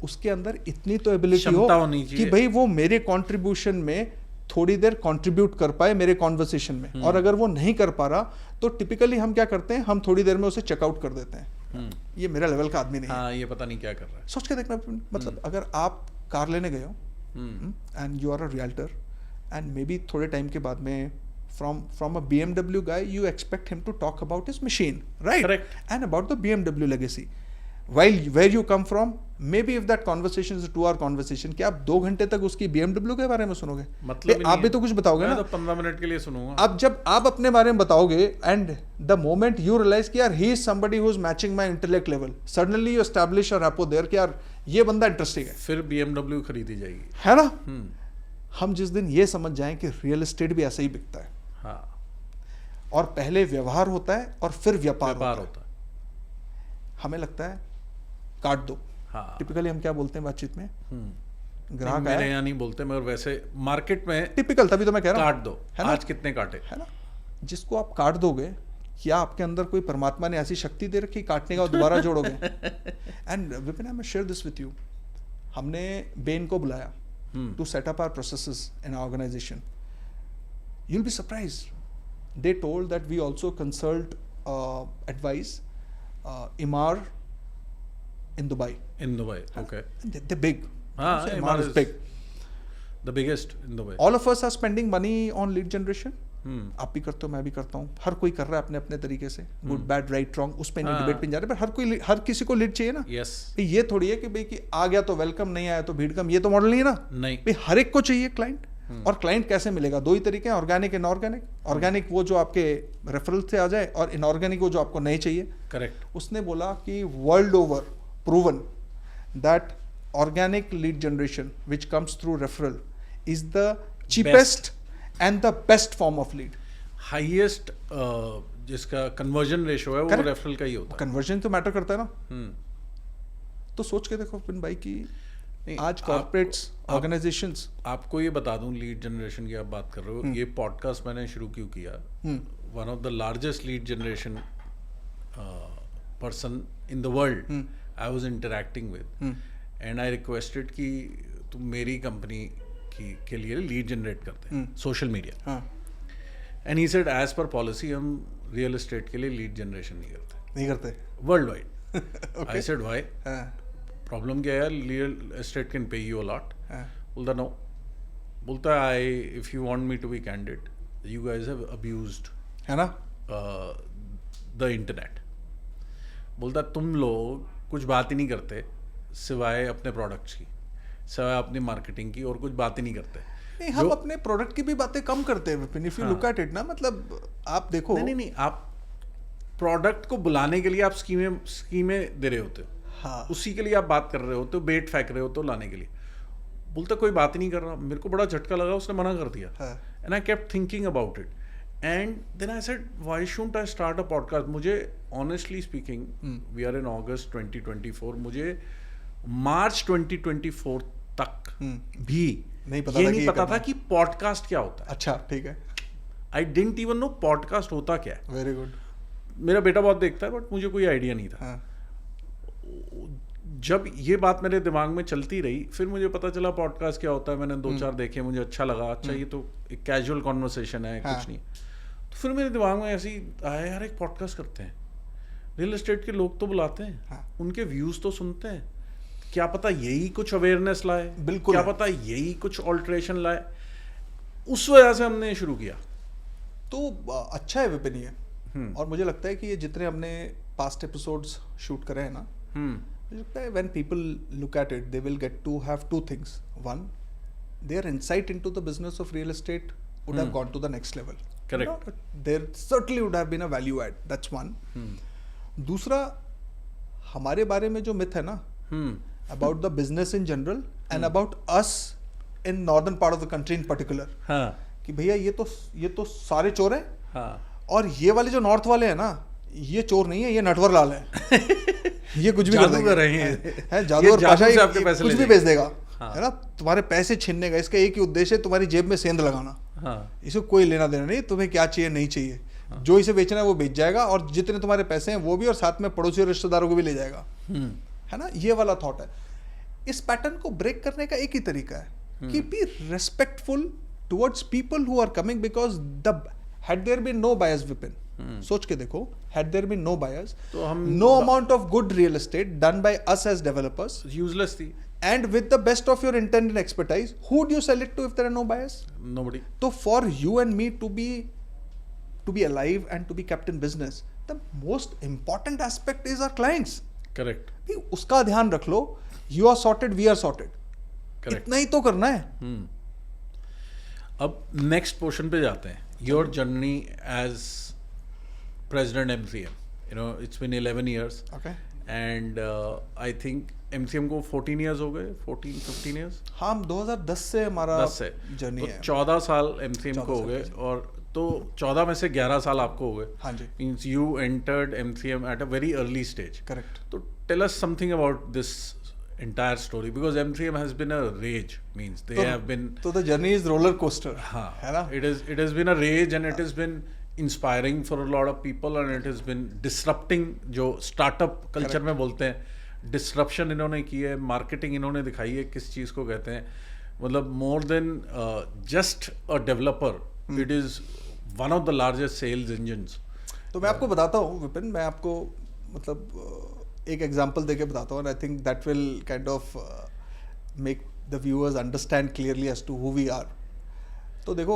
उसके अंदर इतनी तो एबिलिटी हो कि भाई वो मेरे कंट्रीब्यूशन में थोड़ी देर कंट्रीब्यूट कर पाए मेरे कॉन्वर्सेशन में। और अगर वो नहीं कर पा रहा तो टिपिकली हम क्या करते हैं, हम थोड़ी देर में उसे चेकआउट कर देते हैं। ये मेरा लेवल का आदमी नहीं है। हाँ, ये पता नहीं क्या कर रहा है। सोच के देखना, मतलब अगर आप कार लेने गए हो and you are a realtor and maybe थोड़े टाइम के बाद में from a BMW guy you expect him to talk about his machine, right? Correct. And about the BMW legacy. While where you come from, maybe if that conversation is a 2 hour conversation, क्या आप 2 घंटे तक उसकी BMW के बारे में सुनोगे? मतलब आप भी तो कुछ बताओगे ना? मैं तो 15 मिनट के लिए सुनूंगा। अब जब आप अपने बारे में बताओगे and the moment you realise कि यार he is somebody who is matching my intellect level, suddenly you establish a rapport there कि यार ये बंदा इंटरेस्टिंग है, फिर BMW खरीदी जाएगी, है ना? हम जिस दिन ये समझ जाएं कि रियल एस्टेट भी ऐसे ही बिकता है, हाँ, और पहले व्यवहार होता है और फिर व्यापार होता होता है। है। हमें लगता है काट दो। हाँ, टिपिकली हम क्या बोलते हैं बातचीत में, ग्राहक मेरे आया, यहाँ नहीं बोलते, मगर वैसे मार्केट में टिपिकल, तभी तो मैं कह रहा हूँ काट दो, है ना? आज कितने काटे, है ना? जिसको आप काट दोगे, क्या आपके अंदर कोई परमात्मा ने ऐसी शक्ति दे रखी काटने का और दोबारा जोड़ोगे? And Vipin, I am share this with you. हमने बेन को बुलाया to set up our processes in our organisation. You will be surprised, they told that we also consult advise Emaar in Dubai. In Dubai, okay. They're big. हाँ, So Emaar is is big. The biggest in Dubai. All of us are spending money on lead generation. आप भी करते हो, मैं भी करता हूँ, हर कोई कर रहा है अपने अपने तरीके से, गुड बैड राइट रॉन्ग, उस पे नहीं डिबेट पे नहीं जा रहे, पर हर किसी को लीड चाहिए ना। Yes. ये थोड़ी है कि भाई कि आ गया तो वेलकम, नहीं आया तो भीड़ कम, ये तो मॉडल नहीं है ना। नहीं, भाई हर एक को चाहिए क्लाइंट। और क्लाइंट कैसे मिलेगा? 2 ही तरीके हैं, ऑर्गेनिक इनऑर्गेनिक। ऑर्गेनिक वो जो आपके रेफरल से आ जाए, और इनऑर्गेनिक वो जो आपको नहीं चाहिए। करेक्ट। उसने बोला कि world over proven that organic lead generation which comes through referral is the cheapest and the best form of lead. Highest जिसका कन्वर्जन रेशियो है वो रेफरल का ही होता है। कन्वर्जन तो मैटर करता है ना। तो सोच के देखो पिन भाई की आज कॉर्पोरेट्स ऑर्गेनाइजेशंस, आपको ये बता दूं, लीड जनरेशन की आप बात कर रहे हो, ये पॉडकास्ट मैंने शुरू क्यों किया? One of the largest lead generation person in the world I was interacting with, and I requested कि तुम मेरी कंपनी के लिए लीड जनरेट करते हैं social media. And he said as per policy हम रियल एस्टेट के लिए लीड जनरेशन नहीं करते worldwide. I said why? Problem क्या है? Real estate can pay you a lot. बोलता नो, बोलता I if you want me to be candid, you guys have abused, है ना, द इंटरनेट। बोलता तुम लोग कुछ बात ही नहीं करते सिवाय अपने प्रोडक्ट्स की, सिवाय अपनी मार्केटिंग की, और कुछ बात ही नहीं करते। नहीं, हम अपने प्रोडक्ट की भी बातें कम करते हैं if you look at it ना। मतलब आप देखो, नहीं, आप प्रोडक्ट को बुलाने के लिए आप स्कीमें दे रहे होते हो, हाँ, उसी के लिए आप बात कर रहे होते हो, बेट फेंक रहे होते हो लाने के लिए। बोलता कोई बात ही नहीं कर रहा। मेरे को बड़ा झटका लगा, उसने मना कर दिया। And I kept thinking about it, and then I said why shouldn't I start a podcast. मुझे honestly speaking, we are in August 2024, मुझे मार्च 2024 तक भी नहीं पता था कि पॉडकास्ट क्या होता है। अच्छा, ठीक है। I didn't even know podcast होता क्या है। Very good. मेरा बेटा बहुत देखता है, बट मुझे कोई आइडिया नहीं था। जब ये बात मेरे दिमाग में चलती रही, फिर मुझे पता चला पॉडकास्ट क्या होता है। मैंने 2-4 देखे, मुझे अच्छा लगा। अच्छा, ये तो एक कैजुअल कॉन्वर्सेशन है, कुछ नहीं। तो फिर मेरे दिमाग में ऐसे ही आया, यार एक पॉडकास्ट करते हैं, रियल एस्टेट के लोग तो बुलाते हैं, उनके व्यूज तो सुनते हैं, क्या पता यही कुछ अवेयरनेस लाए, बिल्कुल, क्या पता यही कुछ ऑल्ट्रेशन लाए। उस वजह से हमने शुरू किया। तो अच्छा है विपिन ये। और मुझे लगता है कि ये जितने हमने पास्ट एपिसोड्स शूट करे हैं ना, मुझे लगता है when people look at it they will get to have 2 things. 1, their insight into the business of real estate would have gone to the next level. Correct. There certainly would have been a value add. That's one. दूसरा, हमारे बारे में जो myth है ना, about the business in general and about us in northern part of the country in particular, कि भैया ये तो सारे चोर हैं, और ये वाले जो नॉर्थ वाले हैं ना, ये चोर नहीं है, ये नटवर लाल है, ये कुछ भी कर रहे हैं, जादू और पाशा, कुछ भी बेच देगा, है ना, तुम्हारे पैसे छीनने का इसका एक ही उद्देश्य है, तुम्हारी जेब में सेंध लगाना, इसको कोई लेना देना नहीं, तुम्हें क्या चाहिए नहीं चाहिए, जो इसे बेचना है वो बेच जाएगा, और जितने तुम्हारे पैसे हैं वो भी, और साथ में पड़ोसी और रिश्तेदारों को भी ले जाएगा, है ना, ये वाला थॉट है. इस पैटर्न को ब्रेक करने का एक ही तरीका है कि be respectful towards people who are coming, because the had there been no bias, Vipin, सोच के देखो, had there been no bias, तो हम no amount of good real estate done by us as developers, useless थी, and with the best of your intent and expertise, who would you sell it to if there are no bias? Nobody. So for you and me to be alive and to be kept in business, the most important aspect is our clients. Correct. भी उसका ध्यान रख लो, you are sorted, we are sorted. Correct. इतना ही तो करना है. अब next portion पे जाते हैं. Your journey as president MCM, you know, it's been 11 years. Okay. And I think MCM को 14 years हो गए, 15 years. हाँ, 2010 से हमारा 10 से जर्नी है. 14 साल MCM को हो गए, और तो 14 में से 11 साल आपको हो गए. हाँ जी. Means you entered MCM at a very early stage. Correct. तो tell us something about this entire story, because MCM has been a rage, means they have been, so the journey is roller coaster, है ना, it has been a rage, and it has been inspiring for a lot of people, and it has been disrupting, जो startup culture में बोलते हैं, disruption इन्होंने की है, marketing इन्होंने दिखाई है किस चीज़ को कहते हैं, मतलब more than just a developer, it is one of the largest sales engines. तो मैं आपको बताता हूँ विपिन, मैं आपको मतलब एक एग्जाम्पल देके बताता हूँ, and I think that will kind of make the viewers understand clearly as to who we are. तो देखो,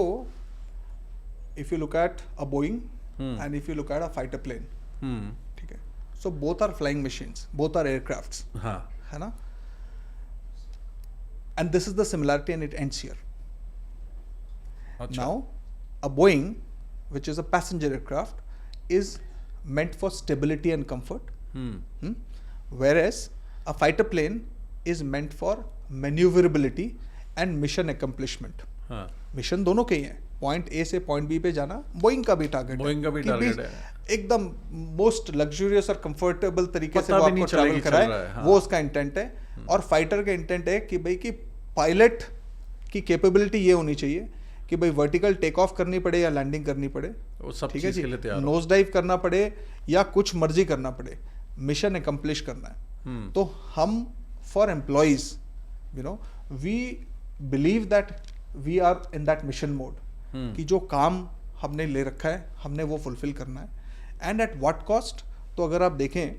if you look at a Boeing and if you look at a fighter plane, ठीक है, so both are flying machines, both are aircrafts, हाँ, है ना, and this is the similarity and it ends here. अच्छा. Now, a Boeing, which is a passenger aircraft, is meant for stability and comfort. Whereas a fighter plane is meant for maneuverability and mission accomplishment. Mission दोनों के ही हैं, point A से point B पे जाना Boeing का भी target है, एकदम मोस्ट लग्जूरियस और कंफर्टेबल तरीके से वो आपको ट्रैवल कराए, वो उसका इंटेंट है. और फाइटर का इंटेंट है कि भाई कि पायलट की कैपेबिलिटी ये होनी चाहिए कि भाई वर्टिकल टेक ऑफ करनी पड़े या लैंडिंग करनी पड़े, ठीक है जी, नोज डाइव करना पड़े या कुछ मर्जी करना पड़े, मिशन एकम्प्लिश करना है. तो हम for employees, you know, we believe that we are in that mission mode, कि जो काम हमने ले रखा है हमने वो फुलफिल करना है, एंड एट व्हाट कॉस्ट. तो अगर आप देखें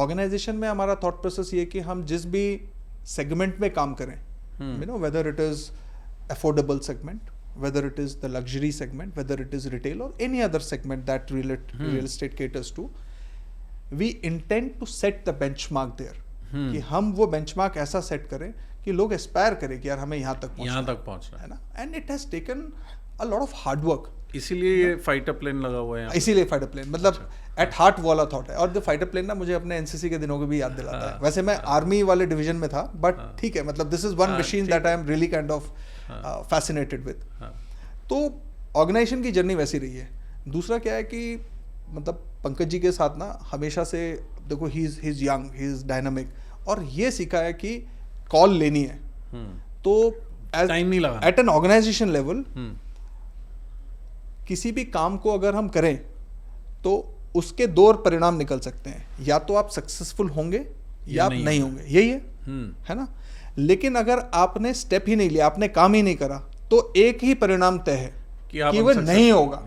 ऑर्गेनाइजेशन में हमारा थॉट प्रोसेस ये कि हम जिस भी सेगमेंट में काम करें, you know, whether it is affordable segment, whether it is the luxury segment, whether it is retail or any other segment that real estate caters to, we intend to set the benchmark there. कि हम वो benchmark ऐसा set करें कि लोग aspire करें कि यार हमें यहाँ तक पहुँचना है ना, and it has taken a lot of hard work. इसीलिए ये फाइटर प्लेन लगा हुआ है, इसीलिए फाइटर प्लेन, मतलब एट हार्ट वाला थॉट है. और जो फाइटर प्लेन ना मुझे अपने एनसीसी के दिनों को भी याद दिलाता है. वैसे मैं आर्मी वाले डिवीजन में था, बट ठीक है, मतलब this is one machine that I am really kind of fascinated with. तो ऑर्गेनाइजेशन की जर्नी वैसी रही है. दूसरा क्या है कि मतलब पंकज जी के साथ ना हमेशा से देखो, he is young, he is dynamic, और ये सीखा है कि कॉल लेनी है. तो टाइम नहीं लगा एट एन ऑर्गेनाइजेशन लेवल किसी भी काम को अगर हम करें तो उसके दो परिणाम निकल सकते हैं, या तो आप सक्सेसफुल होंगे या आप नहीं होंगे, यही है ना. लेकिन अगर आपने स्टेप ही नहीं लिया, आपने काम ही नहीं करा, तो एक ही परिणाम तय है कि वो नहीं होगा.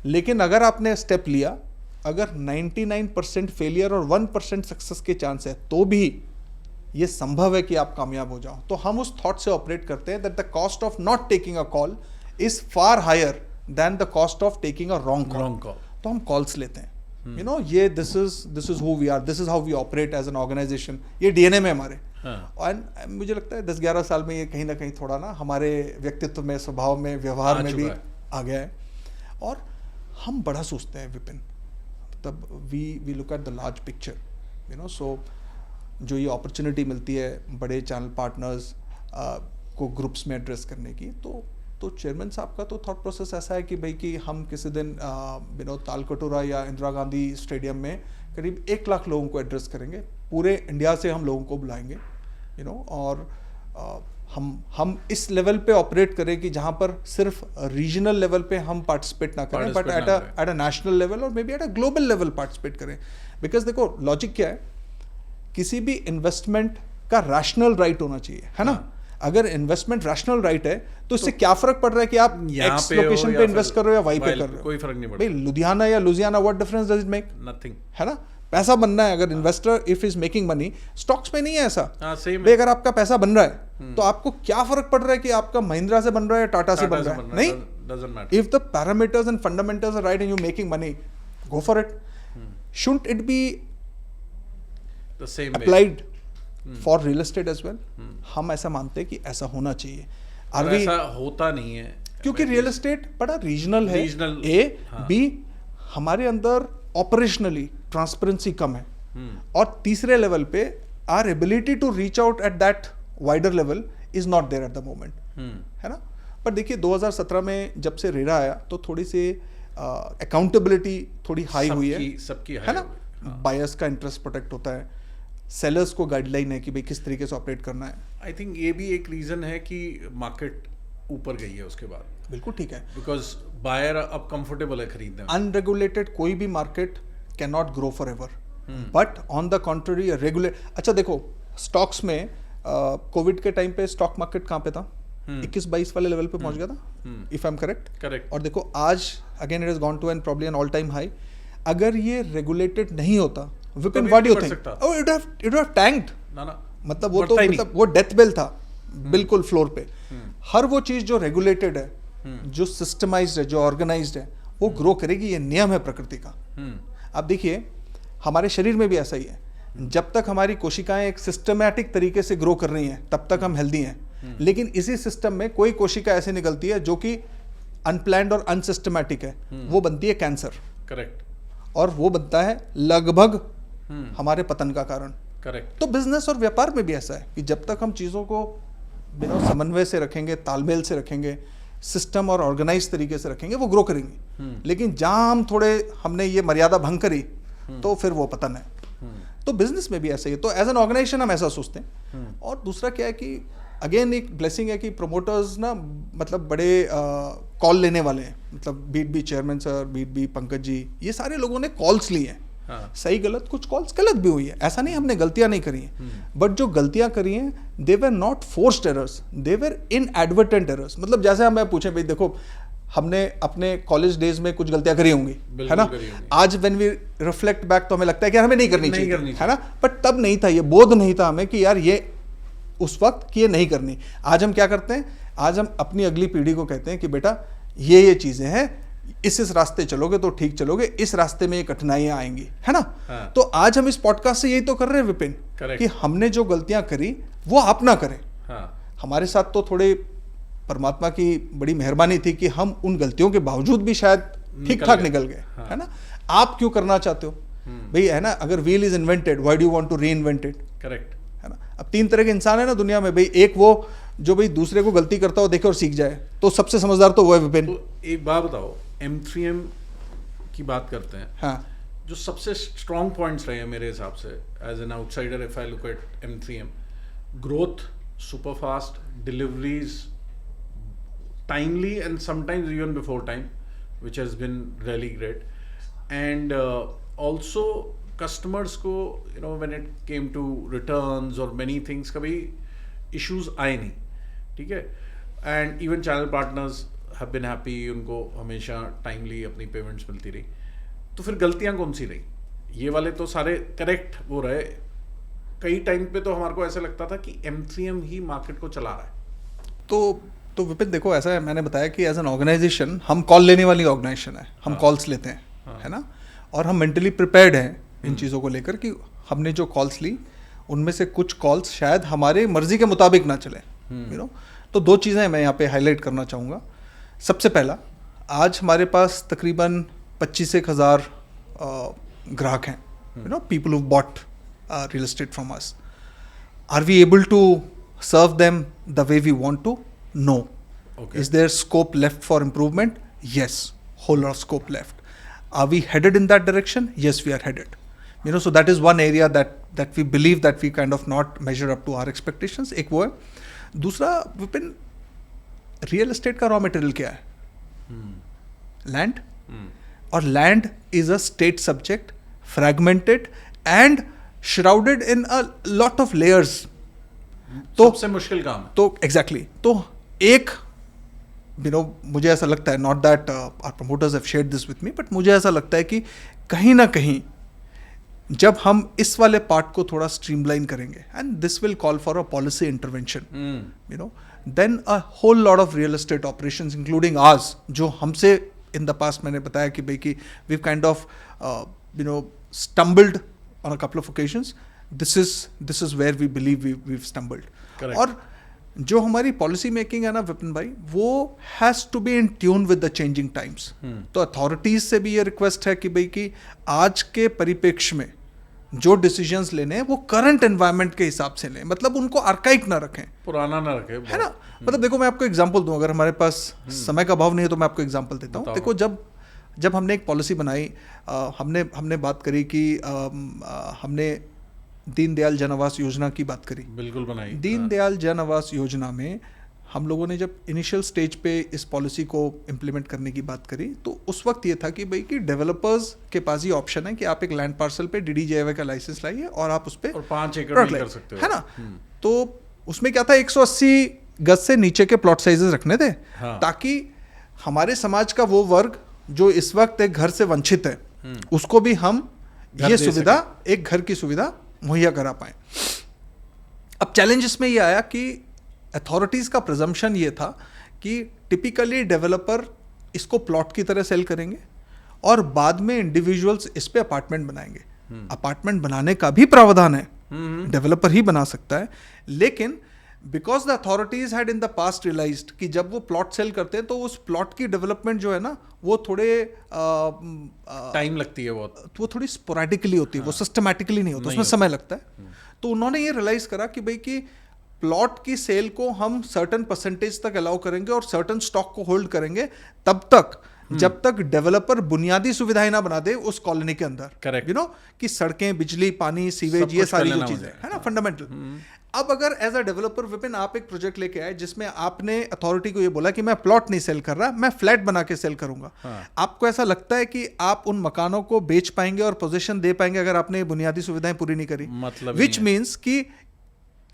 लेकिन अगर आपने स्टेप लिया, अगर 99% फेलियर और 1% सक्सेस के चांस है, तो भी ये संभव है कि आप कामयाब हो जाओ. तो हम उस थॉट से ऑपरेट करते हैं that the cost of not taking a call is far higher than the cost of taking a wrong call. तो हम कॉल्स लेते हैं, यू नो, ये this is who we are, this is how we operate as an organisation. ये DNA में हमारे, and मुझे लगता है 10-11 साल में ये कहीं ना कहीं थोड़ा ना हमारे व्यक्तित्व में, स्वभाव में, व्यवहार में भी आ गया है। और हम बड़ा सोचते हैं विपिन, तब we look at the large picture, you know. So जो ये अपॉर्चुनिटी मिलती है बड़े चैनल पार्टनर्स को ग्रुप्स में एड्रेस करने की, तो चेयरमैन साहब का तो थॉट प्रोसेस ऐसा है कि भाई कि हम किसी दिन तालकटोरा या इंदिरा गांधी स्टेडियम में करीब 1 लाख लोगों को एड्रेस करेंगे, पूरे इंडिया से हम लोगों को बुलाएंगे, यू नो। और हम इस लेवल पे ऑपरेट करें कि जहाँ पर सिर्फ रीजनल लेवल पे हम पार्टिसिपेट ना करें, but at a national level और maybe at a global level participate करें। बिकॉज देखो लॉजिक क्या है, किसी भी इन्वेस्टमेंट का रैशनल राइट होना चाहिए, है ना। अगर इन्वेस्टमेंट रैशनल राइट है तो इससे क्या फर्क पड़ रहा है कि आप एक्स लोकेशन पे इन्वेस्ट कर रहे हो या वाई पे कर रहे हो, कोई फर्क नहीं पड़ता। भाई लुधियाना या Louisiana, what difference does it make? Nothing, है ना। पैसा बनना है, अगर investor if is making money, stocks में नहीं है ऐसा। सेम भाई अगर आपका पैसा बन रहा है तो आपको क्या फर्क पड़ रहा है कि आपका महिंद्रा से बन रहा है, टाटा से बन रहा है? नहीं, doesn't matter. If the parameters and fundamentals are right and you making money, go for it. Shouldn't it be the same way applied for real estate as well? हम ऐसा मानते हैं कि ऐसा होना चाहिए। और ऐसा होता नहीं है क्योंकि रियल एस्टेट बड़ा रीजनल है, हाँ। बी हमारे अंदर ऑपरेशनली ट्रांसपेरेंसी कम है, और तीसरे लेवल पे our ability to reach out at that wider level is not there at the moment, है ना। पर देखिए 2017 में जब से रेरा आया तो थोड़ी सी अकाउंटेबिलिटी थोड़ी हाई हुई है, सबकी है ना। बायर्स का इंटरेस्ट प्रोटेक्ट होता है, सेलर्स को गाइडलाइन है कि भाई किस तरीके से ऑपरेट करना है। आई थिंक ये भी एक रीजन है कि मार्केट ऊपर गई है उसके बाद। बिल्कुल ठीक है, बिकॉज बायर अब कंफर्टेबल है खरीदने में। अनरेगुलेटेड कोई भी market can not grow for ever, but on the contrary regulate. अच्छा देखो स्टॉक्स में कोविड के टाइम पे स्टॉक मार्केट कहाँ पे था? 21-22 वाले लेवल पे पहुंच गया था, इफ आई एम करेक्ट। और देखो आज again it has gone to an probably an all time high. अगर ये रेगुलेटेड नहीं होता, Vipin what do you think? Oh it would have tanked. मतलब वो तो मतलब वो डेथ बेल था बिल्कुल फ्लोर पे। हर वो चीज जो रेगुलेटेड है, जो सिस्टमाइज्ड है, जो ऑर्गेनाइज्ड है, वो ग्रो करेगी। ये नियम है प्रकृति का। आप देखिए हमारे शरीर में भी ऐसा ही है, जब तक हमारी कोशिकाएं एक सिस्टमैटिक तरीके से ग्रो कर रही हैं तब तक हम हेल्दी हैं। लेकिन इसी सिस्टम में कोई कोशिका ऐसे निकलती है जो कि अनप्लैन्ड और अनसिस्टमैटिक है, वो बनती है कैंसर। करेक्ट। और वो बनता है लगभग हमारे पतन का कारण। करेक्ट। तो बिजनेस और व्यापार में भी ऐसा है कि जब तक हम चीज़ों को बिना समन्वय से रखेंगे, तालमेल से रखेंगे, सिस्टम और ऑर्गेनाइज तरीके से रखेंगे, वो ग्रो करेंगे। लेकिन जहां हम हमने ये मर्यादा भंग करी तो फिर वो पतन है। तो बिजनेस में भी ऐसा ही है। तो एज एन ऑर्गेनाइजेशन हम ऐसा सोचते हैं। और दूसरा क्या है कि अगेन एक ब्लेसिंग है कि प्रोमोटर्स ना मतलब बड़े कॉल लेने वाले हैं। मतलब beat be chairman sir, beat be Pankaj ji, ये सारे लोगों ने कॉल्स लिए हैं। हाँ। सही गलत कुछ कॉल्स गलत भी हुई है, ऐसा नहीं हमने गलतियां नहीं करी हैं, बट जो गलतियां करी हैं they were not forced errors, they were inadvertent errors. मतलब जैसे हमें पूछे भाई देखो हमने अपने कॉलेज डेज में कुछ गलतियां करी होंगी, है ना। आज व्हेन वी रिफ्लेक्ट बैक तो हमें लगता है कि हमें नहीं करनी चाहिए, है ना। बट तब नहीं था, ये बोध नहीं था हमें कि यार ये उस वक्त कि ये नहीं करनी। आज हम क्या करते हैं, आज हम अपनी अगली पीढ़ी को कहते हैं कि बेटा ये चीजें हैं, इस रास्ते चलोगे तो ठीक चलोगे, इस रास्ते में ये कठिनाइयां आएंगी, है ना। हाँ। तो आज हम इस पॉडकास्ट से यही तो कर रहे हैं विपिन, कि हमने जो गलतियां करी वो आप ना करें। हाँ। हमारे साथ तो थोड़े परमात्मा की बड़ी मेहरबानी थी कि हम उन गलतियों के बावजूद भी शायद ठीक ठाक निकल गए। हाँ। है ना। आप क्यों करना चाहते हो भाई, है ना। अगर wheel is invented, why do you want to reinvent it? Correct, है ना। अब 3 तरह के इंसान है ना दुनिया में भाई। एक वो जो भाई दूसरे को गलती करता हो देखे और सीख जाए, तो सबसे समझदार तो वो है विपिन। तो एक बात बताओ, M3M की बात करते हैं। हाँ। जो सबसे स्ट्रॉन्ग पॉइंट्स रहे हैं मेरे हिसाब से as an outsider, if I look at M3M, growth, super fast deliveries, timely and sometimes even before time, which has been really great. And also customers को you know when it came to returns or many things कभी issues आए नहीं, ठीक है। And even channel partners have been happy, उनको हमेशा timely अपनी payments मिलती रही। तो फिर गलतियाँ कौन सी रही? ये वाले तो सारे करेक्ट वो रहे। कई टाइम पे तो हमारे को ऐसा लगता था कि M3M ही मार्केट को चला रहा है। तो विपिन देखो ऐसा है, मैंने बताया कि एज एन ऑर्गेनाइजेशन हम कॉल लेने वाली ऑर्गेनाइजेशन है। हम कॉल्स लेते हैं, है ना। और हम मेंटली प्रिपेयर्ड हैं इन चीज़ों को लेकर कि हमने जो कॉल्स ली उनमें से कुछ कॉल्स शायद हमारे मर्जी के मुताबिक ना चले, यू नो। तो 2 चीज़ें मैं यहाँ पे हाईलाइट करना चाहूँगा। सबसे पहला, आज हमारे पास तकरीबन 25,000 ग्राहक हैं, you know, people who bought real estate from us. Are we able to serve them the way we want to? No. Okay. Is there scope left for improvement? Yes, whole lot of scope left. Are we headed in that direction? Yes, we are headed. You know, so that is one area that we believe that we kind of not measure up to our expectations. एक वो है। दूसरा, Vipin, real estate का raw material क्या है? Land. और land is a state subject, fragmented and shrouded in a lot of layers. तो सबसे मुश्किल काम है। तो एग्जैक्टली तो एक, यू नो, मुझे ऐसा लगता है, not that our promoters have shared this with me, but मुझे ऐसा लगता है कि कहीं ना कहीं जब हम इस वाले पार्ट को थोड़ा स्ट्रीमलाइन करेंगे, and this will call for a policy intervention, you know, then a whole lot of real estate operations including ours, जो हमसे इन द पास्ट मैंने बताया कि भाई कि we kind of you know stumbled on a couple of occasions, this is where we believe we stumbled. और जो हमारी पॉलिसी मेकिंग है ना विपिन भाई, वो has to be in tune with the changing times. तो अथॉरिटीज से भी ये रिक्वेस्ट है कि भाई कि आज के परिप्रेक्ष्य में जो डिसीजंस लेने हैं वो करंट एनवायरनमेंट के हिसाब से लें, मतलब उनको आर्काइक ना रखें, पुराना ना रखें, है ना। मतलब देखो, मैं आपको एग्जांपल दूं, अगर हमारे पास समय का अभाव नहीं है तो मैं आपको एग्जांपल देता हूँ। देखो, जब हमने एक पॉलिसी बनाई, हमने बात करी कि हमने दीनदयाल जन आवास योजना की बात करी। बिल्कुल बनाई। दीनदयाल जन आवास योजना में हम लोगों ने जब इनिशियल स्टेज पे इस पॉलिसी को इम्प्लीमेंट करने की बात करी, तो उस वक्त ये था कि भाई कि डेवलपर्स के पास ये ऑप्शन है कि आप एक लैंड पार्सल पे DDJIY का लाइसेंस लाइए और आप उस पर 5 एकड़ कर सकते हो, है ना। तो उसमें क्या था, 180 गज से नीचे के प्लॉट साइजेस रखने थे, ताकि हमारे समाज का वो वर्ग जो इस वक्त एक घर से वंचित है, उसको भी हम ये सुविधा, एक घर की सुविधा मुहैया करा पाए। अब चैलेंज इसमें ये आया कि अथॉरिटीज का प्रिजम्पशन ये था कि टिपिकली डेवलपर इसको प्लॉट की तरह सेल करेंगे और बाद में इंडिविजुअल्स इस पे अपार्टमेंट बनाएंगे। अपार्टमेंट बनाने का भी प्रावधान है, डेवलपर ही बना सकता है, लेकिन because the authorities had in the past realised कि जब वो प्लॉट सेल करते हैं तो उस प्लॉट की डेवलपमेंट जो है ना, वो थोड़े टाइम लगती है बहुत, वो थोड़ी स्पोरेडिकली होती है, वो सिस्टमैटिकली नहीं होता, उसमें समय लगता है। तो उन्होंने ये रियलाइज करा कि भाई कि प्लॉट की सेल को हम सर्टन परसेंटेज तक अलाउ करेंगे और सर्टन स्टॉक को होल्ड करेंगे तब तक जब तक डेवलपर बुनियादी सुविधाएं ना बना दे उस कॉलोनी के अंदर, करेक्ट, यू नो, कि सड़कें, बिजली, पानी, सीवेज, ये सारी जो चीजें है ना, फंडामेंटल। अब अगर एज अ डेवलपर विपिन आप एक प्रोजेक्ट लेके आए जिसमें आपने अथॉरिटी को ये बोला कि मैं प्लॉट नहीं सेल कर रहा, मैं फ्लैट बना के सेल करूंगा, आपको ऐसा लगता है कि आप उन मकानों को बेच पाएंगे और पोजीशन दे पाएंगे अगर आपने बुनियादी सुविधाएं पूरी नहीं करी? मतलब विच मीन्स कि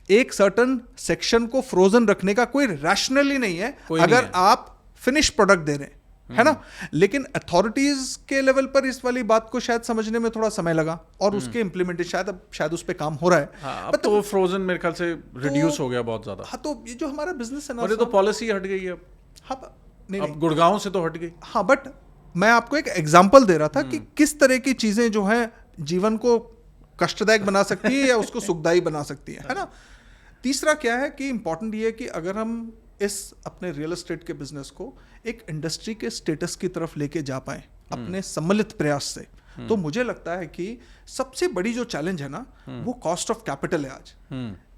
एक सर्टन सेक्शन को फ्रोजन रखने का कोई रैशनल ही नहीं है अगर आप फिनिश प्रोडक्ट दे रहे हैं, है ना। लेकिन अथॉरिटीज के लेवल पर इस वाली बात को शायद समझने में थोड़ा समय लगा और उसके इम्प्लीमेंटेशन शायद उस पर काम हो रहा है। अब तो फ्रोजन मेरे ख्याल से रिड्यूस हो गया बहुत ज्यादा। हाँ, तो ये जो हमारा बिजनेस है ना, और ये तो पॉलिसी हट गई है। हाँ, नहीं, अब गुड़गांव से तो हट गई। हाँ, बट मैं आपको एक एग्जांपल दे रहा था कि किस तरह की चीजें जो है जीवन को कष्टदायक बना सकती है या उसको सुखदायी बना सकती है ना। तीसरा क्या है कि इंपॉर्टेंट ये है कि अगर हम इस अपने रियल एस्टेट के बिजनेस को एक इंडस्ट्री के स्टेटस की तरफ लेके जा पाए अपने सम्मिलित प्रयास से, तो मुझे लगता है कि सबसे बड़ी जो चैलेंज है ना, वो कॉस्ट ऑफ कैपिटल है। आज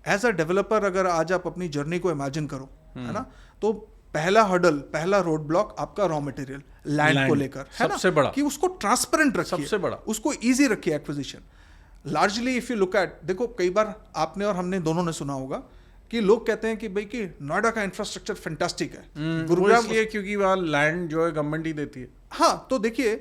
एज अ डेवलपर अगर आज आप अपनी जर्नी को इमेजिन करो, है ना, तो पहला हर्डल, पहला रोड ब्लॉक आपका रॉ मटेरियल लैंड को लेकर, है सबसे ना, बड़ा कि उसको ट्रांसपेरेंट रखिए, सबसे बड़ा उसको ईजी रखिए acquisition. Largely if you look at, देखो कई बार आपने और हमने दोनों ने सुना होगा कि लोग कहते हैं कि भाई कि नोएडा का इंफ्रास्ट्रक्चर फैंटास्टिक है, गुरुग्राम इसलिए क्योंकि वहाँ लैंड जो है गवर्नमेंट ही देती है। हाँ, तो देखिए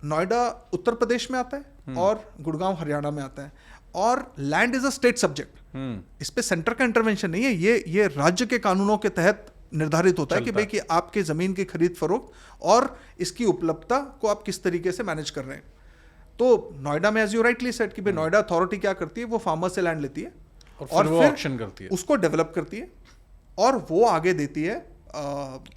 नोएडा उत्तर प्रदेश में आता है और गुड़गांव हरियाणा में आता है, और land is a state subject. इस पे सेंटर का इंटरवेंशन नहीं है, ये राज्य के कानूनों के तहत निर्धारित होता है कि भाई कि आपके जमीन की खरीद फरोख्त और इसकी उपलब्धता को आप किस तरीके से मैनेज कर रहे हैं। तो नोएडा में एज यू राइटली सेड कि भाई नोएडा अथॉरिटी क्या करती है, वो फार्मर से लैंड लेती है और फिर ऑक्शन करती है, उसको डेवलप करती है और वो आगे देती है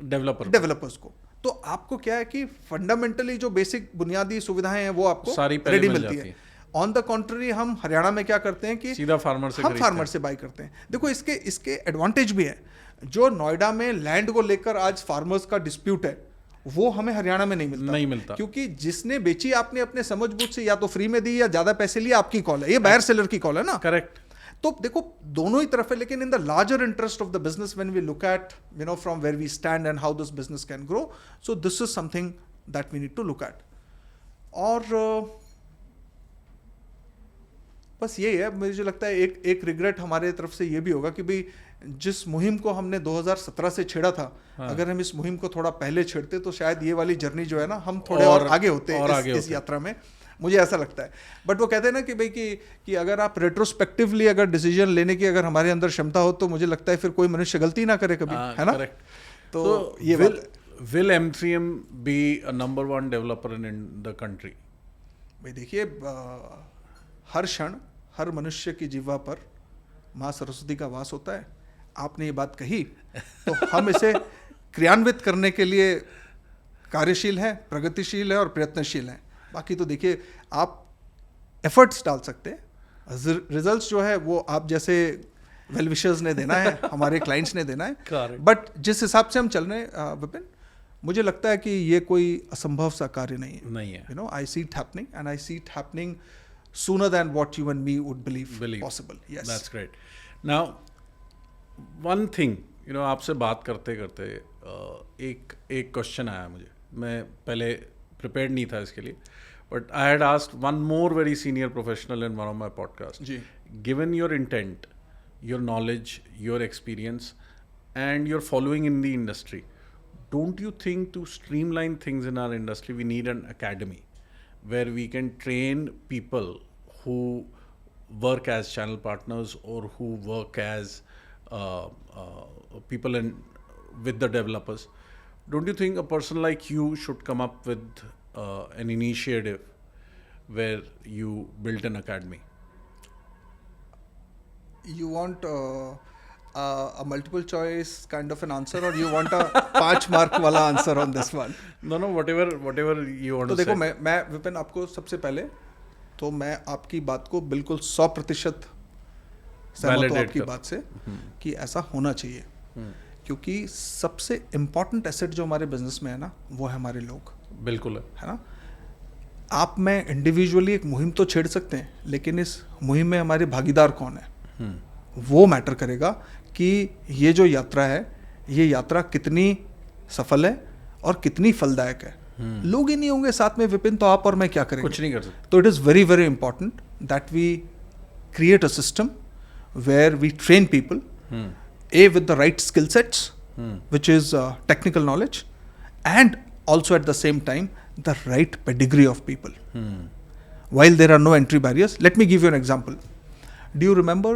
डेवलपर्स को। तो आपको क्या है कि फंडामेंटली जो बेसिक बुनियादी सुविधाएं हैं वो आपको सारी रेडी मिलती है। ऑन द कॉन्ट्ररी हम हरियाणा में क्या करते हैं कि सीधा फार्मर से हम फार्मर से बाई करते हैं। देखो इसके एडवांटेज भी है। जो नोएडा में लैंड को लेकर आज फार्मर्स का डिस्प्यूट है वो हमें हरियाणा में नहीं मिलता क्योंकि जिसने बेची आपने अपने समझबूझ से या तो फ्री में दी या ज्यादा पैसे लिए, आपकी कॉल है, ये बायर सेलर की कॉल है ना। करेक्ट। तो देखो दोनों ही तरफ है, लेकिन in the larger interest of the business when we look at from where we stand and how this business can grow, so this is something that we need to look at. और बस यही है, मुझे लगता है एक regret हमारे तरफ से ये भी होगा कि भाई जिस मुहिम को हमने 2017 से छेड़ा था, अगर हम इस मुहिम को थोड़ा पहले छेड़ते तो शायद ये वाली जर्नी जो है ना हम थोड़े और आगे होते इस यात्रा में, मुझे ऐसा लगता है। बट वो कहते हैं ना कि भाई कि अगर आप रेट्रोस्पेक्टिवली अगर डिसीजन लेने की अगर हमारे अंदर क्षमता हो तो मुझे लगता है फिर कोई मनुष्य गलती ना करे कभी, है ना। तो ये will M3M be a number one developer in the country? भाई देखिए, हर क्षण हर मनुष्य की जिह्वा पर माँ सरस्वती का वास होता है। आपने ये बात कही तो हम इसे क्रियान्वित करने के लिए कार्यशील हैं, प्रगतिशील है और प्रयत्नशील हैं। बाकी तो देखिए आप एफर्ट्स डाल सकते हैं, रिजल्ट्स जो है वो आप जैसे वेल विशर्स ने देना है, हमारे क्लाइंट्स ने देना है। बट जिस हिसाब से हम चल रहे हैं विपिन, मुझे लगता है कि ये कोई असंभव सा कार्य नहीं है। I see it happening and I see it happening sooner than what you and me would believe possible. Yes, that's great. Now one thing, आपसे बात करते करते एक क्वेश्चन आया मुझे, मैं पहले प्रिपेयर्ड नहीं था इसके लिए, but I had asked one more very senior professional in one of my podcast. जी, given your intent, your knowledge, your experience and your following in the industry, don't you think to streamline things in our industry we need an academy where we can train people who work as channel partners or who work as people with the developers? Don't you think a person like you should come up with an initiative where you built an academy? You want a multiple choice kind of an answer or you want a 5 mark वाला answer on this one? No, whatever you want to say. तो देखो मैं विपिन आपको सबसे पहले तो मैं आपकी बात को बिल्कुल 100% सहमत हूँ आपकी बात से कि ऐसा होना चाहिए, क्योंकि सबसे इम्पोर्टेंट एसेट जो हमारे बिजनेस में है ना वो है हमारे लोग। बिल्कुल है ना। आप मैं इंडिविजुअली एक मुहिम तो छेड़ सकते हैं, लेकिन इस मुहिम में हमारे भागीदार कौन है वो मैटर करेगा कि ये जो यात्रा है ये यात्रा कितनी सफल है और कितनी फलदायक है। लोग ही नहीं होंगे साथ में विपिन तो आप और मैं क्या करेंगे, कुछ नहीं कर सकते। तो it is very very important that we create a system where we train people with the right skill sets, which is technical knowledge, and also at the same time the right pedigree of people. While there are no entry barriers, let me give you an example. Do you remember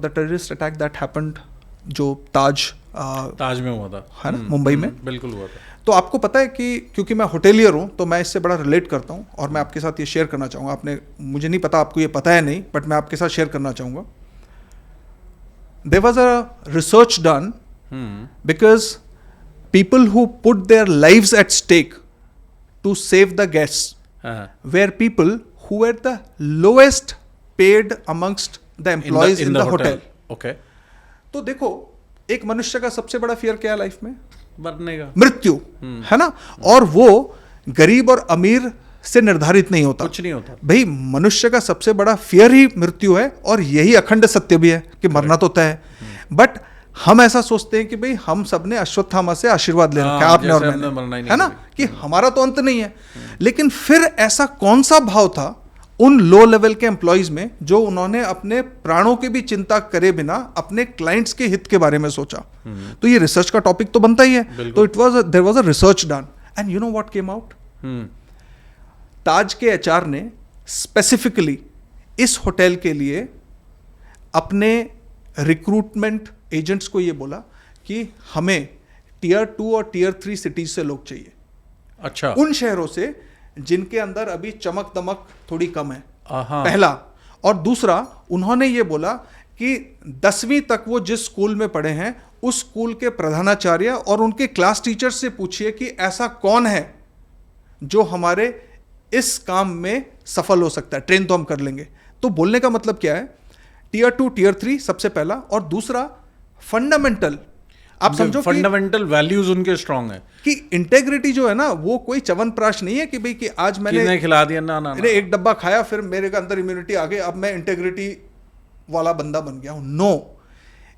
the terrorist attack that happened जो ताज में हुआ था, है ना, मुंबई में? बिल्कुल हुआ था। तो आपको पता है कि क्योंकि मैं होटेलियर हूँ तो मैं इससे बड़ा रिलेट करता हूँ और मैं आपके साथ ये शेयर करना चाहूँगा। आपने, मुझे नहीं पता आपको ये पता है नहीं, बट मैं आपके साथ शेयर करना चाहूँगा। There was a research done because people who put their lives at stake to save the guests were people who were the lowest paid amongst the employees in the hotel. Okay. तो देखो एक मनुष्य का सबसे बड़ा fear क्या है life में? मरने का, मृत्यु, है ना। और वो गरीब और अमीर से निर्धारित नहीं होता, कुछ नहीं होता भाई। मनुष्य का सबसे बड़ा फियर ही मृत्यु है और यही अखंड सत्य भी है कि मरना तो तय है। बट हम ऐसा सोचते हैं कि भाई हम सब ने अश्वत्थामा से आशीर्वाद ले रखा है, आपने और मैंने, है ना, कि हमारा तो अंत नहीं है। लेकिन फिर ऐसा कौन सा भाव था उन लो लेवल के एम्प्लॉइज में जो उन्होंने अपने प्राणों की भी चिंता करे बिना अपने क्लाइंट्स के हित के बारे में सोचा? तो ये रिसर्च का टॉपिक तो बनता ही है। तो there was a research done and you know what came out? Taj के एचआर ने स्पेसिफिकली इस होटल के लिए अपने रिक्रूटमेंट एजेंट्स को ये बोला कि हमें टियर 2 और टियर 3 सिटीज से लोग चाहिए। अच्छा। उन शहरों से जिनके अंदर अभी चमक दमक थोड़ी कम है, पहला। और दूसरा, उन्होंने ये बोला कि 10वीं तक वो जिस स्कूल में पढ़े हैं उस स्कूल के प्रधानाचार्य और उनके क्लास टीचर से पूछिए कि ऐसा कौन है जो हमारे इस काम में सफल हो सकता है, ट्रेन तो हम कर लेंगे। तो बोलने का मतलब क्या है, टियर 2 टियर 3 सबसे पहला, और दूसरा फंडामेंटल, आप समझो फंडामेंटल वैल्यूज उनके स्ट्रांग है कि इंटेग्रिटी जो है ना, वो कोई च्यवनप्राश नहीं है कि भाई कि आज मैंने खिला दिया ना ना, मैंने एक डब्बा खाया फिर मेरे के अंदर इम्यूनिटी आ गई, अब मैं इंटेग्रिटी वाला बंदा बन गया हूं। No,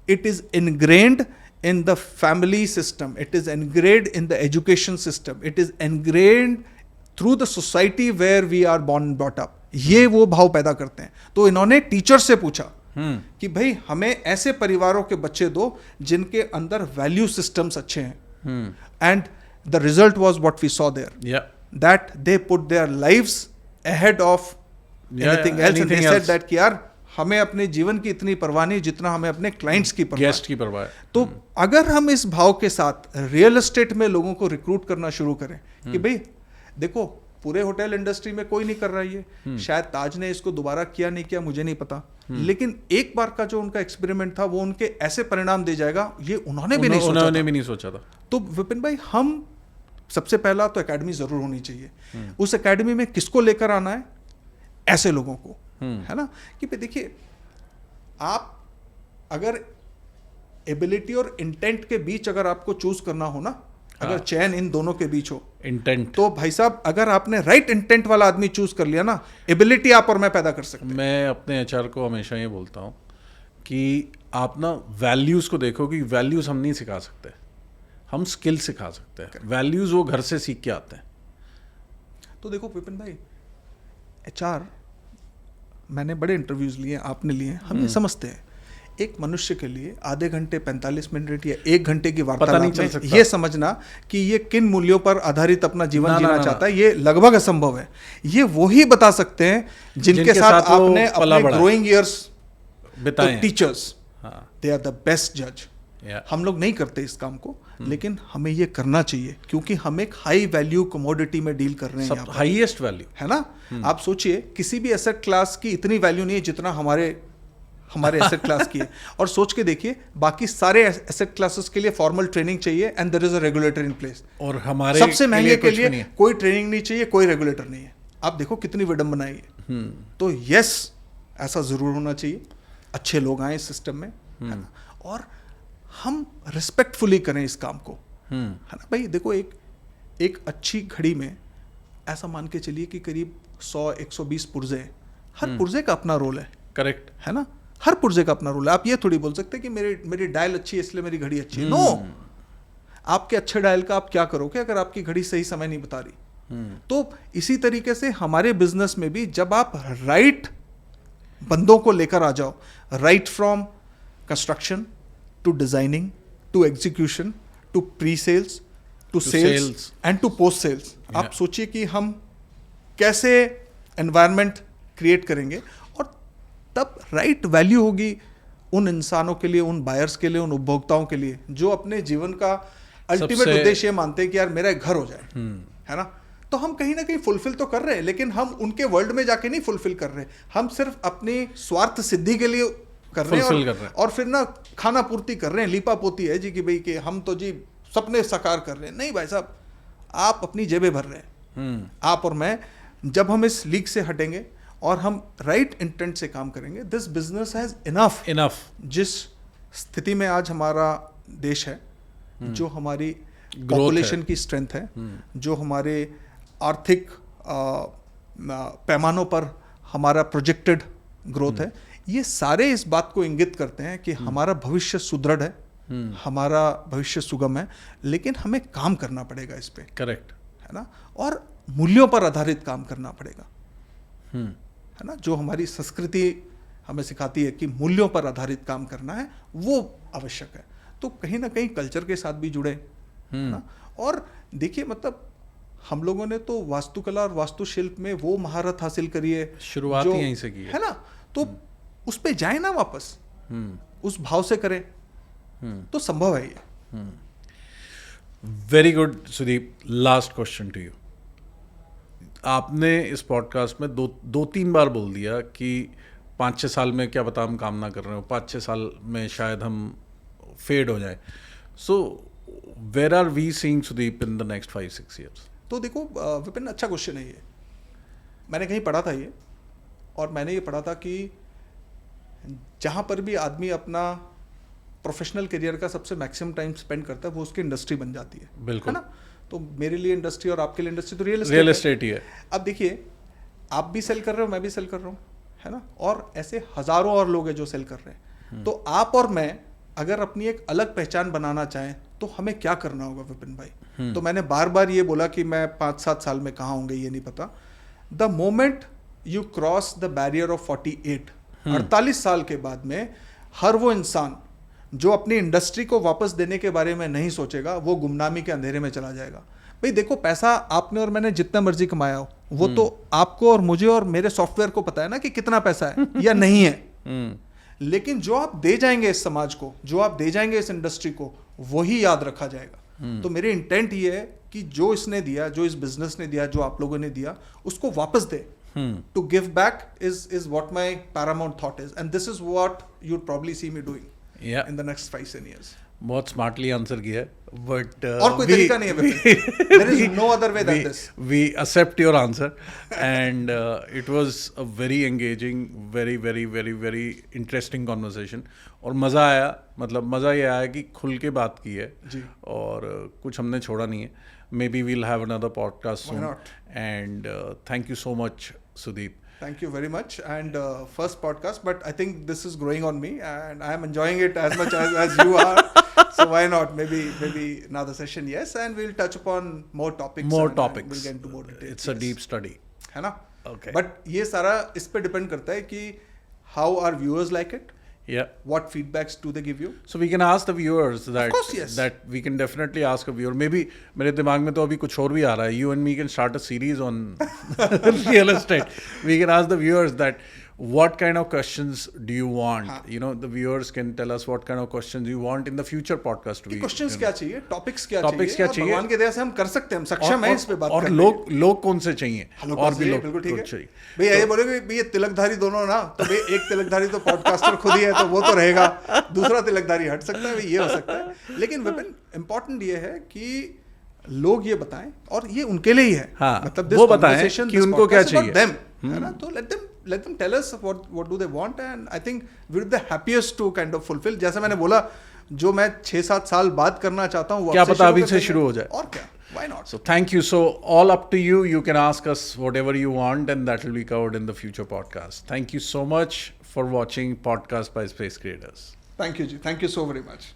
it is ingrained in the family system, it is ingrained in the education system, it is ingrained through the society where we are born and brought up. ये वो भाव पैदा करते हैं। तो इन्होंने टीचर से पूछा कि भाई हमें ऐसे परिवारों के बच्चे दो जिनके अंदर वैल्यू सिस्टम्स अच्छे हैं, and the result was what we saw there, that they put their lives ahead of anything else, and they said that कि यार हमें अपने जीवन की इतनी परवाह नहीं जितना हमें अपने क्लाइंट्स की परवाह, गेस्ट की परवाह है। तो अगर हम इस भाव के साथ रियल एस्टेट में लोगों को रिक्रूट करना शुरू करें कि भाई देखो पूरे होटल इंडस्ट्री में कोई नहीं कर रहा है, शायद ताज ने इसको दोबारा किया नहीं किया मुझे नहीं पता, लेकिन एक बार का जो उनका एक्सपेरिमेंट था वो उनके ऐसे परिणाम दे जाएगा, ये उन्होंने भी नहीं सोचा था। तो विपिन भाई, हम सबसे पहला तो एकेडमी जरूर होनी चाहिए। उस एकेडमी में किसको लेकर आना है? ऐसे लोगों को, है ना, कि देखिए आप अगर एबिलिटी और इंटेंट के बीच अगर आपको चूज करना हो ना, अगर चयन इन दोनों के बीच हो, इंटेंट, तो भाई साहब अगर आपने राइट इंटेंट वाला आदमी चूज कर लिया ना, एबिलिटी आप और मैं पैदा कर सकते हैं। मैं अपने एचआर को हमेशा ये बोलता हूँ कि आप ना वैल्यूज को देखो, कि वैल्यूज हम नहीं सिखा सकते, हम स्किल सिखा सकते हैं, वैल्यूज वो घर से सीख के आते हैं। तो देखो विपिन भाई, एचआर मैंने बड़े इंटरव्यूज लिए, आपने लिए, हम ये समझते हैं एक मनुष्य के लिए आधे घंटे 45 मिनट या 1 घंटे की वार्तालाप में ये समझना कि ये किन मूल्यों पर आधारित अपना जीवन जीना चाहता है, ये लगभग असंभव है। ये वो ही बता सकते हैं जिनके साथ आपने अपने ग्रोइंग ईयर्स बिताए। Teachers, they are the best जज। हम लोग नहीं करते इस काम को, लेकिन हमें ये करना चाहिए, क्योंकि हम एक हाई वैल्यू कमोडिटी में डील कर रहे हैं, हाईएस्ट वैल्यू, है ना। आप सोचिए किसी भी एसेट क्लास की इतनी वैल्यू नहीं है जितना हमारे एसेट क्लास की है। और सोच के देखिए, बाकी सारे एसेट क्लासेस के लिए फॉर्मल ट्रेनिंग चाहिए and there is a regulator in place, और हमारे सबसे महंगे के लिए कोई ट्रेनिंग नहीं चाहिए, कोई रेगुलेटर नहीं है। आप देखो कितनी विडंबना है। तो यस, ऐसा जरूर होना चाहिए, अच्छे लोग आए इस सिस्टम में, है ना, और हम रिस्पेक्टफुली करें इस काम को, है ना भाई। देखो एक अच्छी घड़ी में ऐसा मान के चलिए कि करीब 100-120 पुर्जे, हर पुर्जे का अपना रोल है। करेक्ट, है ना, हर पुर्जे का अपना रोल है। आप ये थोड़ी बोल सकते कि मेरी डायल अच्छी है इसलिए मेरी घड़ी अच्छी है। नो, आपके अच्छे डायल का आप क्या करोगे अगर आपकी घड़ी सही समय नहीं बता रही? तो इसी तरीके से हमारे बिजनेस में भी जब आप राइट बंदों को लेकर आ जाओ, right from construction to designing, to execution, to pre-sales, to sales and to post-sales. आप सोचिए कि हम कैसे environment create करेंगे, और तब right value होगी उन इंसानों के लिए, उन buyers के लिए, उन उपभोक्ताओं के लिए जो अपने जीवन का ultimate उद्देश्य मानते हैं कि यार मेरा एक घर हो जाए, है ना। तो हम कहीं ना कहीं फुलफिल तो कर रहे हैं, लेकिन हम उनके वर्ल्ड में जाके नहीं फुलफिल कर रहे, हम सिर्फ अपनी स्वार्थ सिद्धि के लिए कर रहे हैं, और फिर ना खाना पूर्ति कर रहे हैं, लीपा पोती है जी कि भाई कि हम तो जी सपने साकार कर रहे हैं। नहीं भाई साहब, आप अपनी जेबें भर रहे हैं। आप और मैं जब हम इस लीग से हटेंगे और हम राइट इंटेंट से काम करेंगे, दिस बिजनेस हैज इनफ। जिस स्थिति में आज हमारा देश है, जो हमारी पॉपुलेशन की स्ट्रेंथ है, जो हमारे आर्थिक पैमानों पर हमारा प्रोजेक्टेड ग्रोथ है, ये सारे इस बात को इंगित करते हैं कि हमारा भविष्य सुदृढ़ है, हमारा भविष्य सुगम है, लेकिन हमें काम करना पड़ेगा इस पे। करेक्ट, है ना, और मूल्यों पर आधारित काम करना पड़ेगा, है ना। जो हमारी संस्कृति हमें सिखाती है कि मूल्यों पर आधारित काम करना है, वो आवश्यक है। तो कहीं ना कहीं कल्चर के साथ भी जुड़े, है ना। और देखिए, मतलब हम लोगों ने तो वास्तुकला और वास्तुशिल्प में वो महारत हासिल करी है, शुरुआत ही यहीं से की है ना। तो उस पे जाए ना वापस, उस भाव से करें, तो संभव है ये। Very good Sudeep, last question to you. आपने इस पॉडकास्ट में दो तीन बार बोल दिया कि 5-6 साल में क्या पता हम काम ना कर रहे हो, 5-6 साल में शायद हम फेड हो जाए। So where are we seeing Sudeep in the next 5-6 years? तो देखो विपिन, अच्छा क्वेश्चन है ये। मैंने कहीं पढ़ा था ये, और मैंने ये पढ़ा था कि जहाँ पर भी आदमी अपना प्रोफेशनल करियर का सबसे मैक्सिमम टाइम स्पेंड करता है वो उसकी इंडस्ट्री बन जाती है, बिल्कुल है ना। तो मेरे लिए इंडस्ट्री और आपके लिए इंडस्ट्री तो रियल एस्टेट ही है। अब देखिए, आप भी सेल कर रहे हो, मैं भी सेल कर रहा हूँ, है ना, और ऐसे हजारों और लोग हैं जो सेल कर रहे हैं। तो आप और मैं अगर अपनी एक अलग पहचान बनाना चाहें तो हमें क्या करना होगा विपिन भाई? तो मैंने बार बार ये बोला कि मैं 5-7 साल में कहाँ होंगे ये नहीं पता। The moment you cross the barrier of 48 साल के बाद में हर वो इंसान जो अपनी इंडस्ट्री को वापस देने के बारे में नहीं सोचेगा वो गुमनामी के अंधेरे में चला जाएगा। भाई देखो, पैसा आपने और मैंने जितना मर्जी कमाया हो वो तो आपको और मुझे और मेरे सॉफ्टवेयर को पता है ना कि कितना पैसा है या नहीं है। लेकिन जो आप दे जाएंगे इस समाज को, जो आप दे जाएंगे इस इंडस्ट्री को, वही याद रखा जाएगा। तो मेरे इंटेंट ये है कि जो इसने दिया, जो इस बिजनेस ने दिया, जो आप लोगों ने दिया, उसको वापस दे। To give back is what my paramount thought is, and this is what you'd probably see me doing in the next 5-10 years. बहुत स्मार्टली आंसर किया है, बट और कोई तरीका नहीं है। There is no other way than this. We accept your answer, and it was a very engaging, very interesting conversation. और मज़ा आया, मतलब मज़ा ये आया कि खुल के बात की है जी, और कुछ हमने छोड़ा नहीं है. Maybe we'll have another podcast soon. Why not? And thank you so much, Sudeep. Thank you very much. And first podcast, but I think this is growing on me, and I am enjoying it as much as you are. So why not? Maybe another session, yes, and we'll touch upon more topics. More and topics. We'll get into more details. It's a deep study. है ना? Okay. But ये सारा इस पे depend करता है कि how our viewers like it. Yeah. What feedbacks do they give you? So we can ask the viewers that. Of course, yes. That we can definitely ask a viewer. Maybe मेरे दिमाग में तो अभी कुछ और भी आ रहा है. You and me can start a series on real estate. We can ask the viewers that what kind of questions do you want? You know, the viewers can tell us what kind of questions you want in the future podcast. Questions क्या चाहिए? Topics क्या Topics क्या चाहिए? भगवान के दया से हम कर सकते हैं, हम सक्षम हैं इस पे बात करने। और लोग कौन से चाहिए? और भी लोग बिल्कुल ठीक है। चाहिए। भैया ये बोलोगे भैया तिलकधारी दोनों ना, तो भाई एक तिलकधारी तो पॉडकास्टर खुद ही है, तो वो तो रहेगा, दूसरा तिलकधारी हट सकता है, ये हो सकता है। लेकिन विपिन, इम्पोर्टेंट ये है कि लोग ये बताएं, और ये उनके लिए ही है। हाँ, मतलब वो बताएं कि उनको क्या चाहिए, है ना? तो let them tell us what do they want, and I think we're the happiest to kind of fulfill. जैसे मैंने बोला, जो मैं 6-7 साल बाद करना चाहता हूँ, क्या पता अभी से शुरू हो जाए। और क्या, why not? So thank you. So all up to you. You can ask us whatever you want, and that will be covered in the future podcast. Thank you so much for watching podcast by Space Creators. Thank you, ji. Thank you so very much.